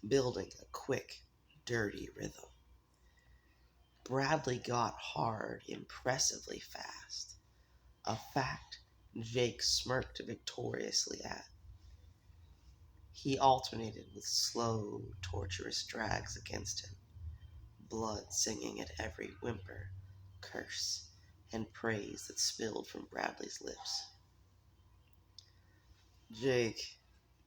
building a quick, dirty rhythm. Bradley got hard impressively fast, a fact Jake smirked victoriously at. He alternated with slow, torturous drags against him, blood singing at every whimper, curse, and praise that spilled from Bradley's lips. Jake,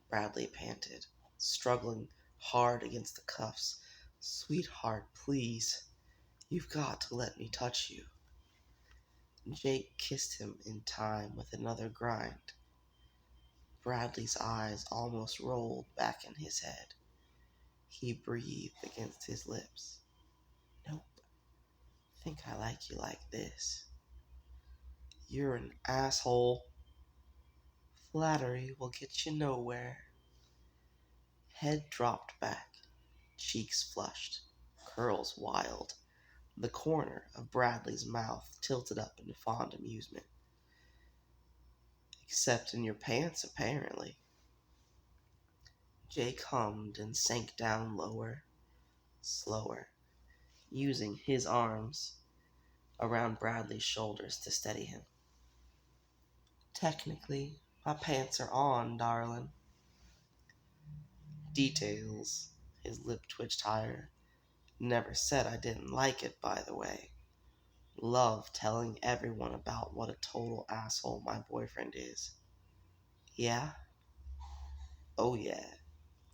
Bradley panted, struggling hard against the cuffs. Sweetheart, please. You've got to let me touch you. Jake kissed him in time with another grind. Bradley's eyes almost rolled back in his head. He breathed against his lips. Nope. Think I like you like this. You're an asshole. Flattery will get you nowhere. Head dropped back, cheeks flushed, curls wild. The corner of Bradley's mouth tilted up in fond amusement. Except in your pants, apparently. Jake hummed and sank down lower, slower, using his arms around Bradley's shoulders to steady him. Technically, my pants are on, darling. Details. His lip twitched higher. Never said I didn't like it, by the way. Love telling everyone about what a total asshole my boyfriend is. Yeah? Oh yeah.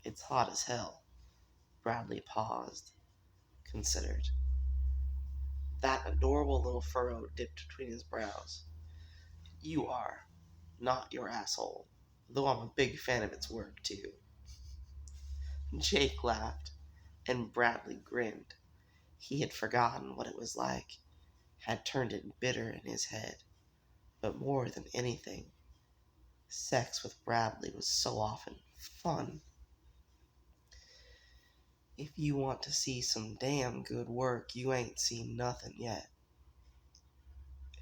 It's hot as hell. Bradley paused, considered. That adorable little furrow dipped between his brows. You are, not your asshole, though I'm a big fan of its work, too. Jake laughed, and Bradley grinned. He had forgotten what it was like, had turned it bitter in his head. But more than anything, sex with Bradley was so often fun. If you want to see some damn good work, you ain't seen nothing yet.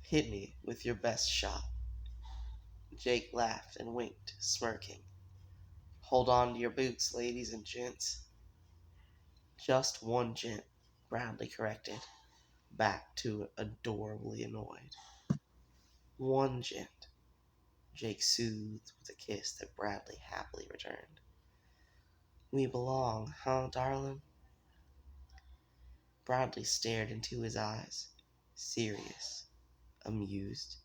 Hit me with your best shot. Jake laughed and winked, smirking. Hold on to your boots, ladies and gents. Just one gent, Bradley corrected, back to adorably annoyed. One gent, Jake soothed with a kiss that Bradley happily returned. We belong, huh, darling? Bradley stared into his eyes, serious, amused,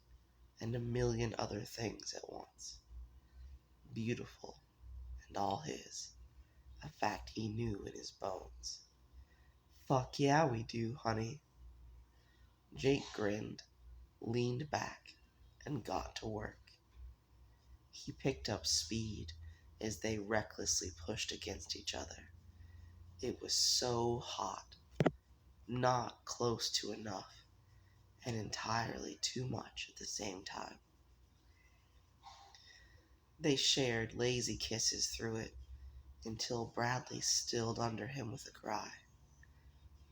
and a million other things at once. Beautiful, and all his, a fact he knew in his bones. Fuck yeah, we do, honey. Jake grinned, leaned back, and got to work. He picked up speed as they recklessly pushed against each other. It was so hot, not close to enough, and entirely too much at the same time. They shared lazy kisses through it until Bradley stilled under him with a cry.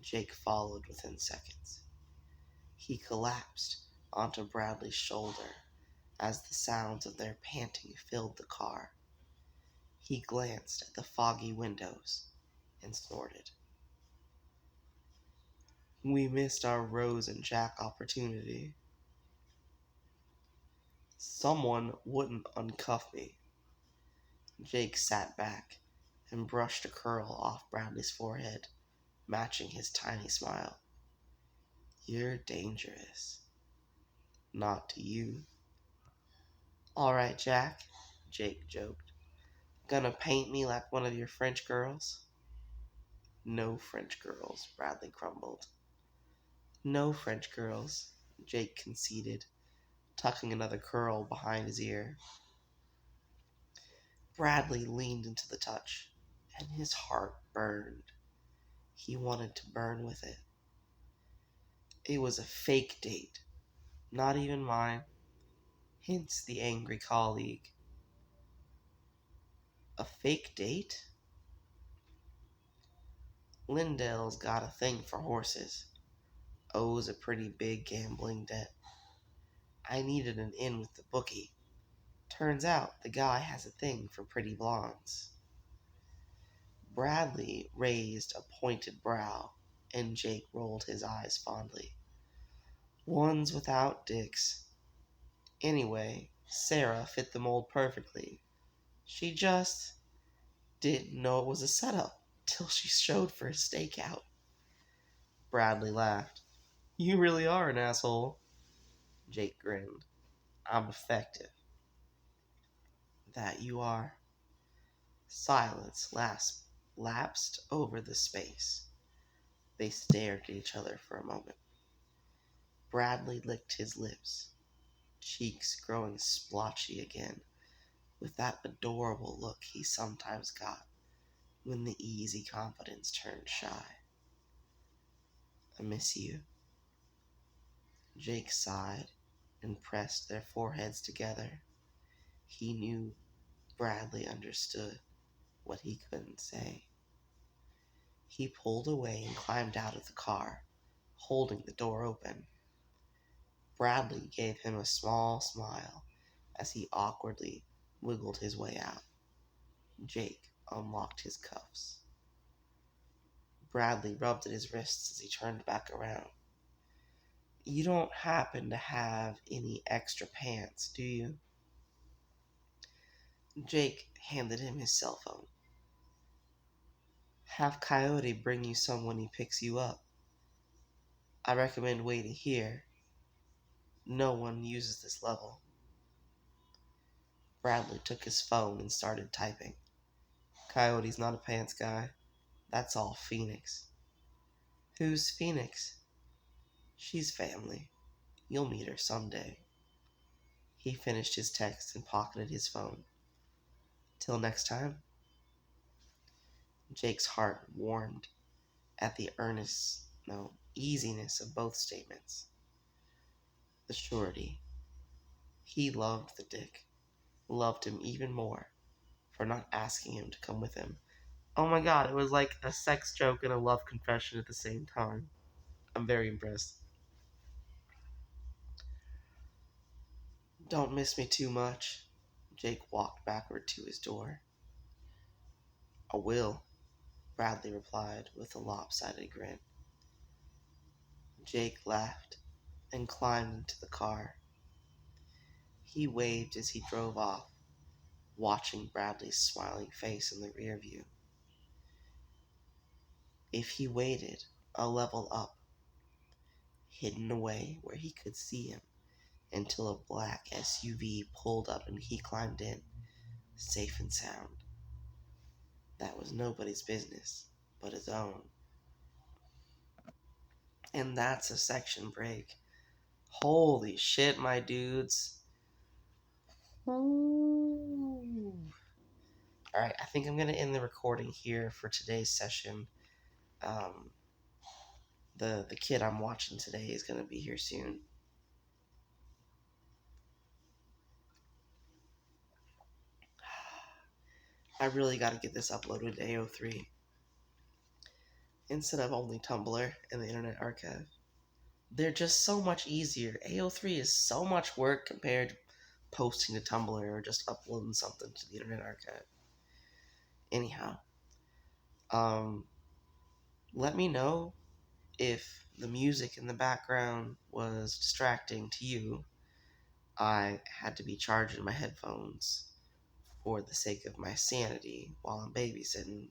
Jake followed within seconds. He collapsed onto Bradley's shoulder as the sounds of their panting filled the car. He glanced at the foggy windows and snorted. We missed our Rose and Jack opportunity. Someone wouldn't uncuff me. Jake sat back and brushed a curl off Bradley's forehead, matching his tiny smile. You're dangerous. Not to you. All right, Jack, Jake joked. Gonna paint me like one of your French girls? No French girls, Bradley grumbled. No French girls, Jake conceded, tucking another curl behind his ear. Bradley leaned into the touch, and his heart burned. He wanted to burn with it. It was a fake date, not even mine. Hence the angry colleague. A fake date? Lindell's got a thing for horses. Owes a pretty big gambling debt. I needed an in with the bookie. Turns out the guy has a thing for pretty blondes. Bradley raised a pointed brow, and Jake rolled his eyes fondly. Ones without dicks. Anyway, Sarah fit the mold perfectly. She just didn't know it was a setup till she showed for a stakeout. Bradley laughed. You really are an asshole. Jake grinned. I'm effective. That you are. Silence lapsed over the space. They stared at each other for a moment. Bradley licked his lips, cheeks growing splotchy again, with that adorable look he sometimes got when the easy confidence turned shy. I miss you. Jake sighed and pressed their foreheads together. He knew Bradley understood what he couldn't say. He pulled away and climbed out of the car, holding the door open. Bradley gave him a small smile as he awkwardly wiggled his way out. Jake unlocked his cuffs. Bradley rubbed at his wrists as he turned back around. You don't happen to have any extra pants, do you? Jake handed him his cell phone. Have Coyote bring you some when he picks you up. I recommend waiting here. No one uses this level. Bradley took his phone and started typing. Coyote's not a pants guy. That's all Phoenix. Who's Phoenix? She's family. You'll meet her someday. He finished his text and pocketed his phone. Till next time. Jake's heart warmed at the easiness of both statements. The surety. He loved the dick. Loved him even more for not asking him to come with him. Oh my god, it was like a sex joke and a love confession at the same time. I'm very impressed. Don't miss me too much. Jake walked backward to his door. I will, Bradley replied with a lopsided grin. Jake laughed and climbed into the car. He waved as he drove off, watching Bradley's smiling face in the rear view. If he waited a level up, hidden away where he could see him, until a black SUV pulled up and he climbed in, safe and sound. That was nobody's business but his own. And that's a section break. Holy shit, my dudes. Ooh. Alright, I think I'm going to end the recording here for today's session. The kid I'm watching today is going to be here soon. I really got to get this uploaded to AO3 instead of only Tumblr and the Internet Archive. They're just so much easier. AO3 is so much work compared to posting to Tumblr or just uploading something to the Internet Archive. Anyhow, let me know if the music in the background was distracting to you. I had to be charging my headphones for the sake of my sanity while I'm babysitting.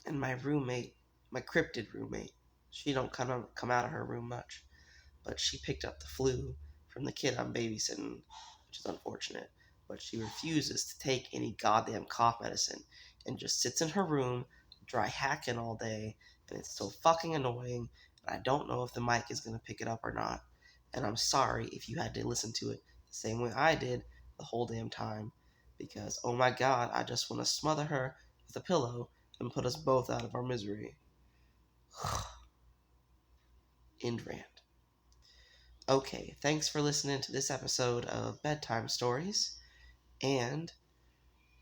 And my roommate, my cryptid roommate, she don't come out of her room much, but she picked up the flu from the kid I'm babysitting, which is unfortunate. But she refuses to take any goddamn cough medicine and just sits in her room, dry hacking all day, and it's so fucking annoying. And I don't know if the mic is gonna pick it up or not. And I'm sorry if you had to listen to it the same way I did the whole damn time, because oh my god, I just want to smother her with a pillow and put us both out of our misery. End rant. Okay, thanks for listening to this episode of Bedtime Stories, and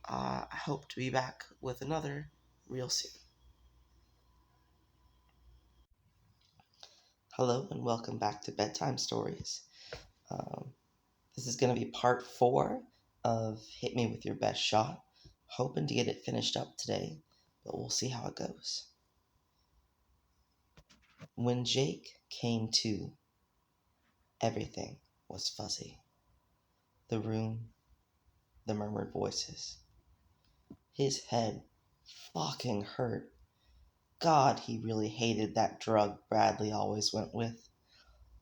I hope to be back with another real soon. Hello, and welcome back to Bedtime Stories. This is going to be part 4 of Hit Me With Your Best Shot. Hoping to get it finished up today, but we'll see how it goes. When Jake came to, everything was fuzzy. The room, the murmured voices. His head fucking hurt. God, he really hated that drug Bradley always went with,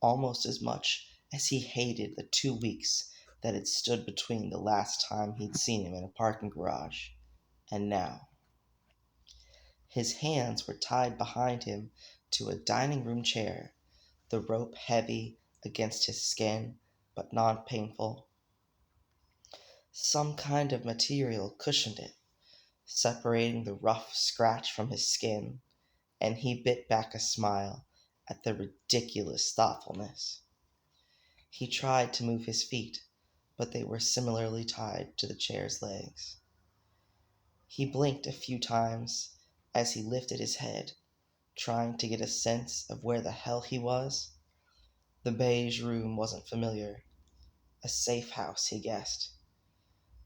almost as much as he hated the 2 weeks that had stood between the last time he'd seen him in a parking garage and now. His hands were tied behind him to a dining room chair, the rope heavy against his skin but non-painful. Some kind of material cushioned it, separating the rough scratch from his skin, and he bit back a smile at the ridiculous thoughtfulness. He tried to move his feet, but they were similarly tied to the chair's legs. He blinked a few times as he lifted his head, trying to get a sense of where the hell he was. The beige room wasn't familiar. A safe house, he guessed.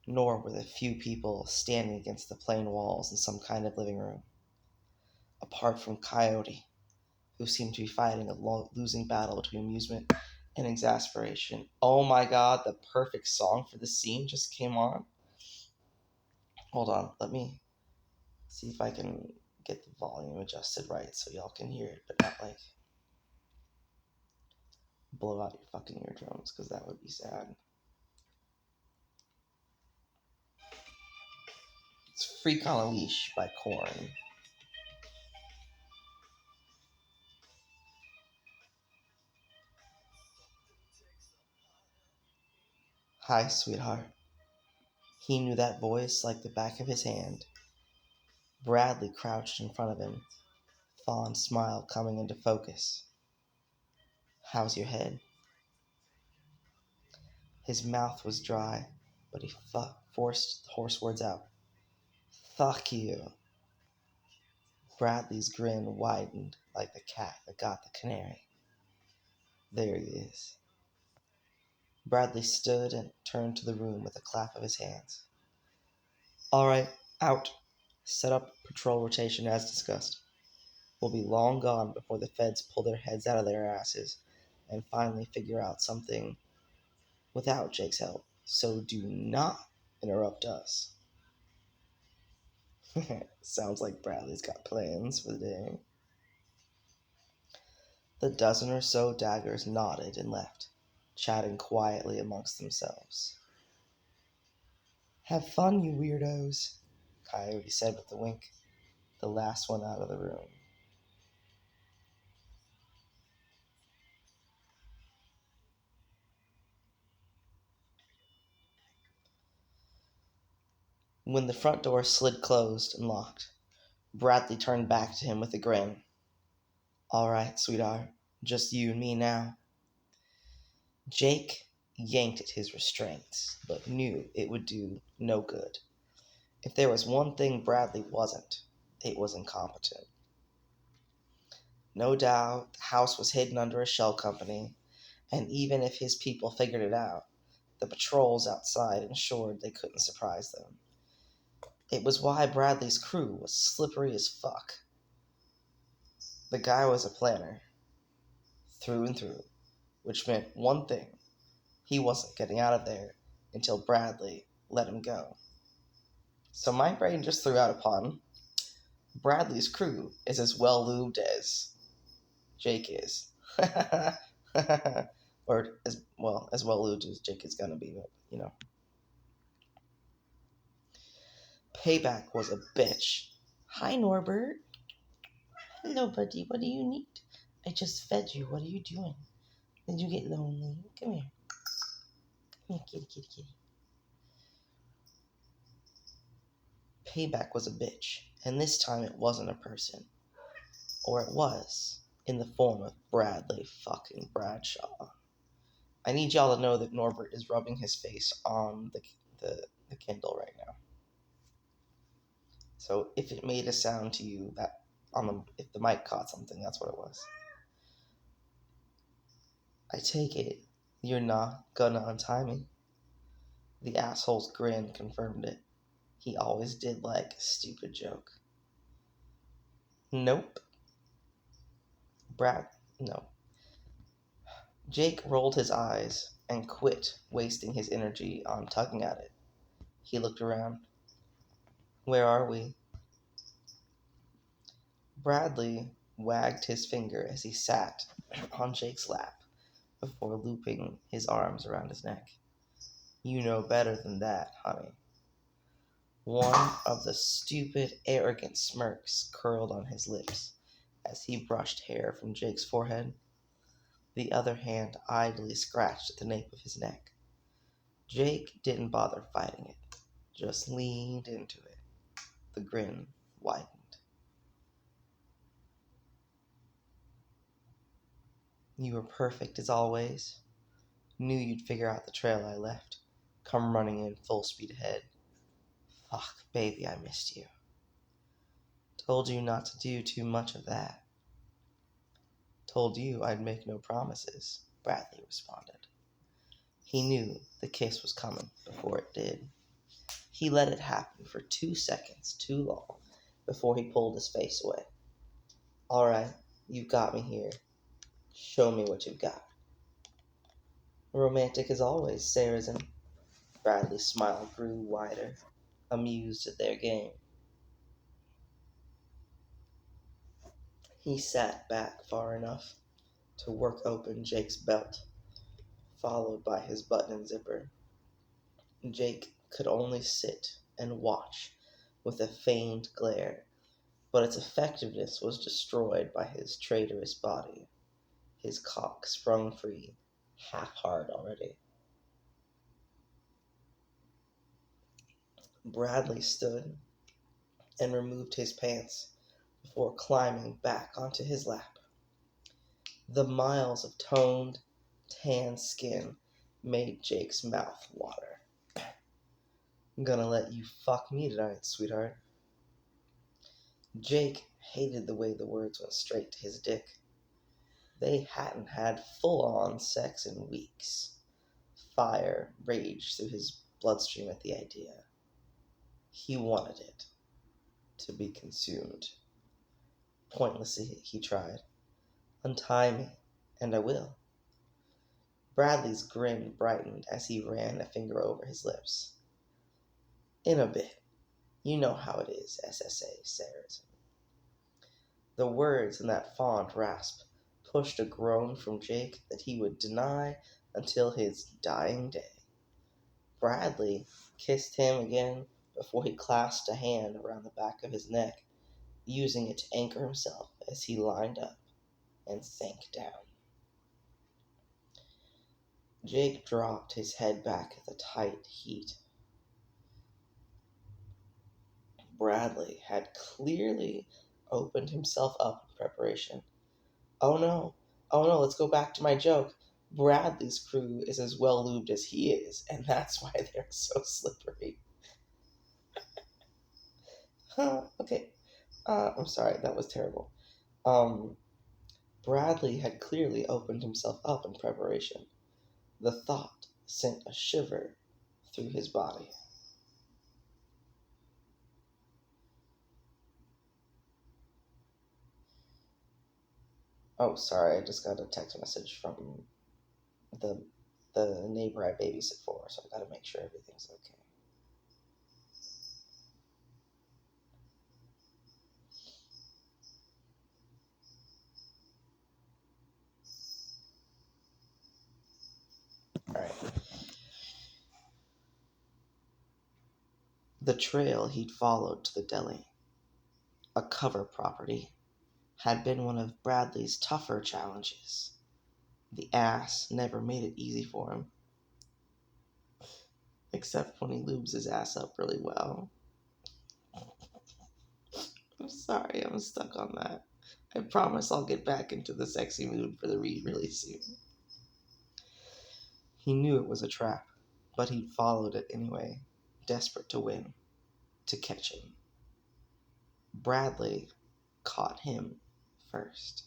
Nor were the few people standing against the plain walls in some kind of living room. Apart from Coyote, who seemed to be fighting a losing battle between amusement and exasperation. Oh my god, the perfect song for the scene just came on. Hold on, let me see if I can get the volume adjusted right so y'all can hear it, but not like blow out your fucking eardrums, because that would be sad. It's Freak on a Leash by Korn. Hi, sweetheart. He knew that voice like the back of his hand. Bradley crouched in front of him, fond smile coming into focus. How's your head? His mouth was dry, but he forced the hoarse words out. Fuck you. Bradley's grin widened like the cat that got the canary. There he is. Bradley stood and turned to the room with a clap of his hands. All right, out. Set up patrol rotation as discussed. We'll be long gone before the feds pull their heads out of their asses and finally figure out something without Jake's help. So do not interrupt us. Sounds like Bradley's got plans for the day. The dozen or so daggers nodded and left, chatting quietly amongst themselves. Have fun, you weirdos, Coyote said with a wink, the last one out of the room. When the front door slid closed and locked, Bradley turned back to him with a grin. All right, sweetheart, just you and me now. Jake yanked at his restraints, but knew it would do no good. If there was one thing Bradley wasn't, it was incompetent. No doubt the house was hidden under a shell company, and even if his people figured it out, the patrols outside ensured they couldn't surprise them. It was why Bradley's crew was slippery as fuck. The guy was a planner, through and through, which meant one thing: he wasn't getting out of there until Bradley let him go. So my brain just threw out a pun. Bradley's crew is as well lubed as Jake is. Or as well lubed as Jake is gonna be, but you know. Payback was a bitch. Hi, Norbert. Hello, buddy. What do you need? I just fed you. What are you doing? Did you get lonely? Come here. Come here, kitty, kitty, kitty. Payback was a bitch, and this time it wasn't a person. Or it was, in the form of Bradley fucking Bradshaw. I need y'all to know that Norbert is rubbing his face on the Kindle right now. So if it made a sound to you, that if the mic caught something, that's what it was. I take it you're not gonna untie me. The asshole's grin confirmed it. He always did like a stupid joke. Nope. No. Jake rolled his eyes and quit wasting his energy on tugging at it. He looked around. Where are we? Bradley wagged his finger as he sat on Jake's lap before looping his arms around his neck. You know better than that, honey. One of the stupid, arrogant smirks curled on his lips as he brushed hair from Jake's forehead. The other hand idly scratched at the nape of his neck. Jake didn't bother fighting it, just leaned into it. The grin widened. You were perfect as always. Knew you'd figure out the trail I left. Come running in full speed ahead. Fuck, baby, I missed you. Told you not to do too much of that. Told you I'd make no promises, Bradley responded. He knew the kiss was coming before it did. He let it happen for 2 seconds too long before he pulled his face away. All right, you've got me here. Show me what you've got. Romantic as always, Seresin. Bradley's smile grew wider, amused at their game. He sat back far enough to work open Jake's belt, followed by his button and zipper. Jake could only sit and watch with a faint glare, but its effectiveness was destroyed by his traitorous body. His cock sprung free, half hard already. Bradley stood and removed his pants before climbing back onto his lap. The miles of toned, tan skin made Jake's mouth water. I'm gonna let you fuck me tonight, sweetheart. Jake hated the way the words went straight to his dick. They hadn't had full-on sex in weeks. Fire raged through his bloodstream at the idea. He wanted it to be consumed. Pointlessly, he tried. Untie me, and I will. Bradley's grin brightened as he ran a finger over his lips. In a bit. You know how it is, SSA, Seresin. The words in that fond rasp pushed a groan from Jake that he would deny until his dying day. Bradley kissed him again before he clasped a hand around the back of his neck, using it to anchor himself as he lined up and sank down. Jake dropped his head back at the tight heat. Bradley had clearly opened himself up in preparation. Oh no, let's go back to my joke. Bradley's crew is as well lubed as he is, and that's why they're so slippery. Okay. I'm sorry, that was terrible. Bradley had clearly opened himself up in preparation. The thought sent a shiver through his body. Oh, sorry, I just got a text message from the the neighbor I babysit for, so I gotta make sure everything's okay. Alright. The trail he'd followed to the deli, a cover property, had been one of Bradley's tougher challenges. The ass never made it easy for him, except when he lubes his ass up really well. I'm sorry, I'm stuck on that. I promise I'll get back into the sexy mood for the read really soon. He knew it was a trap, but he'd followed it anyway, desperate to win, to catch him. Bradley caught him first.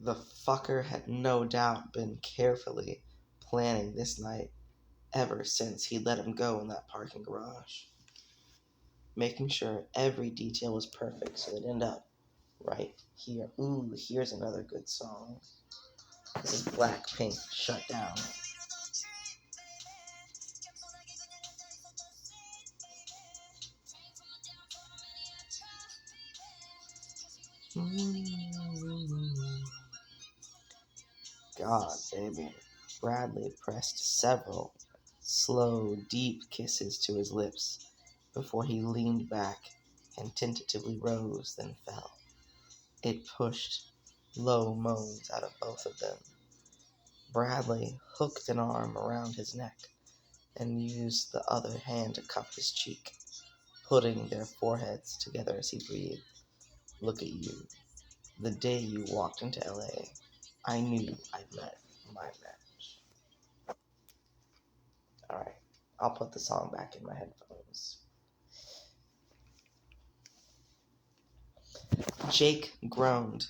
The fucker had no doubt been carefully planning this night ever since he let him go in that parking garage, making sure every detail was perfect so they'd end up right here. Ooh, here's another good song. This is Blackpink, Shut Down. God, baby. Bradley pressed several slow, deep kisses to his lips before he leaned back and tentatively rose, then fell. It pushed low moans out of both of them. Bradley hooked an arm around his neck and used the other hand to cup his cheek, putting their foreheads together as he breathed. Look at you. The day you walked into LA, I knew I'd met my match. Alright, I'll put the song back in my headphones. Jake groaned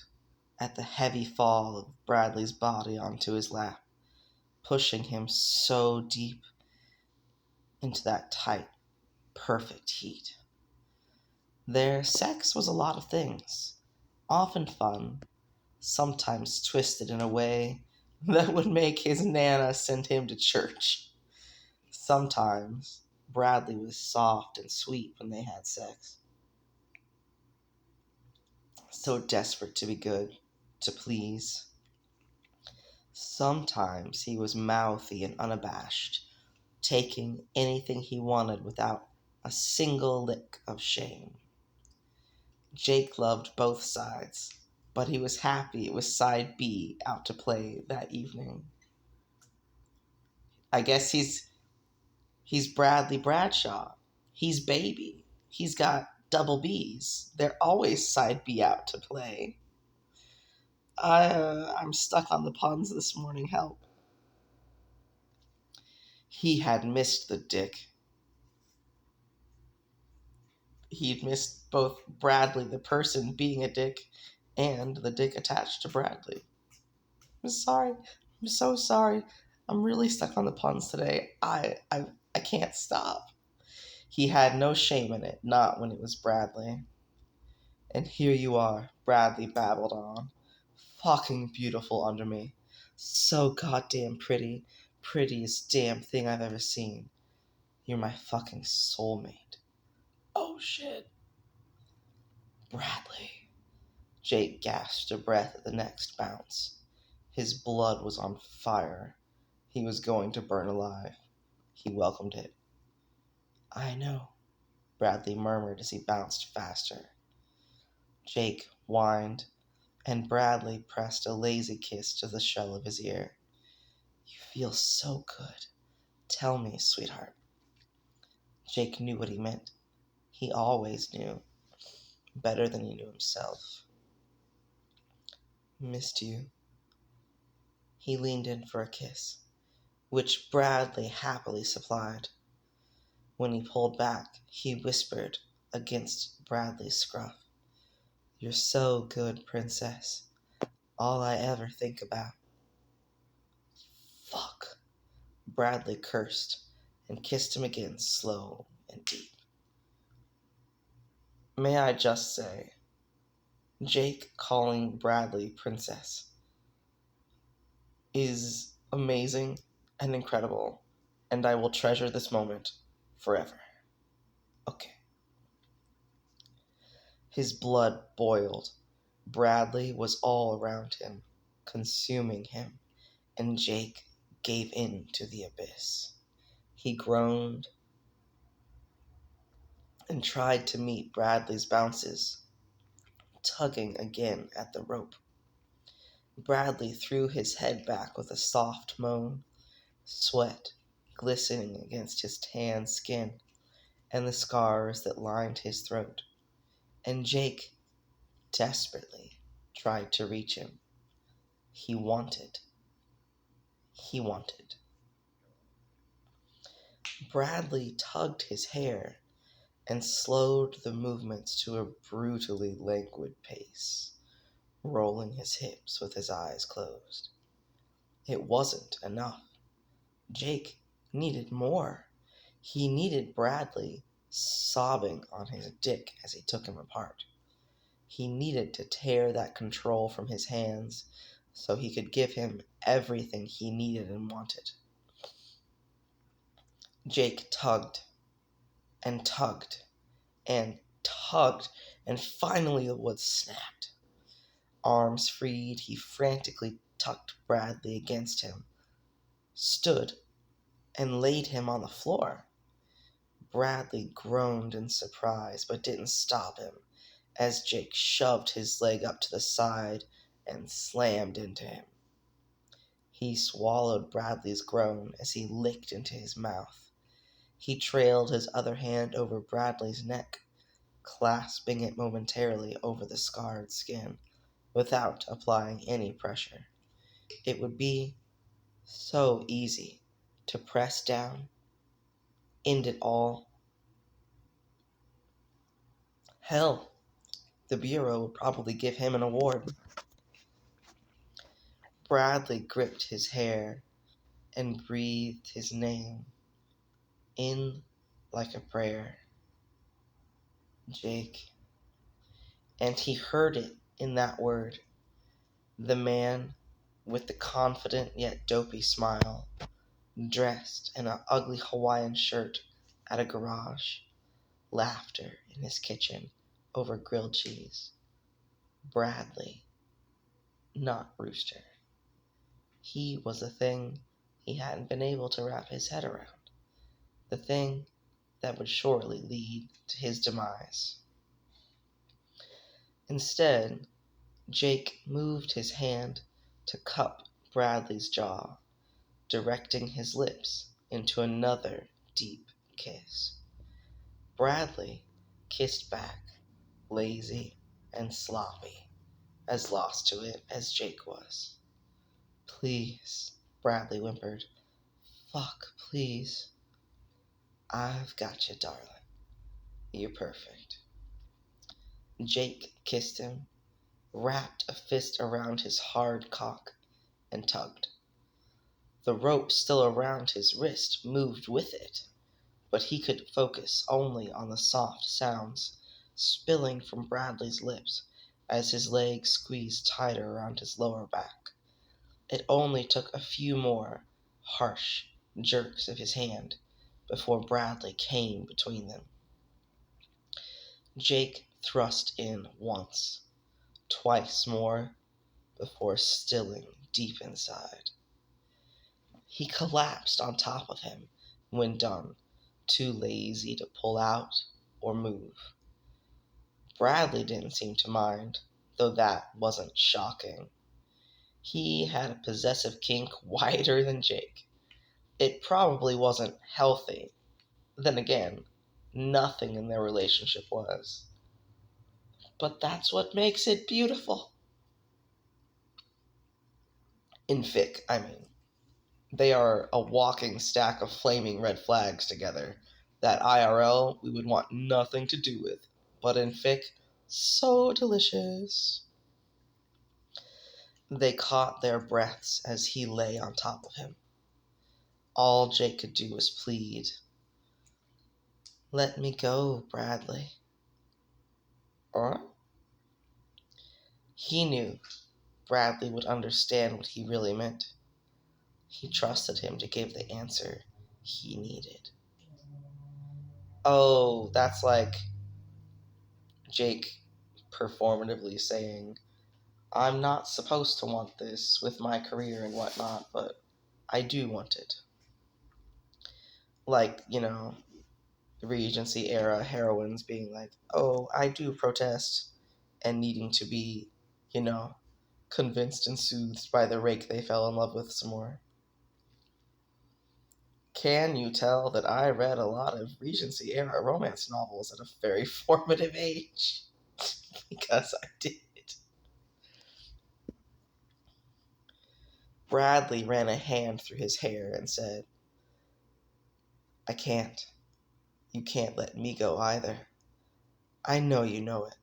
at the heavy fall of Bradley's body onto his lap, pushing him so deep into that tight, perfect heat. Their sex was a lot of things, often fun, sometimes twisted in a way that would make his Nana send him to church. Sometimes Bradley was soft and sweet when they had sex. So desperate to be good, to please. Sometimes he was mouthy and unabashed, taking anything he wanted without a single lick of shame. Jake loved both sides, but he was happy it was side B out to play that evening. I guess he's Bradley Bradshaw. He's baby. He's got double B's. They're always side B out to play. I'm stuck on the puns this morning. Help. He had missed the dick. He'd missed both Bradley, the person, being a dick, and the dick attached to Bradley. I'm sorry. I'm so sorry. I'm really stuck on the puns today. I can't stop. He had no shame in it, not when it was Bradley. And here you are, Bradley babbled on. Fucking beautiful under me. So goddamn pretty. Prettiest damn thing I've ever seen. You're my fucking soulmate. Oh shit. Bradley. Jake gasped a breath at the next bounce. His blood was on fire. He was going to burn alive. He welcomed it. I know, Bradley murmured as he bounced faster. Jake whined, and Bradley pressed a lazy kiss to the shell of his ear. You feel so good. Tell me, sweetheart. Jake knew what he meant. He always knew. Better than he knew himself. Missed you. He leaned in for a kiss, which Bradley happily supplied. When he pulled back, he whispered against Bradley's scruff. You're so good, princess. All I ever think about. Fuck. Bradley cursed and kissed him again, slow and deep. May I just say, Jake calling Bradley princess is amazing and incredible, and I will treasure this moment forever. Okay. His blood boiled. Bradley was all around him, consuming him, and Jake gave in to the abyss. He groaned and tried to meet Bradley's bounces, tugging again at the rope. Bradley threw his head back with a soft moan, sweat glistening against his tan skin and the scars that lined his throat, and Jake desperately tried to reach him. He wanted. Bradley tugged his hair and slowed the movements to a brutally languid pace, rolling his hips with his eyes closed. It wasn't enough. Jake needed more. He needed Bradley sobbing on his dick as he took him apart. He needed to tear that control from his hands so he could give him everything he needed and wanted. Jake tugged and tugged and tugged, and finally the wood snapped. Arms freed, he frantically tucked Bradley against him, stood, and laid him on the floor. Bradley groaned in surprise, but didn't stop him, as Jake shoved his leg up to the side and slammed into him. He swallowed Bradley's groan as he licked into his mouth. He trailed his other hand over Bradley's neck, clasping it momentarily over the scarred skin, without applying any pressure. It would be so easy to press down, end it all. Hell, the Bureau would probably give him an award. Bradley gripped his hair and breathed his name in like a prayer. Jake. And he heard it in that word. The man with the confident yet dopey smile, dressed in an ugly Hawaiian shirt at a garage, laughter in his kitchen over grilled cheese. Bradley, not Rooster. He was the thing he hadn't been able to wrap his head around, the thing that would surely lead to his demise. Instead, Jake moved his hand to cup Bradley's jaw, directing his lips into another deep kiss. Bradley kissed back, lazy and sloppy, as lost to it as Jake was. Please, Bradley whimpered. Fuck, please. I've got you, darling. You're perfect. Jake kissed him, wrapped a fist around his hard cock, and tugged. The rope still around his wrist moved with it, but he could focus only on the soft sounds spilling from Bradley's lips as his legs squeezed tighter around his lower back. It only took a few more harsh jerks of his hand before Bradley came between them. Jake thrust in once, twice more, before stilling deep inside. He collapsed on top of him when done, too lazy to pull out or move. Bradley didn't seem to mind, though that wasn't shocking. He had a possessive kink wider than Jake. It probably wasn't healthy. Then again, nothing in their relationship was. But that's what makes it beautiful. In fic, I mean. They are a walking stack of flaming red flags together that IRL we would want nothing to do with. But in fic, so delicious. They caught their breaths as he lay on top of him. All Jake could do was plead. Let me go, Bradley. Or? He knew Bradley would understand what he really meant. He trusted him to give the answer he needed. Oh, that's like Jake performatively saying, I'm not supposed to want this with my career and whatnot, but I do want it. Like, Regency era heroines being like, oh, I do protest, and needing to be, convinced and soothed by the rake they fell in love with some more. Can you tell that I read a lot of Regency era romance novels at a very formative age? Because I did. Bradley ran a hand through his hair and said, I can't. You can't let me go either. I know you know it.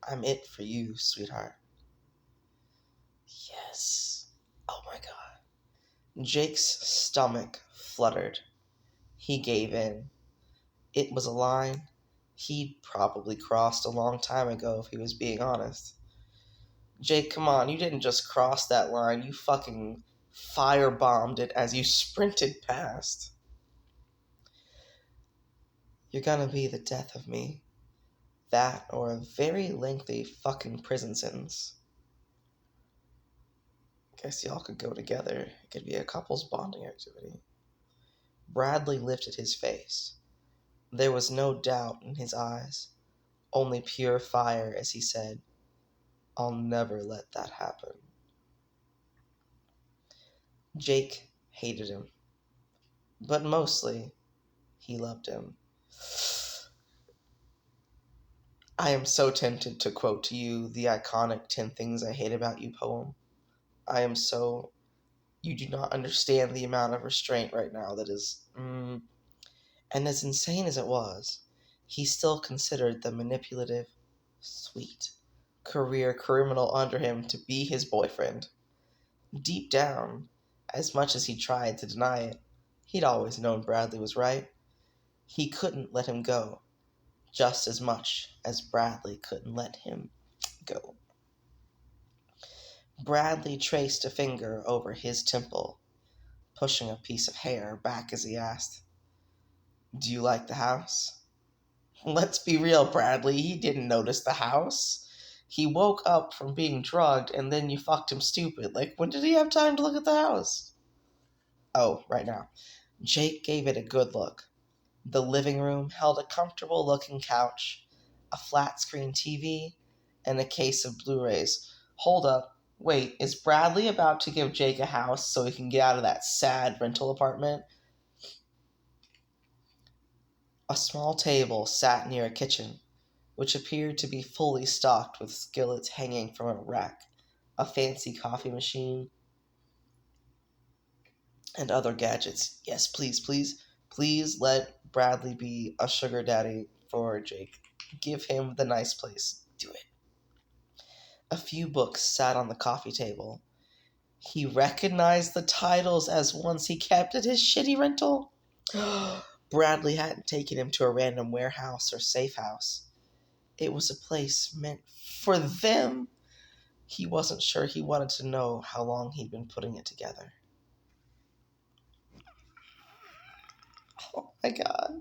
I'm it for you, sweetheart. Yes. Oh my God. Jake's stomach fluttered. He gave in. It was a line he'd probably crossed a long time ago if he was being honest. Jake, come on, you didn't just cross that line. You fucking firebombed it as you sprinted past. You're gonna be the death of me. That or a very lengthy fucking prison sentence. Guess y'all could go together. It could be a couple's bonding activity. Bradley lifted his face. There was no doubt in his eyes, only pure fire as he said, I'll never let that happen. Jake hated him, but mostly he loved him. I am so tempted to quote to you the iconic 10 Things I Hate About You poem. You do not understand the amount of restraint right now that is, and as insane as it was, he still considered the manipulative, sweet, career criminal under him to be his boyfriend. Deep down, as much as he tried to deny it, he'd always known Bradley was right. He couldn't let him go, just as much as Bradley couldn't let him go. Bradley traced a finger over his temple, pushing a piece of hair back as he asked, Do you like the house? Let's be real, Bradley. He didn't notice the house. He woke up from being drugged and then you fucked him stupid. Like, when did he have time to look at the house? Oh, right now. Jake gave it a good look. The living room held a comfortable-looking couch, a flat-screen TV, and a case of Blu-rays. Hold up. Wait, is Bradley about to give Jake a house so he can get out of that sad rental apartment? A small table sat near a kitchen, which appeared to be fully stocked with skillets hanging from a rack, a fancy coffee machine, and other gadgets. Yes, please, please, please let Bradley be a sugar daddy for Jake. Give him the nice place. Do it. A few books sat on the coffee table. He recognized the titles as ones he kept at his shitty rental. Bradley hadn't taken him to a random warehouse or safe house. It was a place meant for them. He wasn't sure he wanted to know how long he'd been putting it together. my god.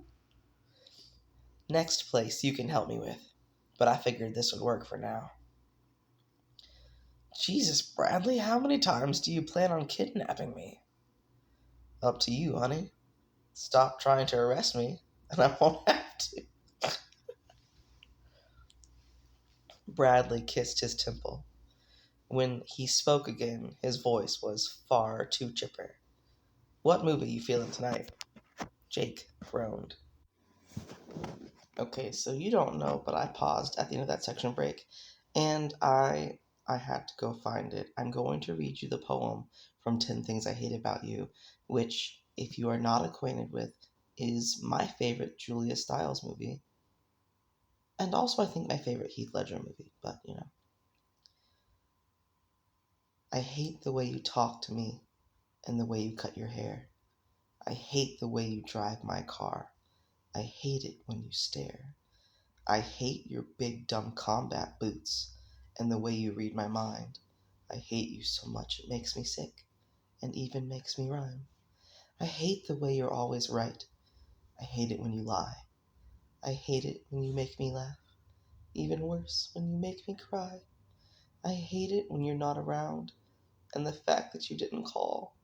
Next place you can help me with, but I figured this would work for now. Jesus, Bradley, how many times do you plan on kidnapping me? Up to you, honey. Stop trying to arrest me, and I won't have to. Bradley kissed his temple. When he spoke again, his voice was far too chipper. What movie you feeling tonight? Jake groaned. Okay, so you don't know, but I paused at the end of that section break, and I had to go find it. I'm going to read you the poem from 10 Things I Hate About You, which, if you are not acquainted with, is my favorite Julia Stiles movie. And also, I think my favorite Heath Ledger movie, but you know. I hate the way you talk to me and the way you cut your hair. I hate the way you drive my car. I hate it when you stare. I hate your big dumb combat boots and the way you read my mind. I hate you so much it makes me sick and even makes me rhyme. I hate the way you're always right. I hate it when you lie. I hate it when you make me laugh. Even worse, when you make me cry. I hate it when you're not around and the fact that you didn't call.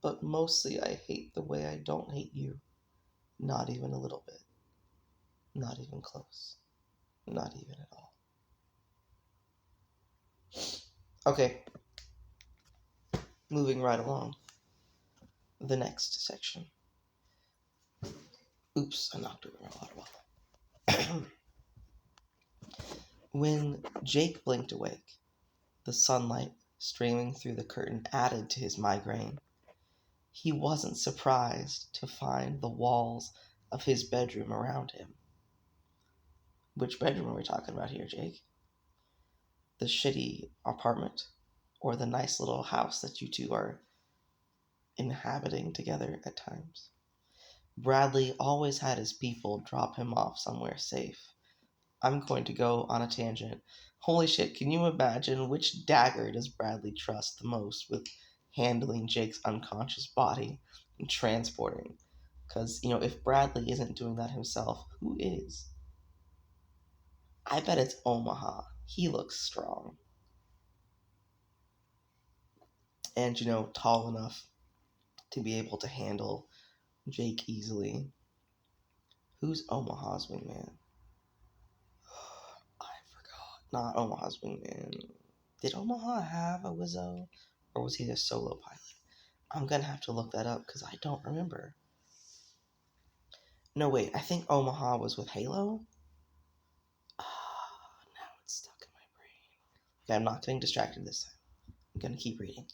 But mostly I hate the way I don't hate you. Not even a little bit. Not even close. Not even at all. Okay, moving right along. The next section. Oops, I knocked over my water bottle. When Jake blinked awake, the sunlight streaming through the curtain added to his migraine. He wasn't surprised to find the walls of his bedroom around him. Which bedroom are we talking about here, Jake? The shitty apartment or the nice little house that you two are inhabiting together at times? Bradley always had his people drop him off somewhere safe. I'm going to go on a tangent. Holy shit, can you imagine which dagger does Bradley trust the most with handling Jake's unconscious body and transporting? Because, you know, if Bradley isn't doing that himself, who is? I bet it's Omaha. He looks strong. And, you know, tall enough to be able to handle Jake easily. Who's Omaha's wingman? I forgot. Not Omaha's wingman. Did Omaha have a Wizzo? Or was he a solo pilot? I'm gonna have to look that up because I don't remember. No, wait, I think Omaha was with Halo? Ah, now it's stuck in my brain. Okay, I'm not getting distracted this time. I'm gonna keep reading.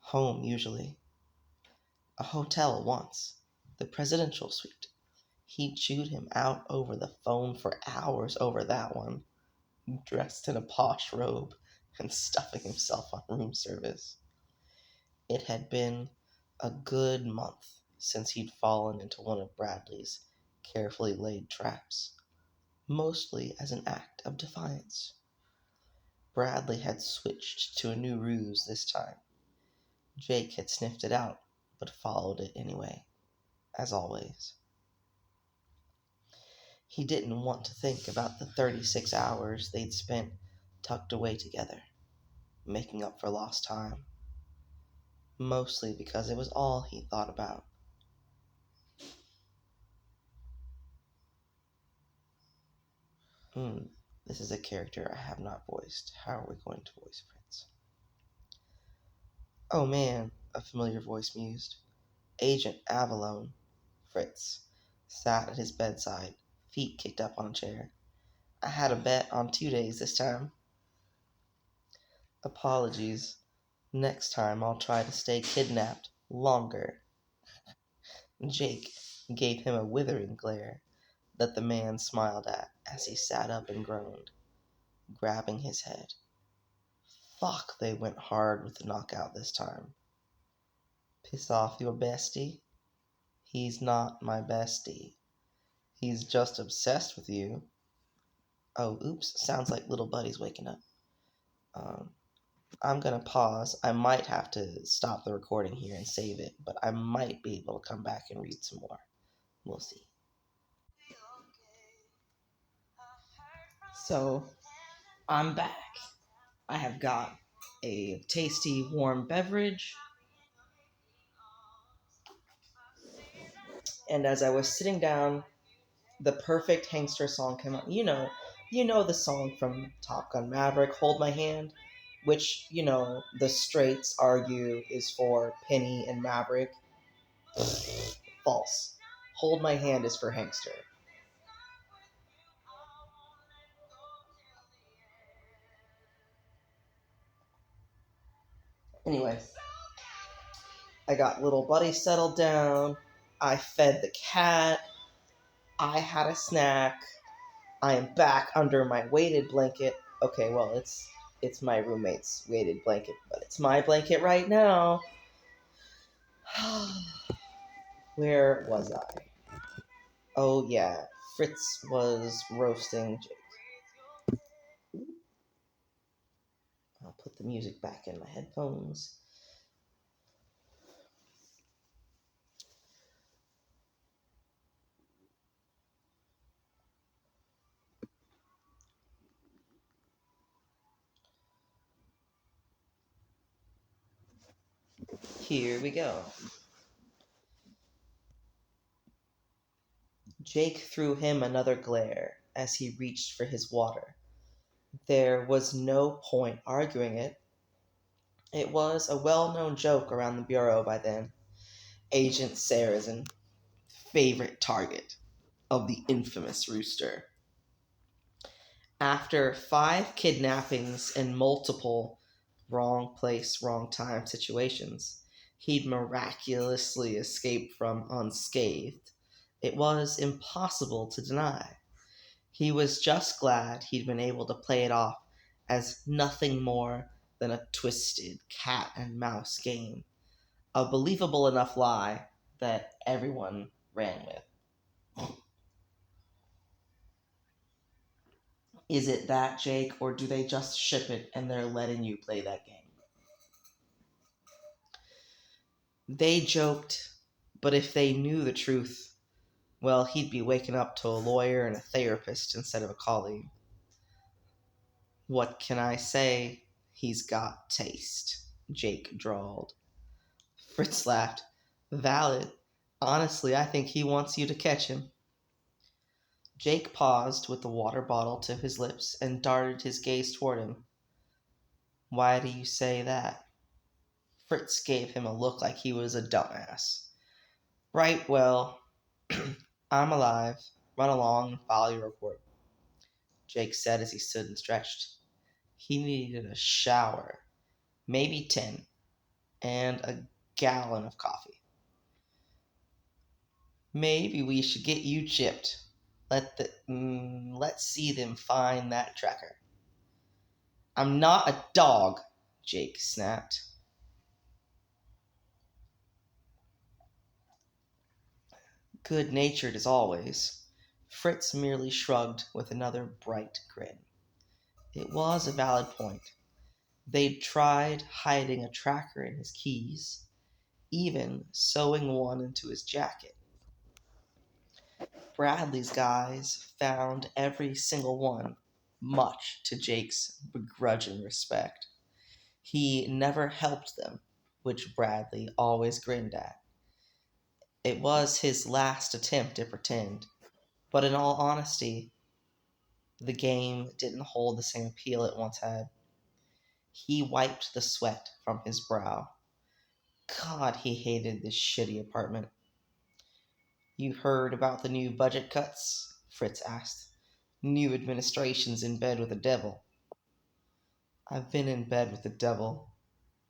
Home, usually. A hotel once. The presidential suite. He chewed him out over the phone for hours over that one, dressed in a posh robe and stuffing himself on room service. It had been a good month since he'd fallen into one of Bradley's carefully laid traps, mostly as an act of defiance. Bradley had switched to a new ruse this time. Jake had sniffed it out, but followed it anyway, as always. He didn't want to think about the 36 hours they'd spent tucked away together, making up for lost time, mostly because it was all he thought about. This is a character I have not voiced. How are we going to voice Fritz? Oh man, a familiar voice mused. Agent Avalone. Fritz sat at his bedside, feet kicked up on a chair. I had a bet on 2 days this time. Apologies. Next time I'll try to stay kidnapped longer. Jake gave him a withering glare that the man smiled at as he sat up and groaned, grabbing his head. Fuck, they went hard with the knockout this time. Piss off your bestie? He's not my bestie. He's just obsessed with you. Oh, oops, sounds like little buddy's waking up. I'm gonna pause. I might have to stop the recording here and save it, but I might be able to come back and read some more. We'll see. So, I'm back. I have got a tasty warm beverage. And as I was sitting down, the perfect Hangster song came on. You know the song from Top Gun Maverick, Hold My Hand, which, the straights argue is for Penny and Maverick. False. Hold My Hand is for Hangster. Anyway, I got little buddy settled down. I fed the cat. I had a snack. I am back under my weighted blanket. Okay, well, it's my roommate's weighted blanket, but it's my blanket right now. Where was I? Oh yeah, Fritz was roasting Jake. I'll put the music back in my headphones. Here we go. Jake threw him another glare as he reached for his water. There was no point arguing it. It was a well-known joke around the Bureau by then. Agent Seresin, favorite target of the infamous Rooster. After 5 kidnappings and multiple wrong place, wrong time situations, he'd miraculously escaped from unscathed. It was impossible to deny. He was just glad he'd been able to play it off as nothing more than a twisted cat and mouse game. A believable enough lie that everyone ran with. Is it that, Jake, or do they just ship it and they're letting you play that game? They joked, but if they knew the truth, well, he'd be waking up to a lawyer and a therapist instead of a colleague. What can I say? He's got taste, Jake drawled. Fritz laughed. Valid. Honestly, I think he wants you to catch him. Jake paused with the water bottle to his lips and darted his gaze toward him. Why do you say that? Fritz gave him a look like he was a dumbass. Right, well, I'm alive. Run along and file your report, Jake said as he stood and stretched. He needed a shower, maybe 10, and a gallon of coffee. Maybe we should get you chipped. Let's see them find that tracker. I'm not a dog, Jake snapped. Good-natured as always, Fritz merely shrugged with another bright grin. It was a valid point. They'd tried hiding a tracker in his keys, even sewing one into his jacket. Bradley's guys found every single one, much to Jake's begrudging respect. He never helped them, which Bradley always grinned at. It was his last attempt to pretend, but in all honesty, the game didn't hold the same appeal it once had. He wiped the sweat from his brow. God, he hated this shitty apartment. You heard about the new budget cuts? Fritz asked. New administration's in bed with the devil. I've been in bed with the devil.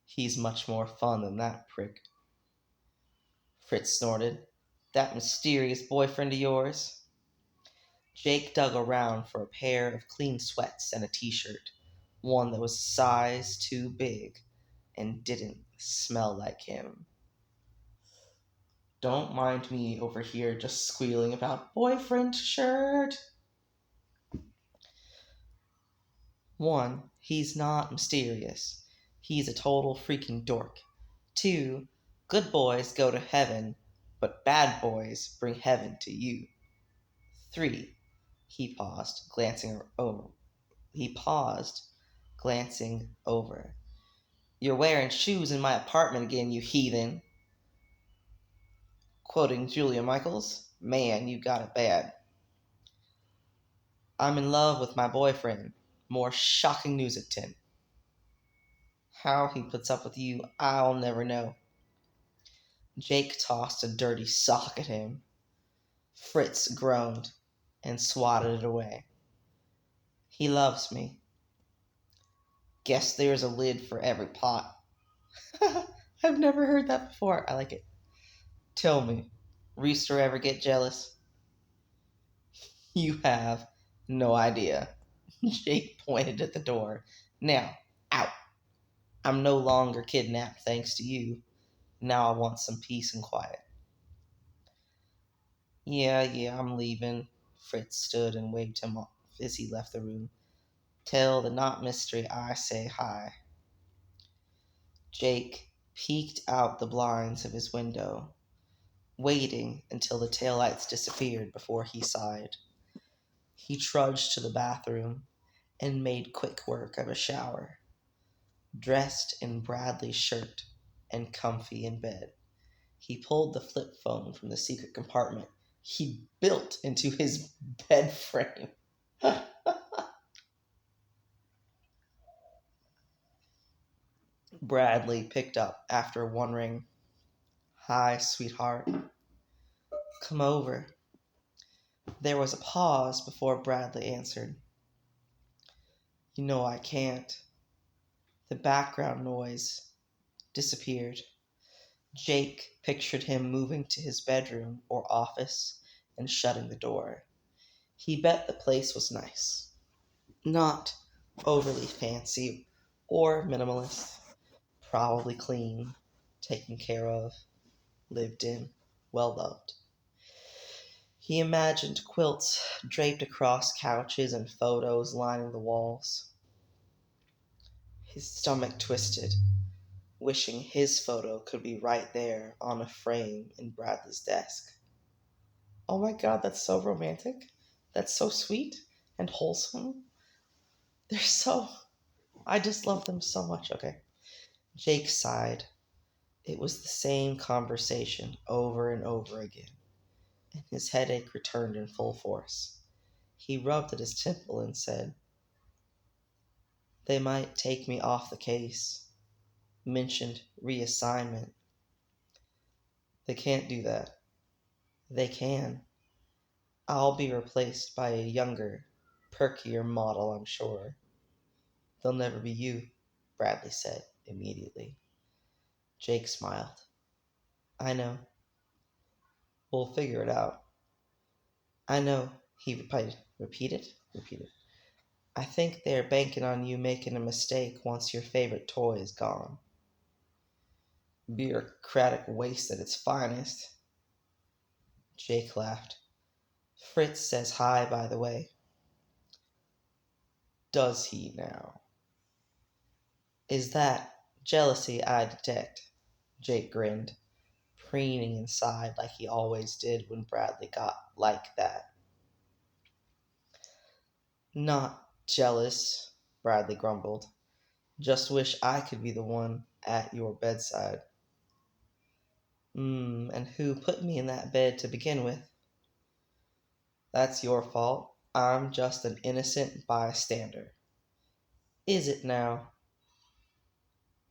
He's much more fun than that prick. Fritz snorted. That mysterious boyfriend of yours? Jake dug around for a pair of clean sweats and a t-shirt, one that was a size too big and didn't smell like him. Don't mind me over here just squealing about boyfriend shirt. 1, he's not mysterious. He's a total freaking dork. 2, good boys go to heaven, but bad boys bring heaven to you. 3. He paused, glancing over. You're wearing shoes in my apartment again, you heathen. Quoting Julia Michaels, man, you got it bad. I'm in love with my boyfriend. More shocking news at 10. How he puts up with you, I'll never know. Jake tossed a dirty sock at him. Fritz groaned and swatted it away. He loves me. Guess there's a lid for every pot. I've never heard that before. I like it. Tell me, Rooster ever get jealous? You have no idea. Jake pointed at the door. Now, out. I'm no longer kidnapped thanks to you. Now I want some peace and quiet. Yeah, I'm leaving. Fritz stood and waved him off as he left the room. Tell the not mystery I say hi. Jake peeked out the blinds of his window, waiting until the taillights disappeared before he sighed. He trudged to the bathroom and made quick work of a shower. Dressed in Bradley's shirt and comfy in bed, he pulled the flip phone from the secret compartment he built into his bed frame. Bradley picked up after one ring. Hi, sweetheart. Come over. There was a pause before Bradley answered. You know I can't. The background noise disappeared. Jake pictured him moving to his bedroom or office and shutting the door. He bet the place was nice. Not overly fancy or minimalist. Probably clean, taken care of, lived in, well loved. He imagined quilts draped across couches and photos lining the walls. His stomach twisted, wishing his photo could be right there on a frame in Bradley's desk. Oh my god, that's so romantic. That's so sweet and wholesome. I just love them so much. Okay. Jake sighed. It was the same conversation over and over again, and his headache returned in full force. He rubbed at his temple and said, They might take me off the case. Mentioned reassignment. They can't do that. They can. I'll be replaced by a younger, perkier model, I'm sure. They'll never be you, Bradley said immediately. Jake smiled. I know. We'll figure it out. I know, he repeated. Repeated. I think they're banking on you making a mistake once your favorite toy is gone. Bureaucratic waste at its finest. Jake laughed. Fritz says hi, by the way. Does he now? Is that jealousy I detect? Jake grinned, preening inside like he always did when Bradley got like that. Not jealous, Bradley grumbled. Just wish I could be the one at your bedside. And who put me in that bed to begin with? That's your fault. I'm just an innocent bystander. Is it now?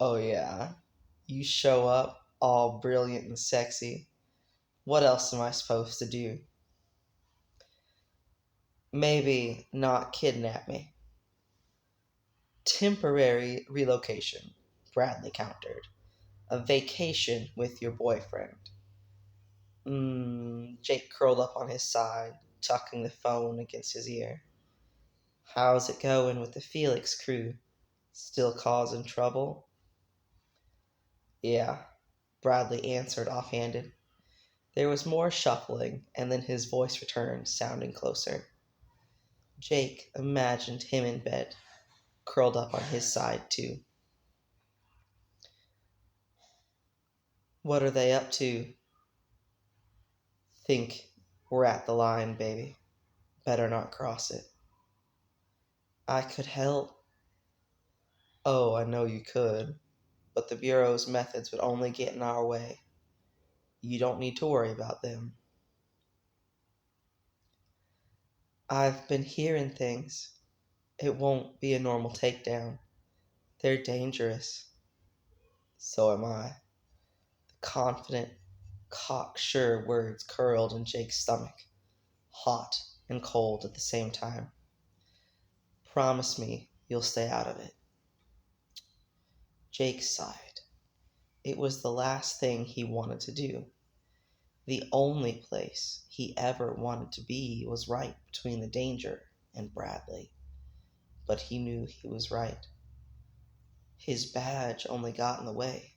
Oh yeah. You show up all brilliant and sexy. What else am I supposed to do? Maybe not kidnap me. Temporary relocation, Bradley countered. A vacation with your boyfriend. Jake curled up on his side, tucking the phone against his ear. How's it going with the Felix crew? Still causing trouble? Yeah, Bradley answered offhanded. There was more shuffling, and then his voice returned, sounding closer. Jake imagined him in bed, curled up on his side too. What are they up to? Think we're at the line, baby. Better not cross it. I could help. Oh, I know you could. But the Bureau's methods would only get in our way. You don't need to worry about them. I've been hearing things. It won't be a normal takedown. They're dangerous. So am I. The confident, cocksure words curled in Jake's stomach, hot and cold at the same time. Promise me you'll stay out of it. Jake sighed. It was the last thing he wanted to do. The only place he ever wanted to be was right between the danger and Bradley. But he knew he was right. His badge only got in the way.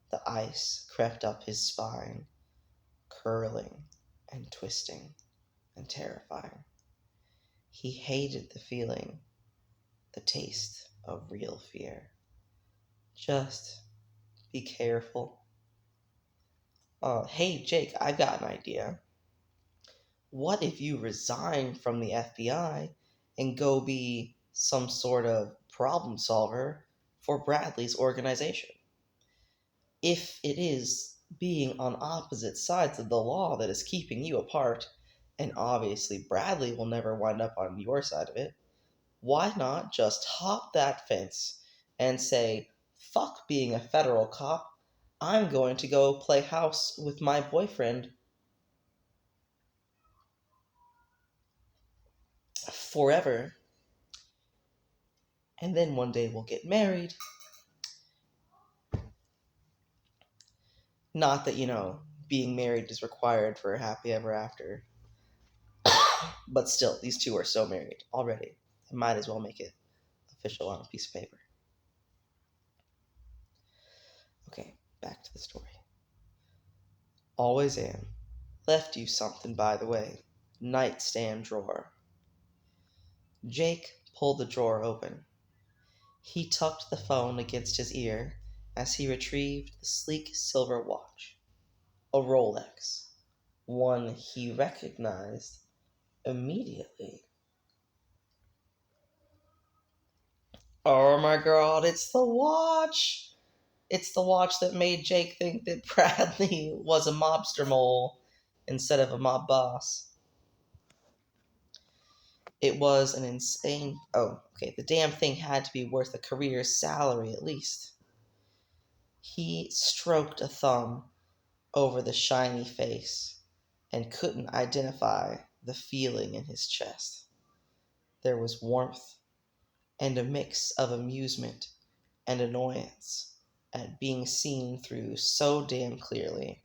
The ice crept up his spine, curling and twisting and terrifying. He hated the feeling, the taste of real fear. Just be careful. Hey, Jake, I've got an idea. What if you resign from the FBI and go be some sort of problem solver for Bradley's organization? If it is being on opposite sides of the law that is keeping you apart, and obviously Bradley will never wind up on your side of it, why not just hop that fence and say, fuck being a federal cop, I'm going to go play house with my boyfriend forever, and then one day we'll get married. Not that, being married is required for a happy ever after, but still, these two are so married already. I might as well make it official on a piece of paper. Okay, back to the story. Always am. Left you something, by the way. Nightstand drawer. Jake pulled the drawer open. He tucked the phone against his ear as he retrieved the sleek silver watch. A Rolex. One he recognized immediately. Oh my god, it's the watch! It's the watch that made Jake think that Bradley was a mobster mole instead of a mob boss. It was an insane... Oh, okay, the damn thing had to be worth a career's salary at least. He stroked a thumb over the shiny face and couldn't identify the feeling in his chest. There was warmth and a mix of amusement and annoyance at being seen through so damn clearly,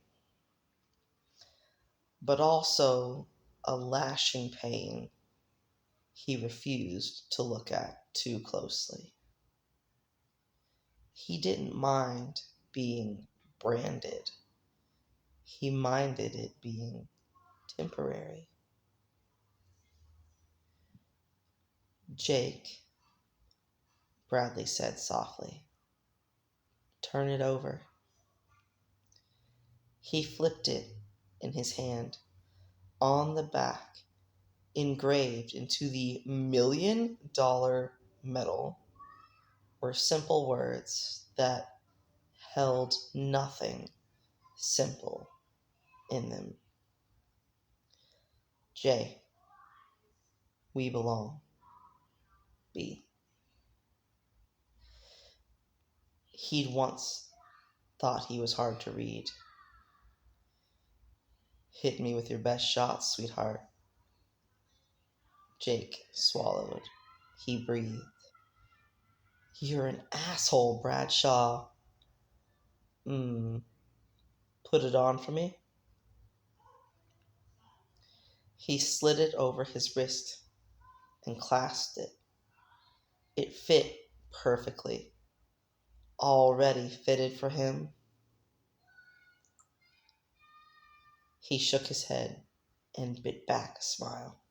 but also a lashing pain he refused to look at too closely. He didn't mind being branded. He minded it being temporary. Jake, Bradley said softly, turn it over. He flipped it in his hand. On the back, engraved into the $1,000,000 metal, were simple words that held nothing simple in them. J. We belong. B. He'd once thought he was hard to read. Hit me with your best shot, sweetheart. Jake swallowed. He breathed. You're an asshole, Bradshaw. Put it on for me? He slid it over his wrist and clasped it. It fit perfectly. Already fitted for him. He shook his head and bit back a smile.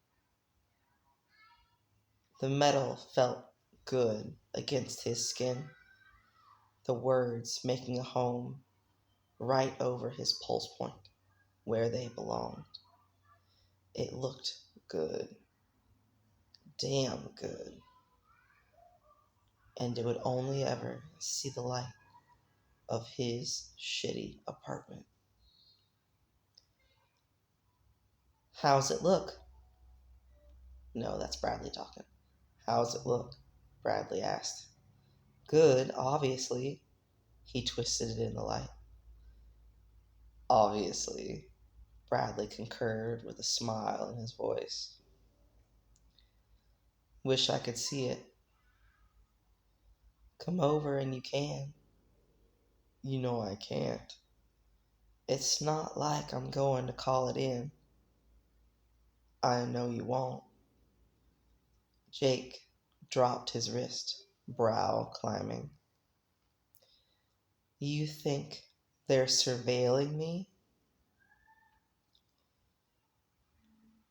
The metal felt good against his skin, the words making a home right over his pulse point. where they belonged. It looked good. Damn good. And it would only ever see the light of his shitty apartment. How's it look? No, that's Bradley talking. How's it look? Bradley asked. Good, obviously. He twisted it in the light. Obviously, Bradley concurred with a smile in his voice. Wish I could see it. Come over and you can. You know I can't. It's not like I'm going to call it in. I know you won't. Jake dropped his wrist, brow climbing. You think they're surveilling me?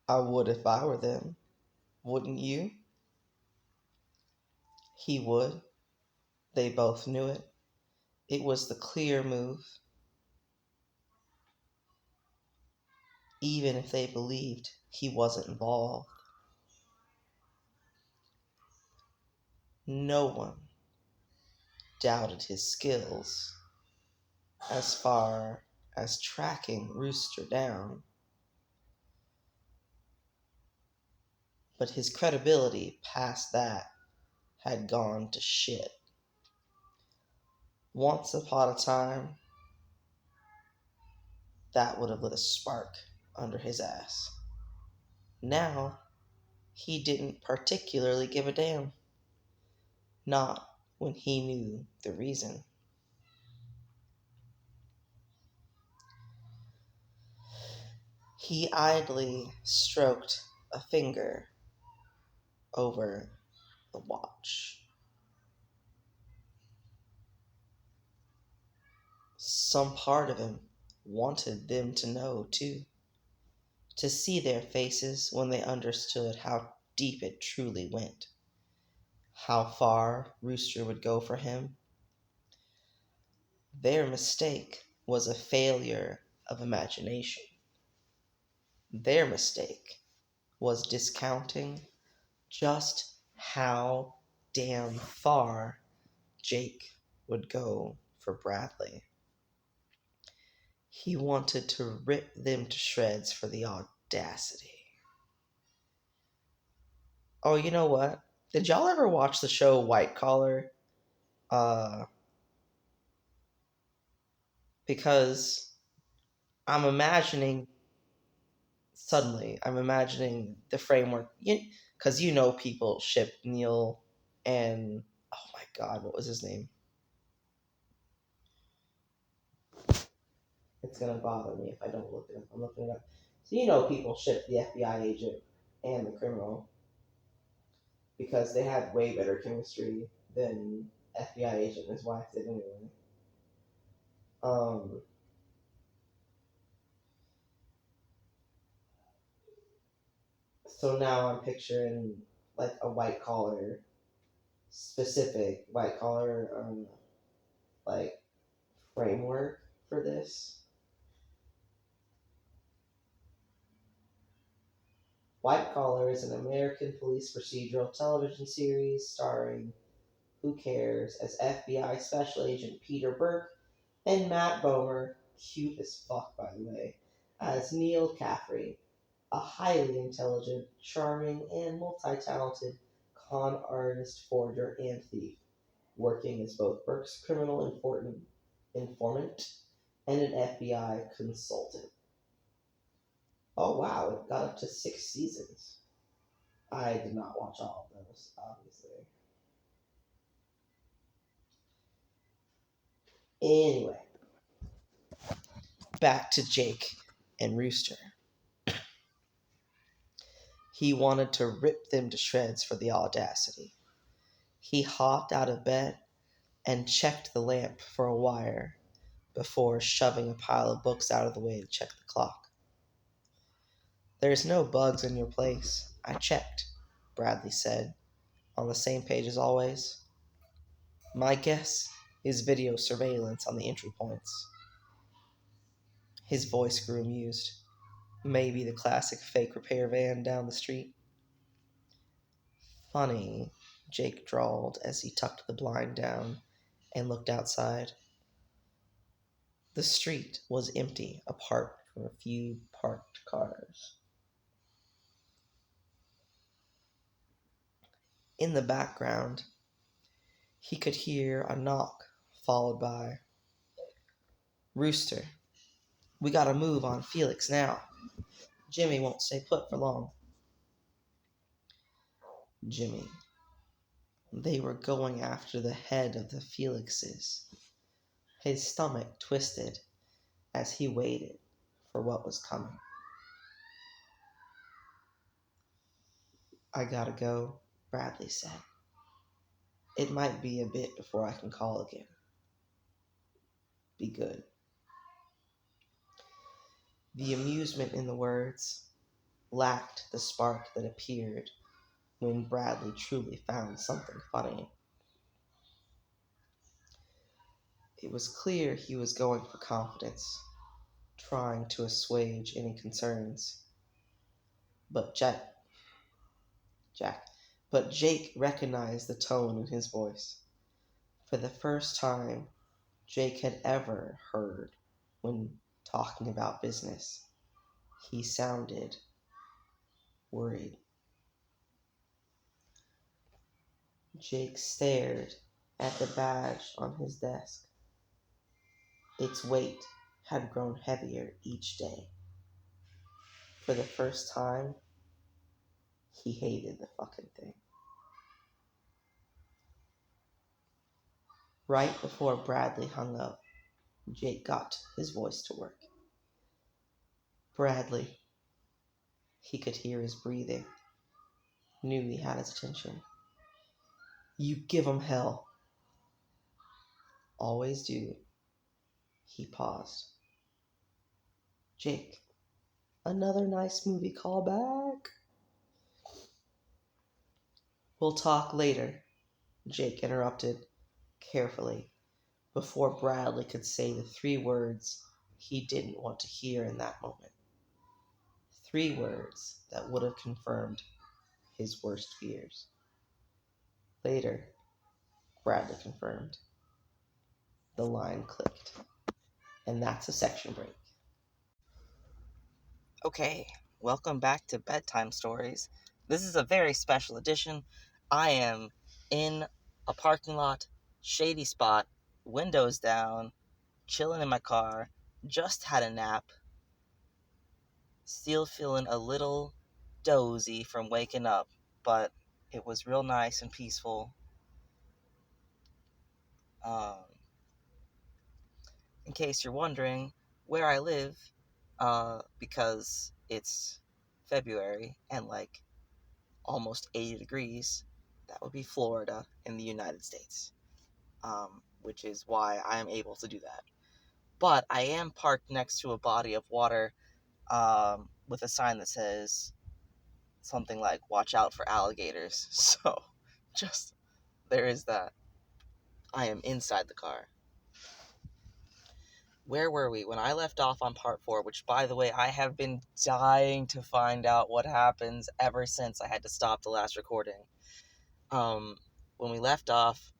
I would if I were them. Wouldn't you? He would. They both knew it. It was the clear move. Even if they believed he wasn't involved. No one doubted his skills as far as tracking Rooster down. But his credibility past that had gone to shit. Once upon a time, that would have lit a spark under his ass. Now, he didn't particularly give a damn. Not when he knew the reason. He idly stroked a finger over the watch. Some part of him wanted them to know, too. To see their faces when they understood how deep it truly went. How far Rooster would go for him. Their mistake was a failure of imagination. Their mistake was discounting just how damn far Jake would go for Bradley. He wanted to rip them to shreds for the audacity. Oh, you know what? Did y'all ever watch the show White Collar? Because I'm imagining the framework, because people ship Neil and, oh my god, what was his name? It's gonna bother me if I don't look it up. I'm looking it up. So people ship the FBI agent and the criminal because they had way better chemistry than FBI agent and his wife did anyway. So now I'm picturing like a white collar, specific white collar, like framework for this. White Collar is an American police procedural television series starring Who Cares as FBI Special Agent Peter Burke and Matt Bomer, cute as fuck by the way, as Neil Caffrey, a highly intelligent, charming, and multi-talented con artist, forger, and thief, working as both Burke's criminal informant and an FBI consultant. Oh wow, it got up to 6 seasons. I did not watch all of those, obviously. Anyway, back to Jake and Rooster. He wanted to rip them to shreds for the audacity. He hopped out of bed and checked the lamp for a wire before shoving a pile of books out of the way to check the clock. There's no bugs in your place. I checked, Bradley said, on the same page as always. My guess is video surveillance on the entry points. His voice grew amused. Maybe the classic fake repair van down the street. Funny, Jake drawled as he tucked the blind down and looked outside. The street was empty, apart from a few parked cars. In the background, he could hear a knock, followed by, "Rooster, we gotta move on Felix now. Jimmy won't stay put for long." Jimmy. They were going after the head of the Felixes. His stomach twisted as he waited for what was coming. "I gotta go," Bradley said. "It might be a bit before I can call again. Be good." The amusement in the words lacked the spark that appeared when Bradley truly found something funny. It was clear he was going for confidence, trying to assuage any concerns. But Jake recognized the tone in his voice. For the first time Jake had ever heard when talking about business, he sounded worried. Jake stared at the badge on his desk. Its weight had grown heavier each day. For the first time, he hated the fucking thing. Right before Bradley hung up, Jake got his voice to work. "Bradley." He could hear his breathing, knew he had his attention. "You give 'em hell." "Always do." He paused. "Jake, another nice movie callback." "We'll talk later," Jake interrupted carefully before Bradley could say the 3 words he didn't want to hear in that moment. 3 words that would have confirmed his worst fears. Later, Bradley confirmed. The line clicked. And that's a section break. Okay, welcome back to Bedtime Stories. This is a very special edition. I am in a parking lot, shady spot, windows down, chilling in my car, just had a nap, still feeling a little dozy from waking up, but it was real nice and peaceful. In case you're wondering where I live, because it's February and like almost 80 degrees, that would be Florida in the United States, which is why I am able to do that. But I am parked next to a body of water with a sign that says something like, "Watch out for alligators." So, just, there is that. I am inside the car. Where were we? When I left off on part 4, which, by the way, I have been dying to find out what happens ever since I had to stop the last recording. When we left off,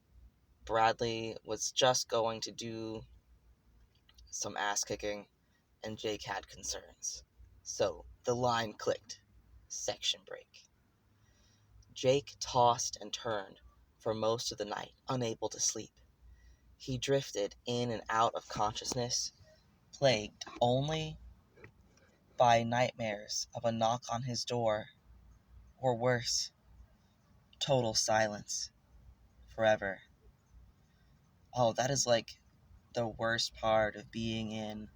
Bradley was just going to do some ass kicking, and Jake had concerns. So, the line clicked. Section break. Jake tossed and turned for most of the night, unable to sleep. He drifted in and out of consciousness, plagued only by nightmares of a knock on his door, or worse, total silence, forever. Oh, that is like the worst part of being in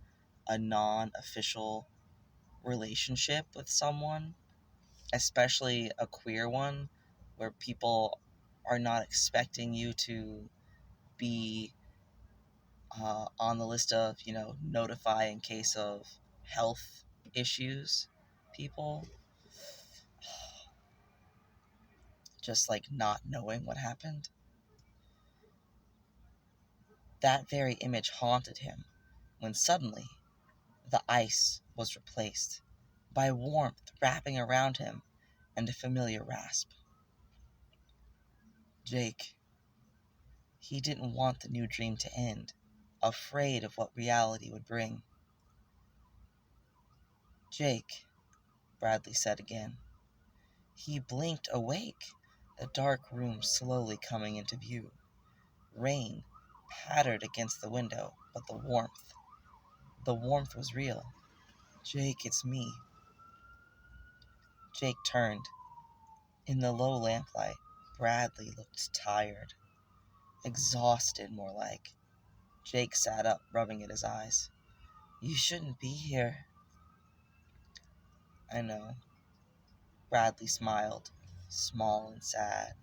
a non-official relationship with someone, especially a queer one, where people are not expecting you to be on the list of, notify in case of health issues people. Just like not knowing what happened. That very image haunted him when suddenly The ice was replaced by warmth wrapping around him and a familiar rasp. Jake. He didn't want the new dream to end, afraid of what reality would bring. Jake, Bradley said again. He blinked awake, the dark room slowly coming into view. Rain pattered against the window, but the warmth was real. Jake, it's me. Jake turned. In the low lamplight, Bradley looked tired. Exhausted, more like. Jake sat up, rubbing at his eyes. You shouldn't be here. I know. Bradley smiled, small and sad.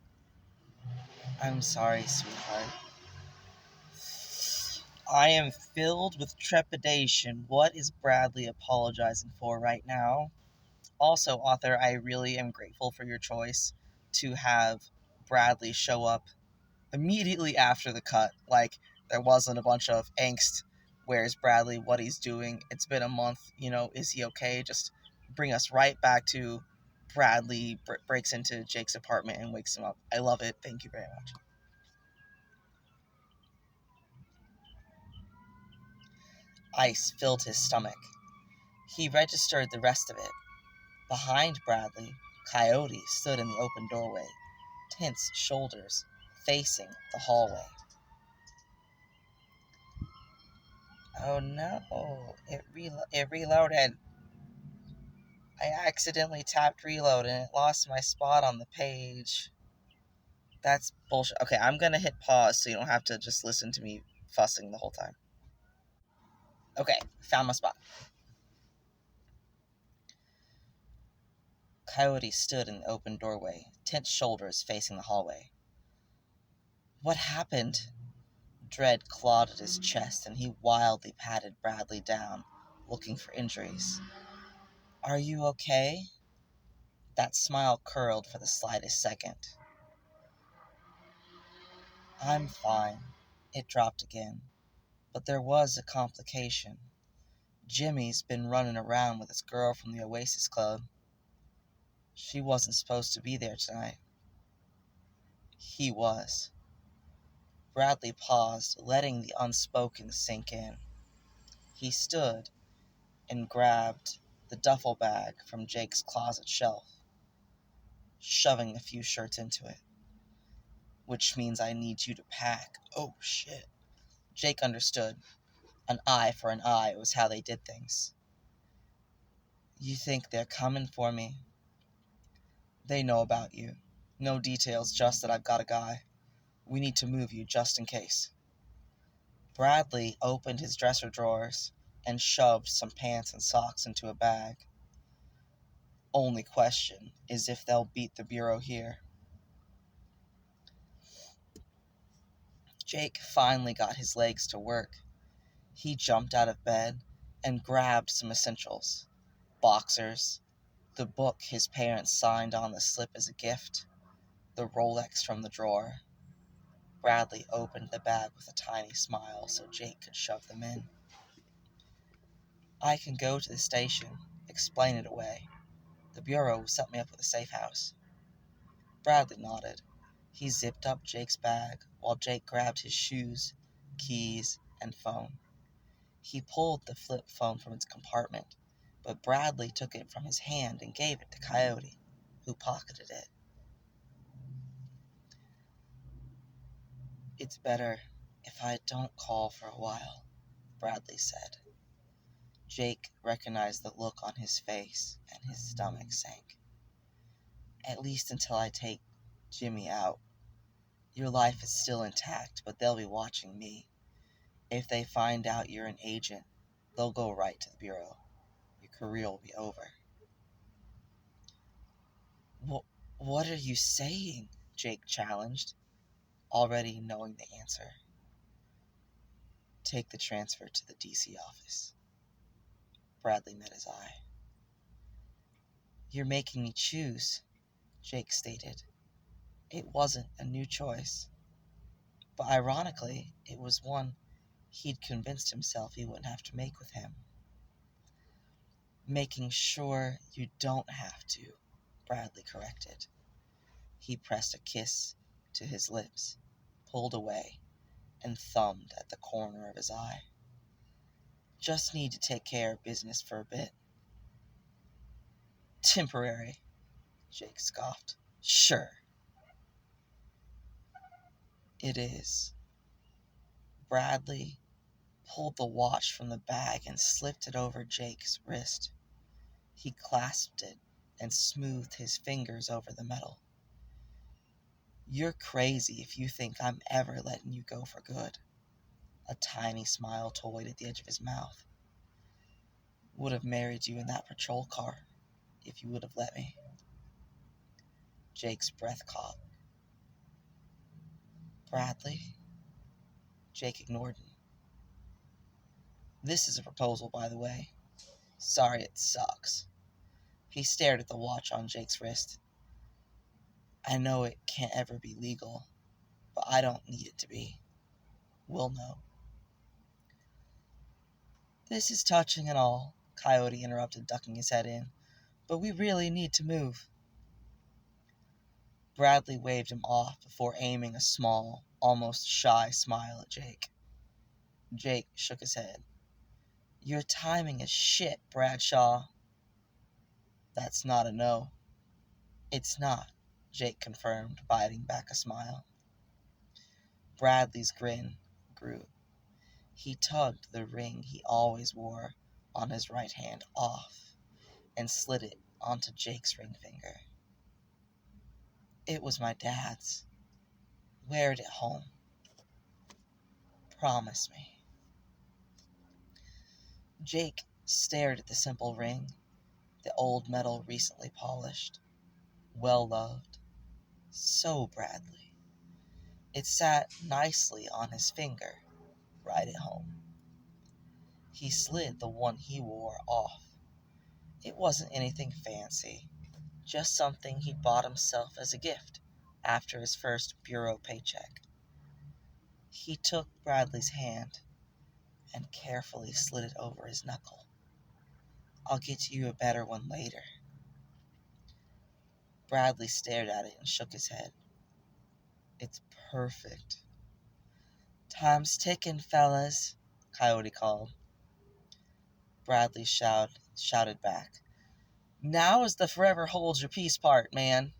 I'm sorry, sweetheart. I am filled with trepidation. What is Bradley apologizing for right now? Also, author, I really am grateful for your choice to have Bradley show up immediately after the cut. Like, there wasn't a bunch of angst. Where's Bradley? What he's doing? It's been a month. Is he okay? Just bring us right back to Bradley breaks into Jake's apartment and wakes him up. I love it. Thank you very much. Ice filled his stomach. He registered the rest of it. Behind Bradley, Coyote stood in the open doorway, tense shoulders facing the hallway. Oh no, it reloaded. I accidentally tapped reload and it lost my spot on the page. That's bullshit. Okay, I'm gonna hit pause so you don't have to just listen to me fussing the whole time. Okay, found my spot. Coyote stood in the open doorway, tense shoulders facing the hallway. What happened? Dread clawed at his chest and he wildly patted Bradley down, looking for injuries. Are you okay? That smile curled for the slightest second. I'm fine. It dropped again. But there was a complication. Jimmy's been running around with his girl from the Oasis Club. She wasn't supposed to be there tonight. He was. Bradley paused, letting the unspoken sink in. He stood and grabbed the duffel bag from Jake's closet shelf, shoving a few shirts into it. Which means I need you to pack. Oh, shit. Jake understood. An eye for an eye was how they did things. You think they're coming for me? They know about you. No details, just that I've got a guy. We need to move you just in case. Bradley opened his dresser drawers and shoved some pants and socks into a bag. Only question is if they'll beat the Bureau here. Jake finally got his legs to work. He jumped out of bed and grabbed some essentials. Boxers, the book his parents signed on the slip as a gift, the Rolex from the drawer. Bradley opened the bag with a tiny smile so Jake could shove them in. I can go to the station, explain it away. The Bureau will set me up with a safe house. Bradley nodded. He zipped up Jake's bag while Jake grabbed his shoes, keys, and phone. He pulled the flip phone from its compartment, but Bradley took it from his hand and gave it to Coyote, who pocketed it. It's better if I don't call for a while, Bradley said. Jake recognized the look on his face, and his stomach sank. At least until I take Jimmy out. Your life is still intact, but they'll be watching me. If they find out you're an agent, they'll go right to the Bureau. Your career will be over. What are you saying? Jake challenged, already knowing the answer. Take the transfer to the DC office. Bradley met his eye. You're making me choose, Jake stated. It wasn't a new choice, but ironically, it was one he'd convinced himself he wouldn't have to make with him. Making sure you don't have to, Bradley corrected. He pressed a kiss to his lips, pulled away, and thumbed at the corner of his eye. Just need to take care of business for a bit. Temporary, Jake scoffed. Sure. It is. Bradley pulled the watch from the bag and slipped it over Jake's wrist. He clasped it and smoothed his fingers over the metal. You're crazy if you think I'm ever letting you go for good. A tiny smile toyed at the edge of his mouth. Would have married you in that patrol car if you would have let me. Jake's breath caught. Bradley? Jake ignored him. This is a proposal, by the way. Sorry it sucks. He stared at the watch on Jake's wrist. I know it can't ever be legal, but I don't need it to be. We'll know. This is touching and all, Coyote interrupted, ducking his head in. But we really need to move. Bradley waved him off before aiming a small, almost shy smile at Jake. Jake shook his head. Your timing is shit, Bradshaw. That's not a no. It's not, Jake confirmed, biting back a smile. Bradley's grin grew. He tugged the ring he always wore on his right hand off and slid it onto Jake's ring finger. It was my dad's. Wear it at home. Promise me. Jake stared at the simple ring, the old metal recently polished. Well-loved. So Bradley. It sat nicely on his finger, right at home. He slid the one he wore off. It wasn't anything fancy, just something he'd bought himself as a gift after his first bureau paycheck. He took Bradley's hand and carefully slid it over his knuckle. I'll get you a better one later. Bradley stared at it and shook his head. It's perfect. Time's ticking, fellas, Coyote called. Bradley shouted back. Now is the forever hold your peace part, man.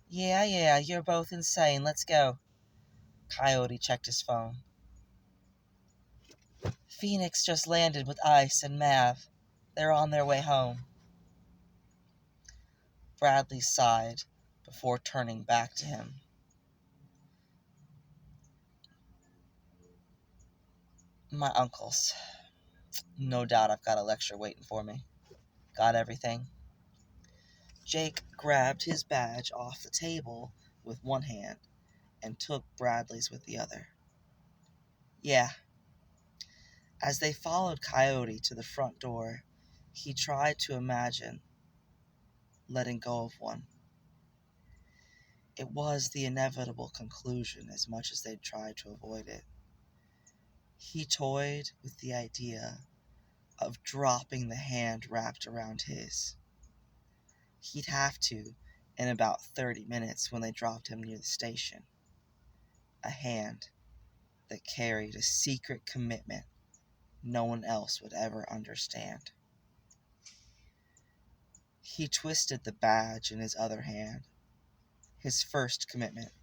Yeah, you're both insane. Let's go. Coyote checked his phone. Phoenix just landed with Ice and Mav. They're on their way home. Bradley sighed before turning back to him. My uncle's. No doubt I've got a lecture waiting for me. Got everything? Jake grabbed his badge off the table with one hand and took Bradley's with the other. Yeah. As they followed Coyote to the front door, he tried to imagine letting go of one. It was the inevitable conclusion as much as they'd tried to avoid it. He toyed with the idea of dropping the hand wrapped around his. He'd have to in about 30 minutes when they dropped him near the station. A hand that carried a secret commitment no one else would ever understand. He twisted the badge in his other hand. His first commitment,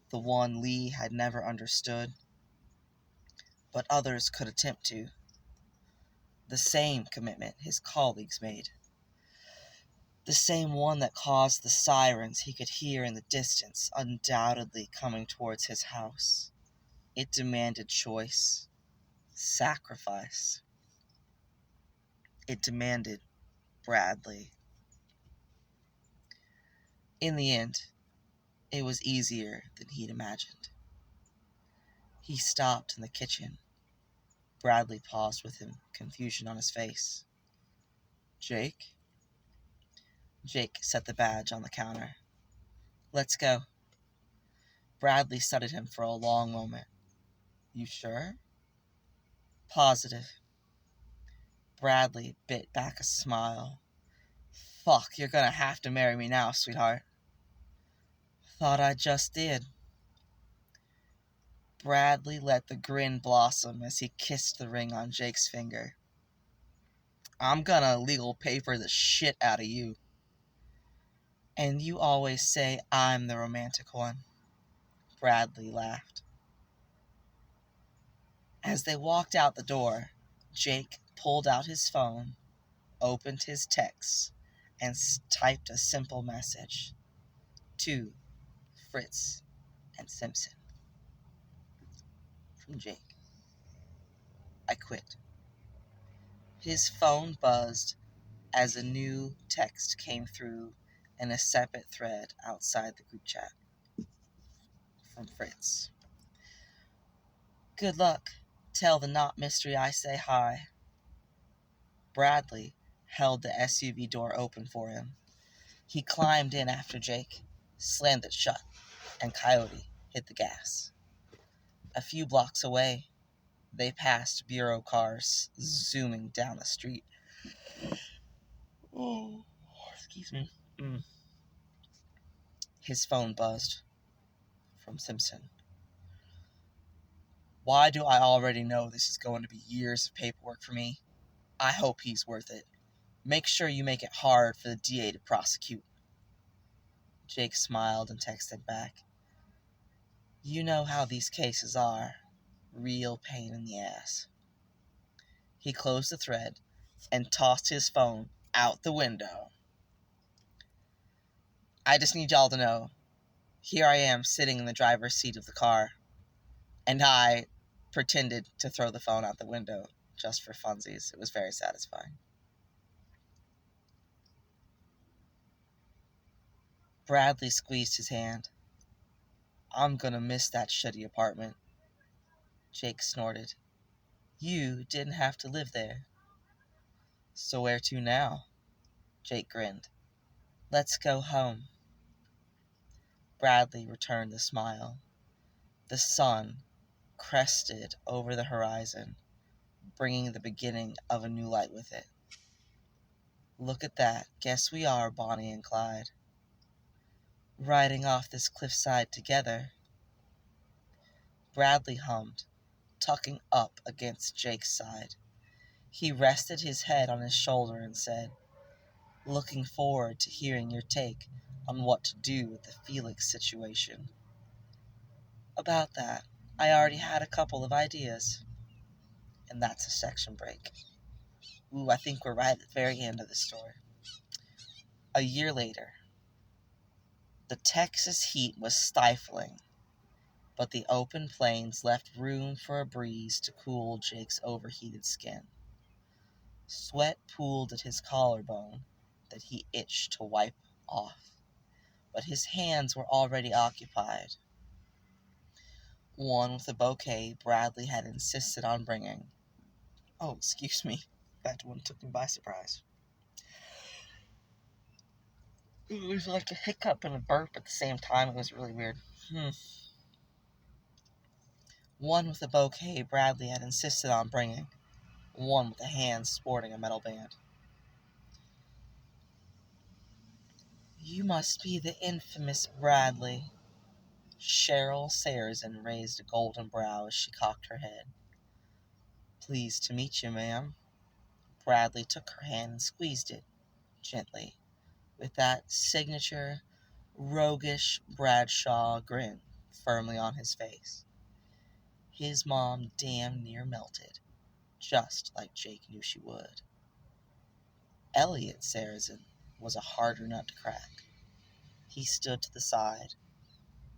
the one Lee had never understood, but others could attempt to. The same commitment his colleagues made. The same one that caused the sirens he could hear in the distance undoubtedly coming towards his house. It demanded choice, sacrifice. It demanded Bradley. In the end, it was easier than he'd imagined. He stopped in the kitchen. Bradley paused with him, confusion on his face. Jake? Jake set the badge on the counter. Let's go. Bradley studied him for a long moment. You sure? Positive. Bradley bit back a smile. Fuck, you're gonna have to marry me now, sweetheart. Thought I just did. Bradley let the grin blossom as he kissed the ring on Jake's finger. I'm gonna legal paper the shit out of you. And you always say I'm the romantic one. Bradley laughed. As they walked out the door, Jake pulled out his phone, opened his texts, and typed a simple message. To Fritz and Simpson. From Jake. I quit. His phone buzzed as a new text came through in a separate thread outside the group chat. From Fritz. Good luck. Tell the not mystery I say hi. Bradley held the SUV door open for him. He climbed in after Jake, slammed it shut, and Coyote hit the gas. A few blocks away, they passed bureau cars zooming down the street. Oh, excuse me. His phone buzzed. From Simpson. Why do I already know this is going to be years of paperwork for me? I hope he's worth it. Make sure you make it hard for the DA to prosecute. Jake smiled and texted back. You know how these cases are. Real pain in the ass. He closed the thread and tossed his phone out the window. I just need y'all to know, here I am sitting in the driver's seat of the car, and I pretended to throw the phone out the window just for funsies. It was very satisfying. Bradley squeezed his hand. I'm gonna miss that shitty apartment. Jake snorted. You didn't have to live there. So where to now? Jake grinned. Let's go home. Bradley returned the smile. The sun crested over the horizon, bringing the beginning of a new light with it. Look at that. Guess we are Bonnie and Clyde. Riding off this cliffside together. Bradley hummed, tucking up against Jake's side. He rested his head on his shoulder and said, looking forward to hearing your take on what to do with the Felix situation. About that, I already had a couple of ideas. And that's a section break. Ooh, I think we're right at the very end of the story. A year later, the Texas heat was stifling, but the open plains left room for a breeze to cool Jake's overheated skin. Sweat pooled at his collarbone that he itched to wipe off, but his hands were already occupied. One with a bouquet Bradley had insisted on bringing. Oh, excuse me. That one took me by surprise. It was like a hiccup and a burp at the same time. It was really weird. One with a bouquet Bradley had insisted on bringing. One with a hand sporting a metal band. You must be the infamous Bradley. Cheryl Seresin raised a golden brow as she cocked her head. Pleased to meet you, ma'am. Bradley took her hand and squeezed it, gently, with that signature, roguish Bradshaw grin firmly on his face. His mom damn near melted, just like Jake knew she would. Elliot Seresin was a harder nut to crack. He stood to the side,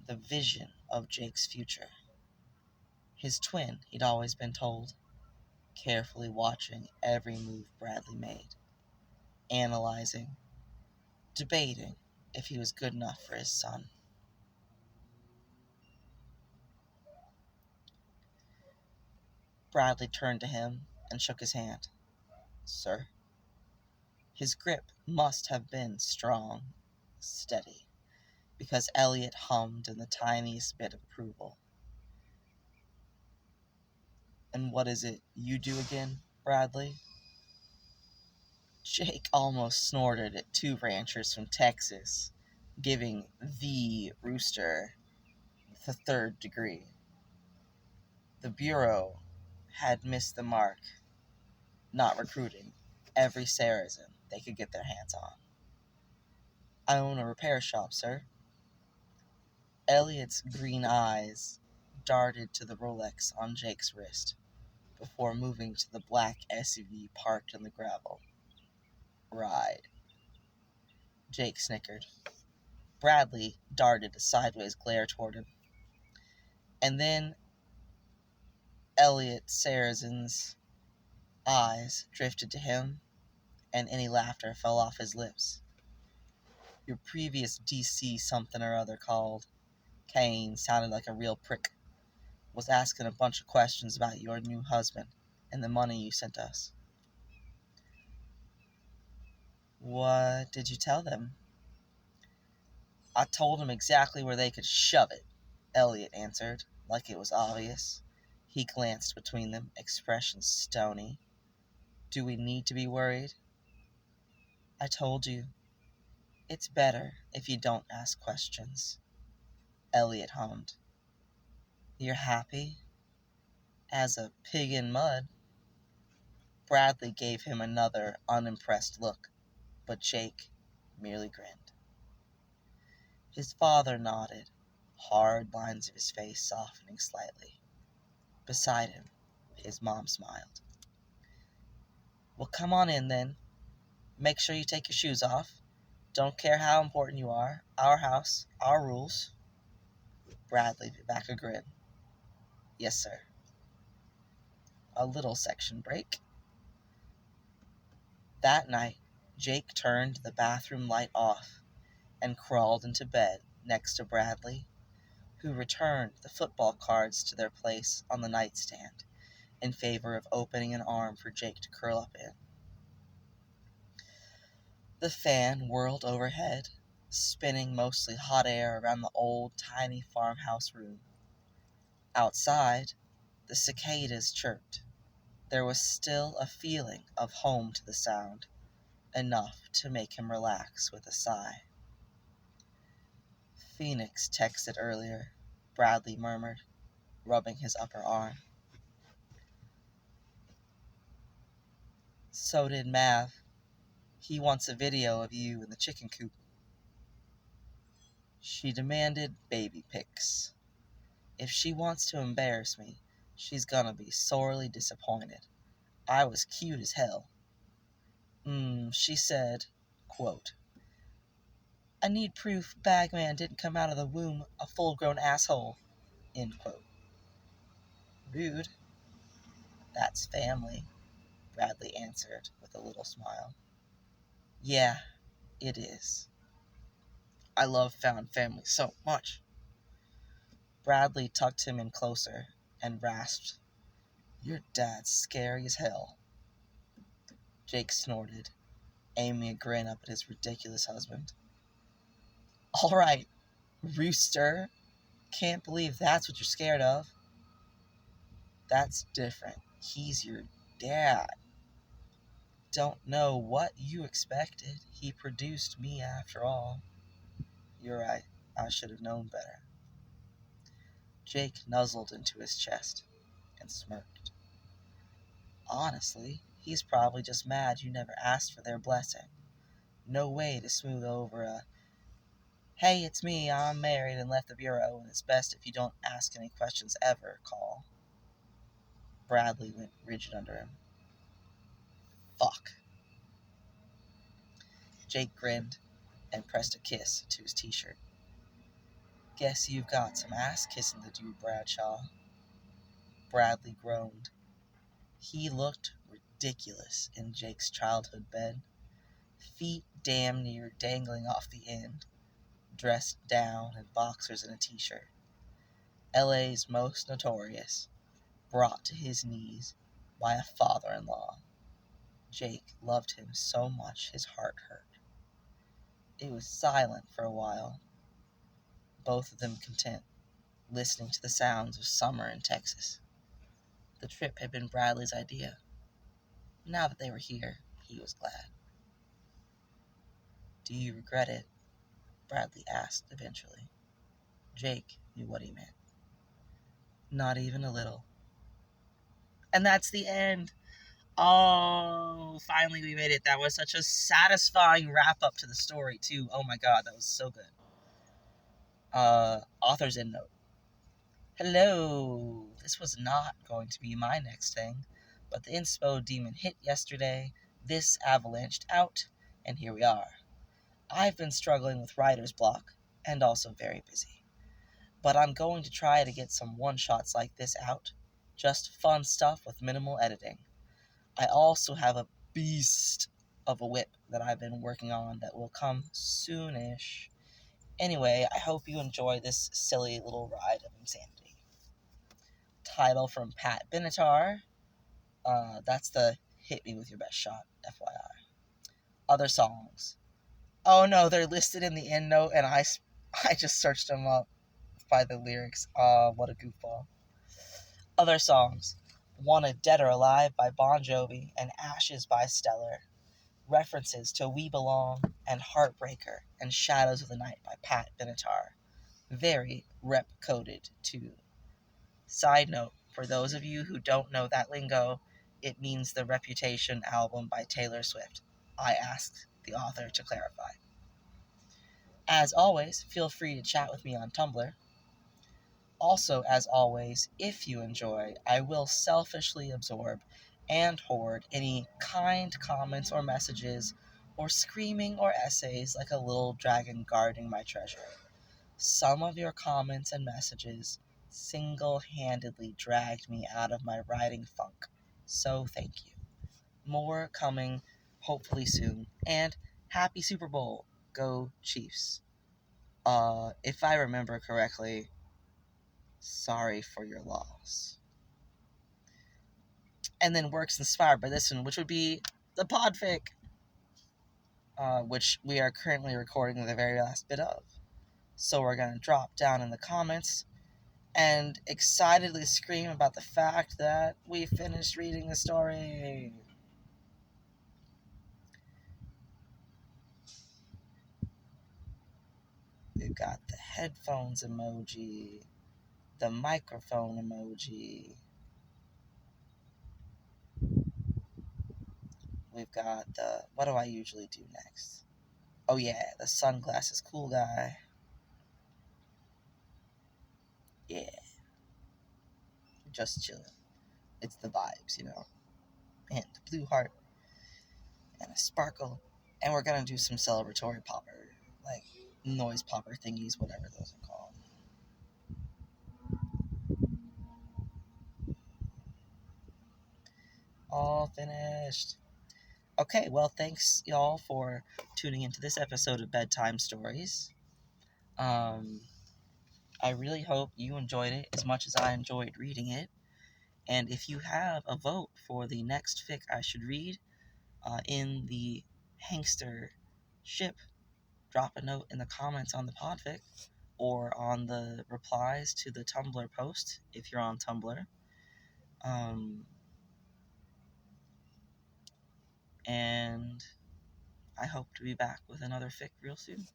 the vision of Jake's future. His twin, he'd always been told, carefully watching every move Bradley made, analyzing, debating if he was good enough for his son. Bradley turned to him and shook his hand. Sir? His grip must have been strong, steady, because Elliot hummed in the tiniest bit of approval. And what is it you do again, Bradley? Jake almost snorted at two ranchers from Texas, giving the Rooster the third degree. The Bureau had missed the mark, not recruiting every Seresin they could get their hands on. I own a repair shop, sir. Elliot's green eyes darted to the Rolex on Jake's wrist before moving to the black SUV parked in the gravel. Ride. Jake snickered. Bradley darted a sideways glare toward him. And then Elliot Seresin's eyes drifted to him, and any laughter fell off his lips. Your previous DC something or other called Kane sounded like a real prick. Was asking a bunch of questions about your new husband and the money you sent us. What did you tell them? I told them exactly where they could shove it, Elliot answered, like it was obvious. He glanced between them, expression stony. Do we need to be worried? I told you. It's better if you don't ask questions. Elliot hummed. You're happy? As a pig in mud. Bradley gave him another unimpressed look, but Jake merely grinned. His father nodded, hard lines of his face softening slightly. Beside him, his mom smiled. Well, come on in then. Make sure you take your shoes off. Don't care how important you are. Our house, our rules. Bradley bit back a grin. Yes, sir. A little section break. That night, Jake turned the bathroom light off and crawled into bed next to Bradley, who returned the football cards to their place on the nightstand in favor of opening an arm for Jake to curl up in. The fan whirled overhead, spinning mostly hot air around the old, tiny farmhouse room. Outside, the cicadas chirped. There was still a feeling of home to the sound, enough to make him relax with a sigh. Phoenix texted earlier, Bradley murmured, rubbing his upper arm. So did Mav. He wants a video of you in the chicken coop. She demanded baby pics. If she wants to embarrass me, she's gonna be sorely disappointed. I was cute as hell. She said, quote, I need proof Bagman didn't come out of the womb a full-grown asshole, end quote. Rude. That's family, Bradley answered with a little smile. Yeah, it is. I love found family so much. Bradley tucked him in closer and rasped, Your dad's scary as hell. Jake snorted, aiming a grin up at his ridiculous husband. All right, Rooster. Can't believe that's what you're scared of. That's different. He's your dad. Don't know what you expected. He produced me after all. You're right. I should have known better. Jake nuzzled into his chest and smirked. Honestly, he's probably just mad you never asked for their blessing. No way to smooth over a, hey, it's me, I'm married and left the Bureau, and it's best if you don't ask any questions ever call. Bradley went rigid under him. Fuck. Jake grinned and pressed a kiss to his t-shirt. Guess you've got some ass kissing to do, Bradshaw. Bradley groaned. He looked ridiculous in Jake's childhood bed, feet damn near dangling off the end, dressed down in boxers and a t-shirt. LA's most notorious, brought to his knees by a father-in-law. Jake loved him so much his heart hurt. It was silent for a while, both of them content, listening to the sounds of summer in Texas. The trip had been Bradley's idea. Now that they were here, he was glad. Do you regret it? Bradley asked eventually. Jake knew what he meant. Not even a little. And that's the end. Oh, finally we made it. That was such a satisfying wrap up to the story, too. Oh my god, that was so good. Author's endnote. Hello. This was not going to be my next thing, but the inspo demon hit yesterday, this avalanched out, and here we are. I've been struggling with writer's block, and also very busy. But I'm going to try to get some one-shots like this out. Just fun stuff with minimal editing. I also have a beast of a whip that I've been working on that will come soonish. Anyway, I hope you enjoy this silly little ride of insanity. Title from Pat Benatar. That's the Hit Me With Your Best Shot, FYI. Other songs. Oh no, they're listed in the end note, and I just searched them up by the lyrics. What a goofball. Other songs. Wanted Dead or Alive by Bon Jovi and Ashes by Stellar. References to We Belong and Heartbreaker and Shadows of the Night by Pat Benatar. Very rep-coded, too. Side note, for those of you who don't know that lingo, it means the Reputation album by Taylor Swift. I asked the author to clarify. As always, feel free to chat with me on Tumblr. Also, as always, if you enjoy, I will selfishly absorb and hoard any kind comments or messages, or screaming or essays like a little dragon guarding my treasure. Some of your comments and messages single-handedly dragged me out of my writing funk, so thank you. More coming hopefully soon, and happy Super Bowl. Go Chiefs. If I remember correctly, sorry for your loss. And then works inspired by this one, which would be the Podfic, which we are currently recording the very last bit of. So we're going to drop down in the comments and excitedly scream about the fact that we finished reading the story. We've got the headphones emoji, the microphone emoji. We've got the, what do I usually do next? Oh yeah, the sunglasses cool guy. Yeah, just chilling. It's the vibes, And the blue heart and a sparkle. And we're gonna do some celebratory popper, like noise popper thingies, whatever those are called. All finished. Okay, well, thanks y'all for tuning into this episode of Bedtime Stories. I really hope you enjoyed it as much as I enjoyed reading it. And if you have a vote for the next fic I should read in the Hangster ship, drop a note in the comments on the Podfic or on the replies to the Tumblr post if you're on Tumblr. And I hope to be back with another fic real soon.